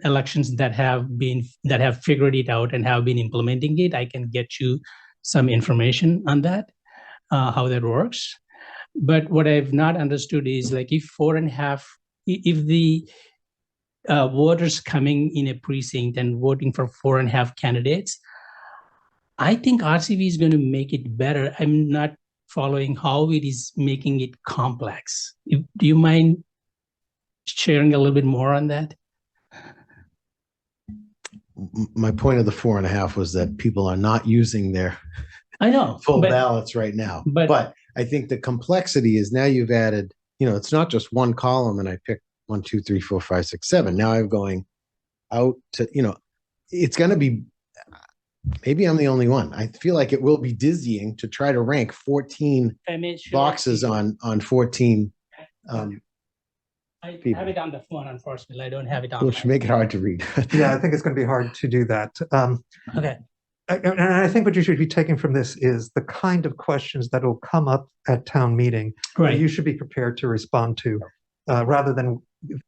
elections that have figured it out and have been implementing it. I can get you some information on that, how that works. But what I've not understood is, like, if the voters coming in a precinct and voting for 4.5 candidates, I think RCV is going to make it better. I'm not following how it is making it complex. Do you mind sharing a little bit more on that? My point of the 4.5 was that people are not using their I know full ballots right now. But I think the complexity is now you've added, it's not just one column and I pick 1, 2, 3, 4, 5, 6, 7. Now I'm going out to, it's going to be, maybe I'm the only one. I feel like it will be dizzying to try to rank 14 boxes on 14. I have it on the phone, unfortunately. I don't have it on. Which make it hard to read. Yeah, I think it's going to be hard to do that. Okay. And I think what you should be taking from this is the kind of questions that will come up at town meeting that you should be prepared to respond to, rather than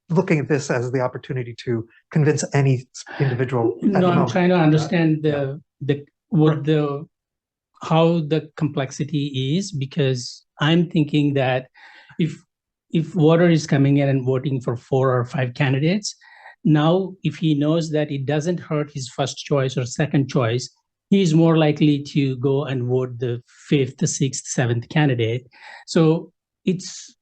looking at this as the opportunity to convince any individual. No, I'm trying to understand how the complexity is, because I'm thinking that if voter is coming in and voting for 4 or 5 candidates, now if he knows that it doesn't hurt his first choice or second choice, he's more likely to go and vote the 5th, 6th, 7th candidate. So it's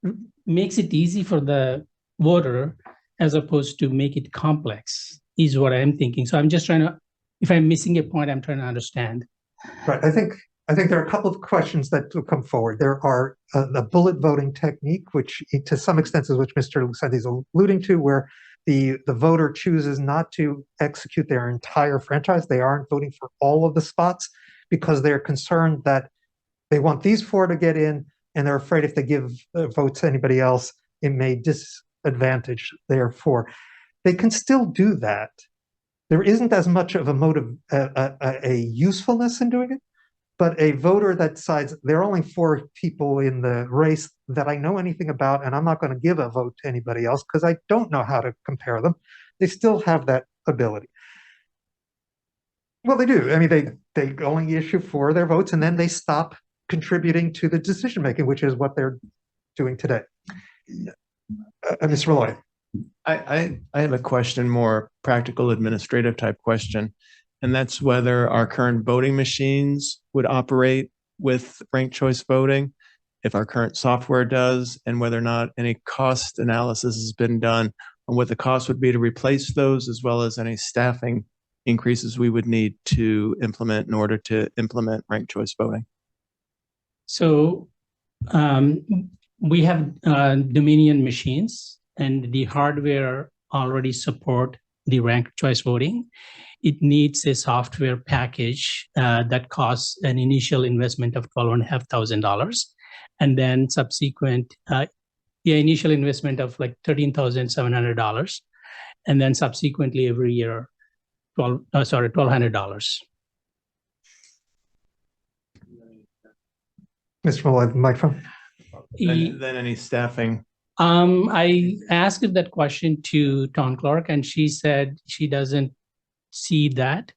makes it easy for the voter as opposed to make it complex, is what I'm thinking. So I'm just trying to, if I'm missing a point, I'm trying to understand. Right. I think there are a couple of questions that will come forward. There are the bullet voting technique, which to some extent is which Mr. Lucenti is alluding to, where the voter chooses not to execute their entire franchise. They aren't voting for all of the spots because they're concerned that they want these 4 to get in, and they're afraid if they give votes to anybody else, it may disadvantage their 4. They can still do that. There isn't as much of a motive, a usefulness in doing it, but a voter that decides there are only 4 people in the race that I know anything about, and I'm not going to give a vote to anybody else because I don't know how to compare them. They still have that ability. Well, they do. I mean, they only issue 4 of their votes, and then they stop contributing to the decision making, which is what they're doing today. Mr. Malloy. I have a question, more practical administrative type question, and that's whether our current voting machines would operate with ranked choice voting, if our current software does, and whether or not any cost analysis has been done on what the cost would be to replace those, as well as any staffing increases we would need to implement in order to implement ranked choice voting. So we have Dominion machines, and the hardware already support the ranked choice voting. It needs a software package that costs an initial investment of $12,500, and then subsequent initial investment of like $13,700, and then subsequently every year $1,200. Mr. Malloy, microphone. And then any staffing? I asked that question to town clerk, and she said she doesn't see that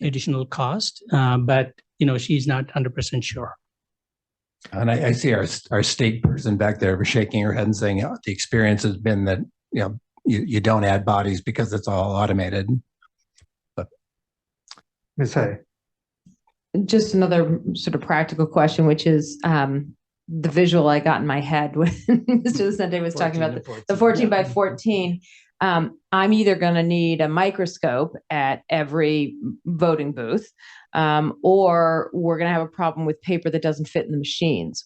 additional cost, but she's not 100% sure. And I see our state person back there shaking her head and saying, the experience has been that you don't add bodies because it's all automated. But Ms. Hay. Just another sort of practical question, which is the visual I got in my head when Mr. Lucente was talking about the 14 by 14. I'm either going to need a microscope at every voting booth, or we're going to have a problem with paper that doesn't fit in the machines.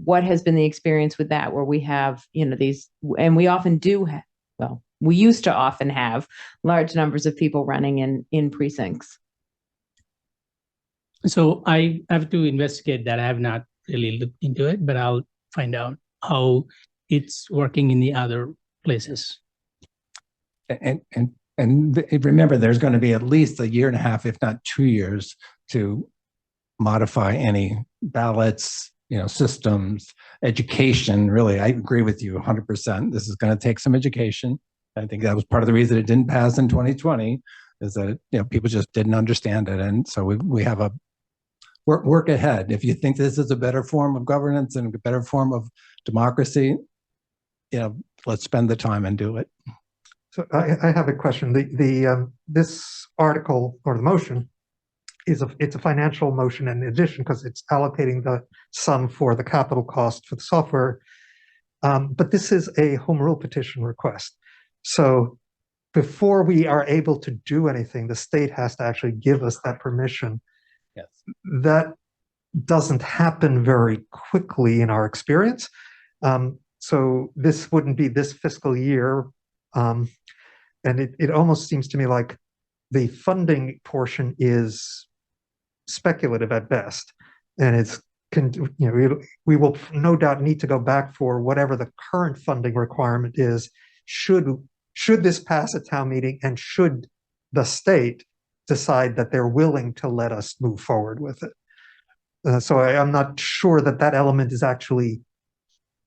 What has been the experience with that, where we have, these, and we often do have, well, we used to often have large numbers of people running in precincts? So I have to investigate that. I have not really looked into it, but I'll find out how it's working in the other places. And remember, there's going to be at least a year and a half, if not 2 years, to modify any ballots, systems, education. Really, I agree with you 100%. This is going to take some education. I think that was part of the reason it didn't pass in 2020, is that people just didn't understand it. And so we have a work ahead. If you think this is a better form of governance and a better form of democracy, let's spend the time and do it. So I have a question. This article or the motion it's a financial motion in addition because it's allocating the sum for the capital cost for the software. But this is a home rule petition request. So before we are able to do anything, the state has to actually give us that permission. Yes. That doesn't happen very quickly in our experience. So this wouldn't be this fiscal year. And it almost seems to me like the funding portion is speculative at best. And we will no doubt need to go back for whatever the current funding requirement is, should this pass at town meeting and should the state decide that they're willing to let us move forward with it. So I'm not sure that element is actually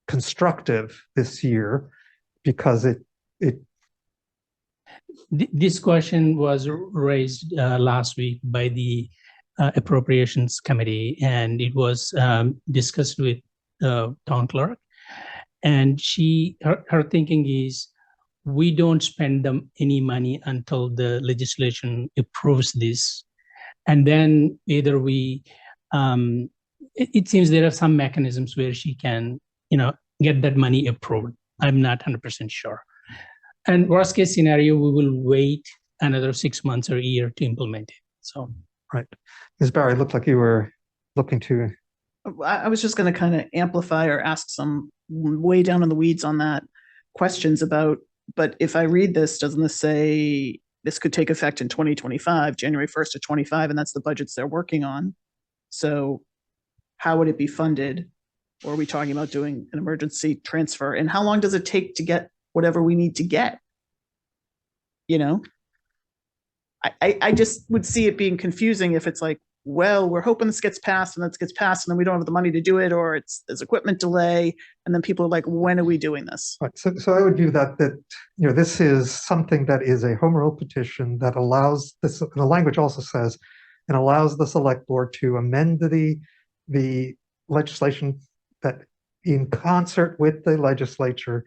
constructive this year because This question was raised last week by the Appropriations Committee, and it was discussed with town clerk. And her thinking is, we don't spend any money until the legislation approves this, and then either we. It seems there are some mechanisms where she can, get that money approved. I'm not 100% sure. And worst case scenario, we will wait another 6 months or a year to implement it. So, right. Ms. Barry, it looked like you were looking to. I was just going to kind of amplify or ask some way down in the weeds on that questions about, but if I read this, doesn't this say this could take effect in 2025, January 1st of 25, and that's the budgets they're working on. So how would it be funded? Or are we talking about doing an emergency transfer? And how long does it take to get whatever we need to get? I just would see it being confusing if it's like, well, we're hoping this gets passed and then we don't have the money to do it, or there's equipment delay. And then people are like, when are we doing this? Right. So I would view that this is something that is a home rule petition that allows this, the language also says, and allows the select board to amend the legislation that in concert with the legislature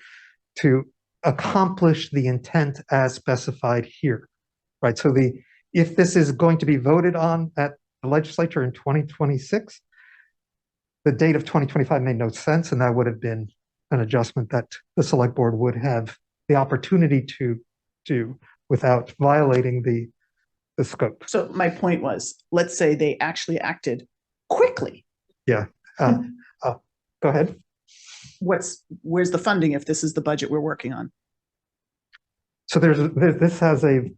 to accomplish the intent as specified here, right? So if this is going to be voted on at the legislature in 2026, the date of 2025 made no sense, and that would have been an adjustment that the select board would have the opportunity to do without violating the scope. So my point was, let's say they actually acted quickly. Yeah. Go ahead. Where's the funding if this is the budget we're working on? So this has a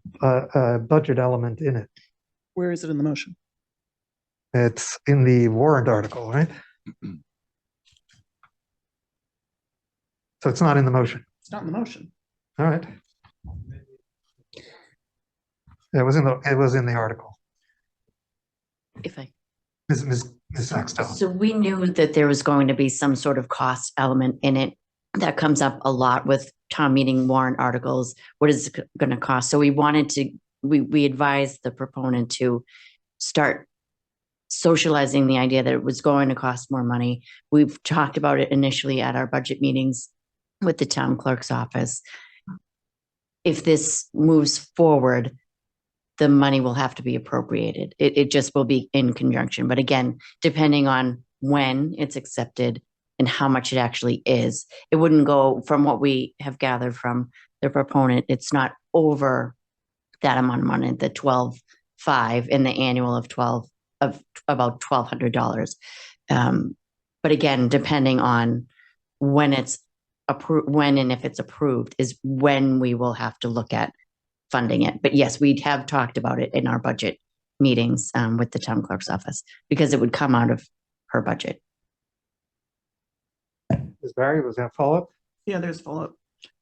budget element in it. Where is it in the motion? It's in the warrant article, right? So it's not in the motion. It's not in the motion. All right. It was in the article. If I Ms. Axtell. So we knew that there was going to be some sort of cost element in it that comes up a lot with town meeting warrant articles. What is it going to cost? So we advised the proponent to start socializing the idea that it was going to cost more money. We've talked about it initially at our budget meetings with the town clerk's office. If this moves forward, the money will have to be appropriated. It just will be in conjunction. But again, depending on when it's accepted and how much it actually is, it wouldn't go, from what we have gathered from the proponent, it's not over that amount of money, the 12.5 and the annual of about $1,200. But again, depending on when it's approved, when and if it's approved is when we will have to look at funding it. But yes, we have talked about it in our budget meetings with the town clerk's office because it would come out of her budget. Ms. Barry, was that follow-up? Yeah, there's follow-up.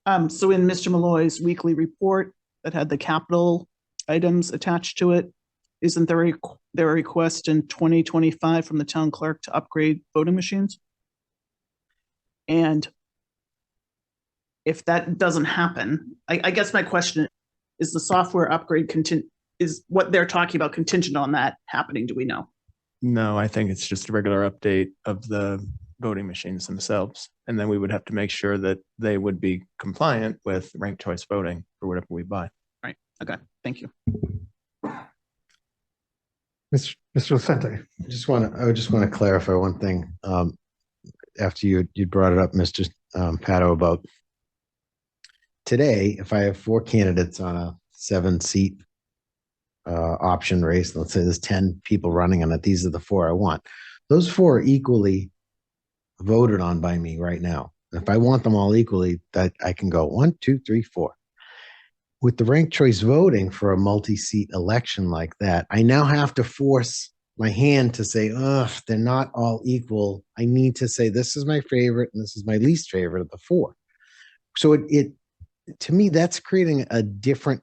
So in Mr. Malloy's weekly report that had the capital items attached to it, isn't there a request in 2025 from the town clerk to upgrade voting machines? And if that doesn't happen, I guess my question is the software upgrade is what they're talking about contingent on that happening? Do we know? No, I think it's just a regular update of the voting machines themselves. And then we would have to make sure that they would be compliant with ranked choice voting for whatever we buy. Right. Okay. Thank you. Mr. Lucente. I just want to clarify one thing. After you brought it up, Mr. Pato, about today, if I have 4 candidates on a 7-seat option race, let's say there's 10 people running on it, these are the 4 I want. Those 4 are equally voted on by me right now. If I want them all equally, that I can go 1, 2, 3, 4. With the ranked choice voting for a multi-seat election like that, I now have to force my hand to say, ugh, they're not all equal. I need to say, this is my favorite and this is my least favorite of the 4. So it to me, that's creating a different,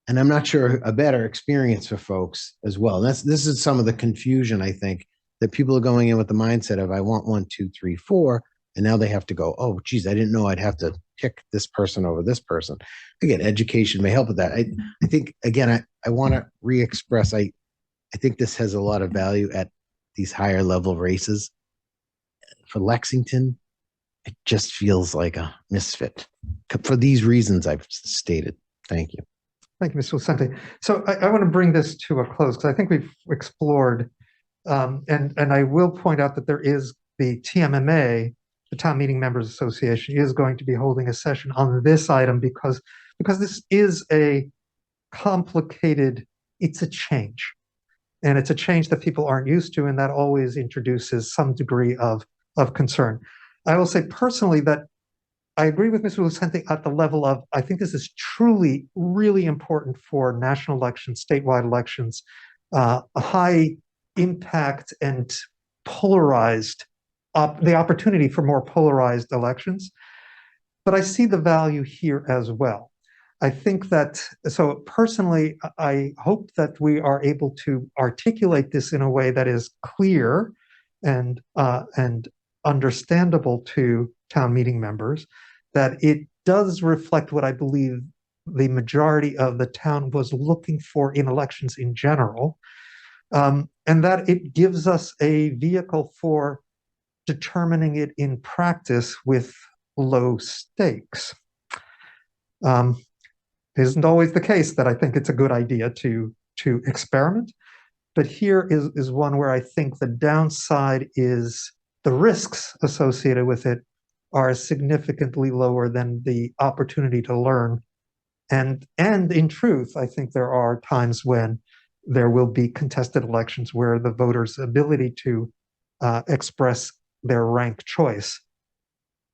and I'm not sure a better experience for folks as well. This is some of the confusion, I think, that people are going in with the mindset of, I want 1, 2, 3, 4. And now they have to go, oh, geez, I didn't know I'd have to pick this person over this person. Again, education may help with that. I think, again, I want to re-express, I think this has a lot of value at these higher level races. For Lexington, it just feels like a misfit for these reasons I've stated. Thank you. Thank you, Mr. Lucente. So I want to bring this to a close because I think we've explored, and I will point out that there is the TMMA, the Town Meeting Members Association, is going to be holding a session on this item because this is a complicated, it's a change. And it's a change that people aren't used to, and that always introduces some degree of concern. I will say personally that I agree with Mr. Lucente at the level of, I think this is truly really important for national elections, statewide elections, a high impact and polarized, the opportunity for more polarized elections. But I see the value here as well. I think that, so personally, I hope that we are able to articulate this in a way that is clear and understandable to town meeting members, that it does reflect what I believe the majority of the town was looking for in elections in general, and that it gives us a vehicle for determining it in practice with low stakes. It isn't always the case that I think it's a good idea to experiment, but here is one where I think the downside is the risks associated with it are significantly lower than the opportunity to learn. And in truth, I think there are times when there will be contested elections where the voters' ability to express their rank choice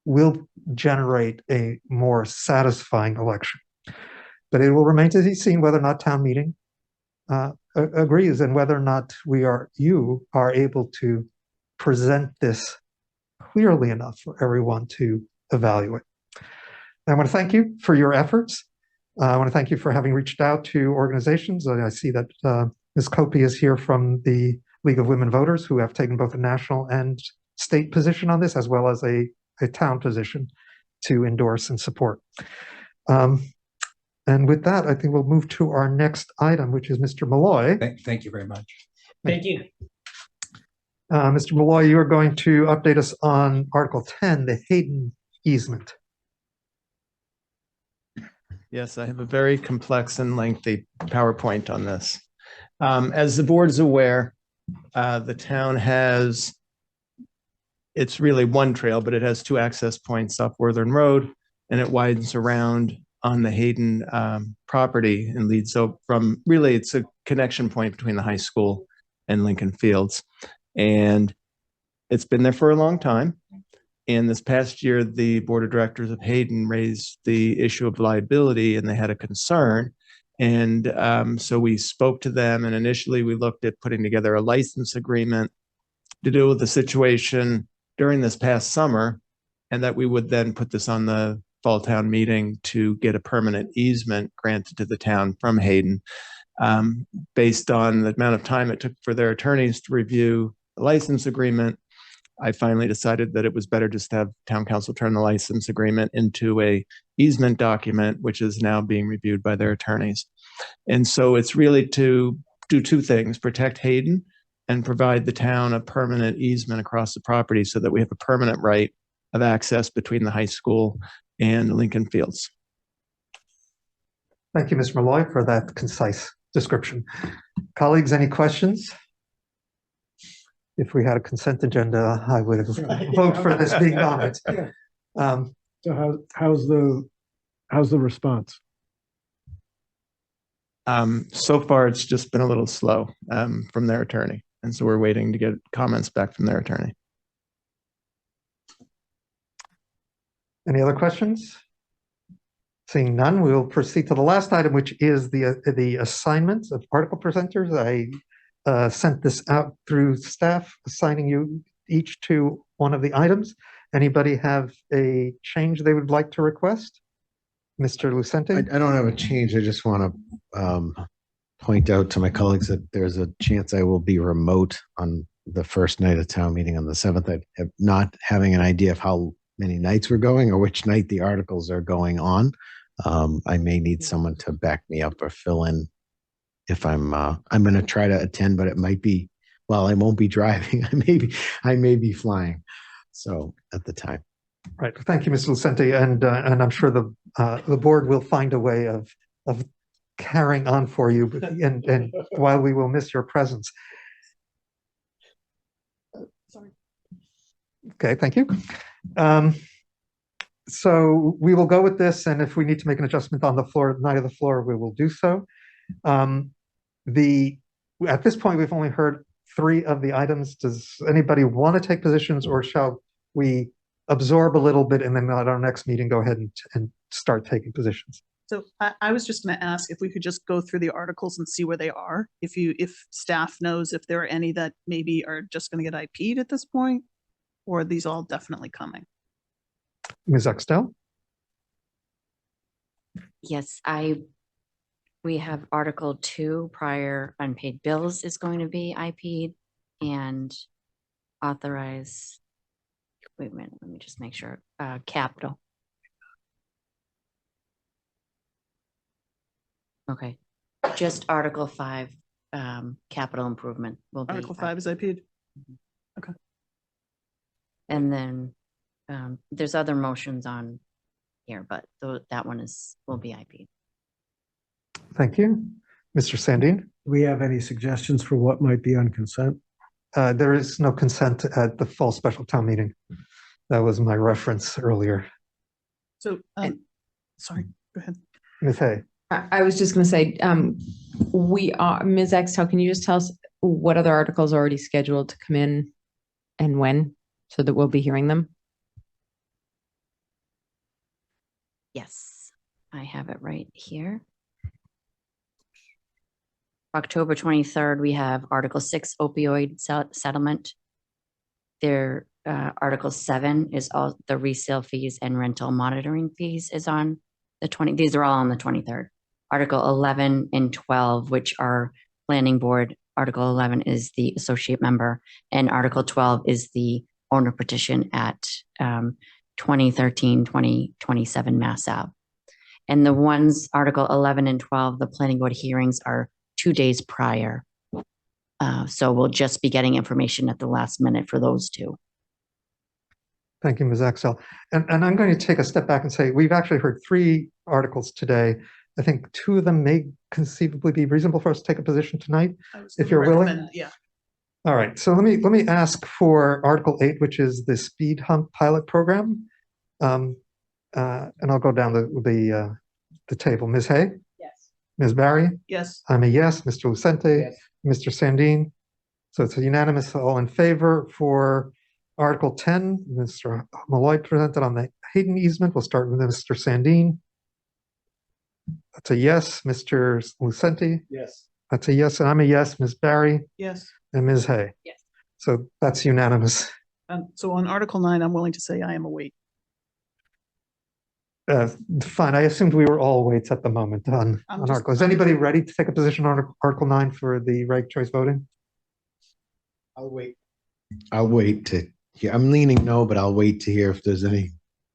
will generate a more satisfying election. But it will remain to be seen whether or not town meeting agrees and whether or not you are able to present this clearly enough for everyone to evaluate. I want to thank you for your efforts. I want to thank you for having reached out to organizations. I see that Ms. Copey is here from the League of Women Voters, who have taken both a national and state position on this, as well as a town position to endorse and support. And with that, I think we'll move to our next item, which is Mr. Malloy. Thank you very much. Thank you. Mr. Malloy, you are going to update us on Article 10, the Hayden easement. Yes, I have a very complex and lengthy PowerPoint on this. As the board is aware, the town has, it's really one trail, but it has 2 access points off Worthern Road, and it widens around on the Hayden property and leads, so from, really it's a connection point between the high school and Lincoln Fields. And it's been there for a long time. And this past year, the board of directors of Hayden raised the issue of liability, and they had a concern. And so we spoke to them, and initially we looked at putting together a license agreement to deal with the situation during this past summer, and that we would then put this on the fall town meeting to get a permanent easement granted to the town from Hayden. Based on the amount of time it took for their attorneys to review the license agreement, I finally decided that it was better just to have town council turn the license agreement into a easement document, which is now being reviewed by their attorneys. And so it's really to do two things: protect Hayden and provide the town a permanent easement across the property so that we have a permanent right of access between the high school and Lincoln Fields. Thank you, Mr. Malloy, for that concise description. Colleagues, any questions? If we had a consent agenda, I would vote for this being on it. So how's the response? So far, it's just been a little slow from their attorney. And so we're waiting to get comments back from their attorney. Any other questions? Seeing none, we will proceed to the last item, which is the assignments of article presenters. I sent this out through staff, assigning you each to one of the items. Anybody have a change they would like to request? Mr. Lucente? I don't have a change. I just want to point out to my colleagues that there's a chance I will be remote on the first night of town meeting on the 7th. I have not having an idea of how many nights we're going or which night the articles are going on. I may need someone to back me up or fill in if I'm going to try to attend, but it might be, well, I won't be driving. I may be flying. So at the time. Right. Thank you, Mr. Lucente. And I'm sure the board will find a way of carrying on for you, and while we will miss your presence. Sorry. Okay, thank you. So we will go with this, and if we need to make an adjustment on the floor, night of the floor, we will do so. At this point, we've only heard 3 of the items. Does anybody want to take positions, or shall we absorb a little bit and then at our next meeting go ahead and start taking positions? So I was just going to ask if we could just go through the articles and see where they are. If staff knows if there are any that maybe are just going to get IP'd at this point, or are these all definitely coming? Ms. Axtell? Yes, we have Article 2, prior unpaid bills is going to be IP'd, and authorize, wait a minute, let me just make sure, capital. Okay, just Article 5, capital improvement will be. Article 5 is IP'd? Okay. And then there's other motions on here, but that one will be IP'd. Thank you. Mr. Sandin? Do we have any suggestions for what might be on consent? There is no consent at the fall special town meeting. That was my reference earlier. So, sorry, go ahead. Ms. Hay? I was just going to say, Ms. Axtell, can you just tell us what other articles are already scheduled to come in and when, so that we'll be hearing them? Yes, I have it right here. October 23rd, we have Article 6 opioid settlement. Their Article 7 is all the resale fees and rental monitoring fees is on the 20. These are all on the 23rd. Article 11 and 12, which are planning board. Article 11 is the associate member, and Article 12 is the owner petition at 2013-2027 Mass Ave. And the ones, Article 11 and 12, the planning board hearings are 2 days prior. So we'll just be getting information at the last minute for those 2. Thank you, Ms. Axtell. And I'm going to take a step back and say, we've actually heard 3 articles today. I think 2 of them may conceivably be reasonable for us to take a position tonight, if you're willing. Yeah. All right, so let me ask for Article 8, which is the speed hump pilot program. And I'll go down the table. Ms. Hay? Yes. Ms. Barry? Yes. I'm a yes. Mr. Lucente? Yes. Mr. Sandin? So it's a unanimous, all in favor for Article 10. Mr. Malloy presented on the Hayden easement. We'll start with Mr. Sandin. That's a yes. Mr. Lucente? Yes. That's a yes, and I'm a yes. Ms. Barry? Yes. And Ms. Hay? Yes. So that's unanimous. So on Article 9, I'm willing to say I am a wait. Fine. I assumed we were all weights at the moment on I'm Article. Is anybody ready to take a position on Article 9 for the ranked choice voting? I'll wait. I'll wait to hear. I'm leaning no, but I'll wait to hear if there's any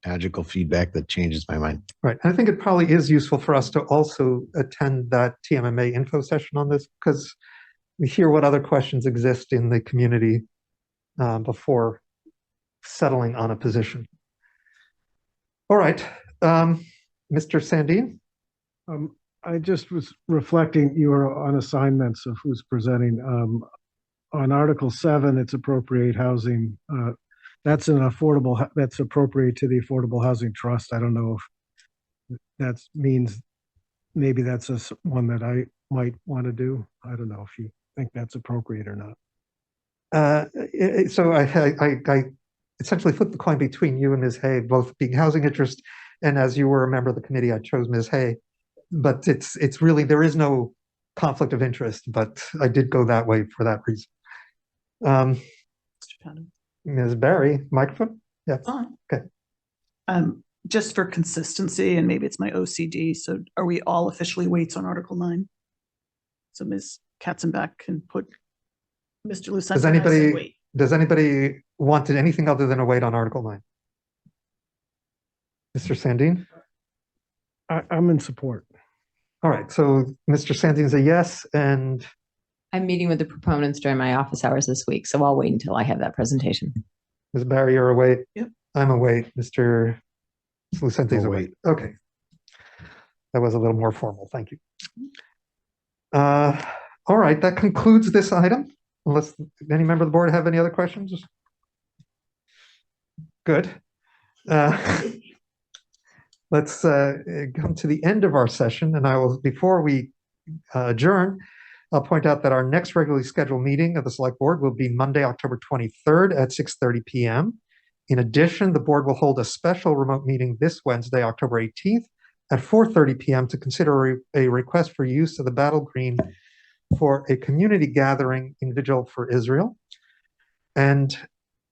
magical feedback that changes my mind. Right. And I think it probably is useful for us to also attend that TMMA info session on this, because we hear what other questions exist in the community before settling on a position. All right. Mr. Sandin? I just was reflecting, you were on assignments of who's presenting. On Article 7, it's appropriate housing. That's that's appropriate to the Affordable Housing Trust. I don't know if that means maybe that's one that I might want to do. I don't know if you think that's appropriate or not. So I essentially flipped the coin between you and Ms. Hay, both being housing interest, and as you were a member of the committee, I chose Ms. Hay. But it's really, there is no conflict of interest, but I did go that way for that reason. Ms. Barry, microphone? Yeah. Okay. Just for consistency, and maybe it's my OCD, so are we all officially weights on Article 9? So Ms. Katzenbach can put Mr. Lucente. Does anybody want anything other than a weight on Article 9? Mr. Sandin? I'm in support. All right, so Mr. Sandin's a yes, and I'm meeting with the proponents during my office hours this week, so I'll wait until I have that presentation. Ms. Barry, you're a wait. Yep. I'm a wait. Mr. Lucente's a wait. Okay. That was a little more formal. Thank you. All right, that concludes this item. Unless any member of the board have any other questions? Good. Let's come to the end of our session, and I will, before we adjourn, I'll point out that our next regularly scheduled meeting of the Select Board will be Monday, October 23rd at 6:30 p.m. In addition, the board will hold a special remote meeting this Wednesday, October 18th at 4:30 p.m. to consider a request for use of the Battle Green for a community gathering in Vigil for Israel. And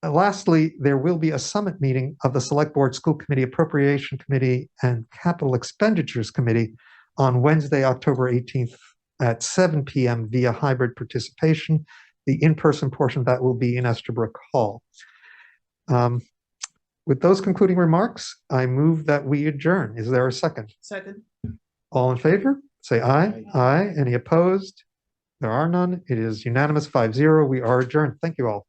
lastly, there will be a summit meeting of the Select Board School Committee, Appropriation Committee, and Capital Expenditures Committee on Wednesday, October 18th at 7 p.m. via hybrid participation. The in-person portion of that will be in Estabrook Hall. With those concluding remarks, I move that we adjourn. Is there a second? Second. All in favor? Say aye. Aye. Any opposed? There are none. It is unanimous 5-0. We are adjourned. Thank you all.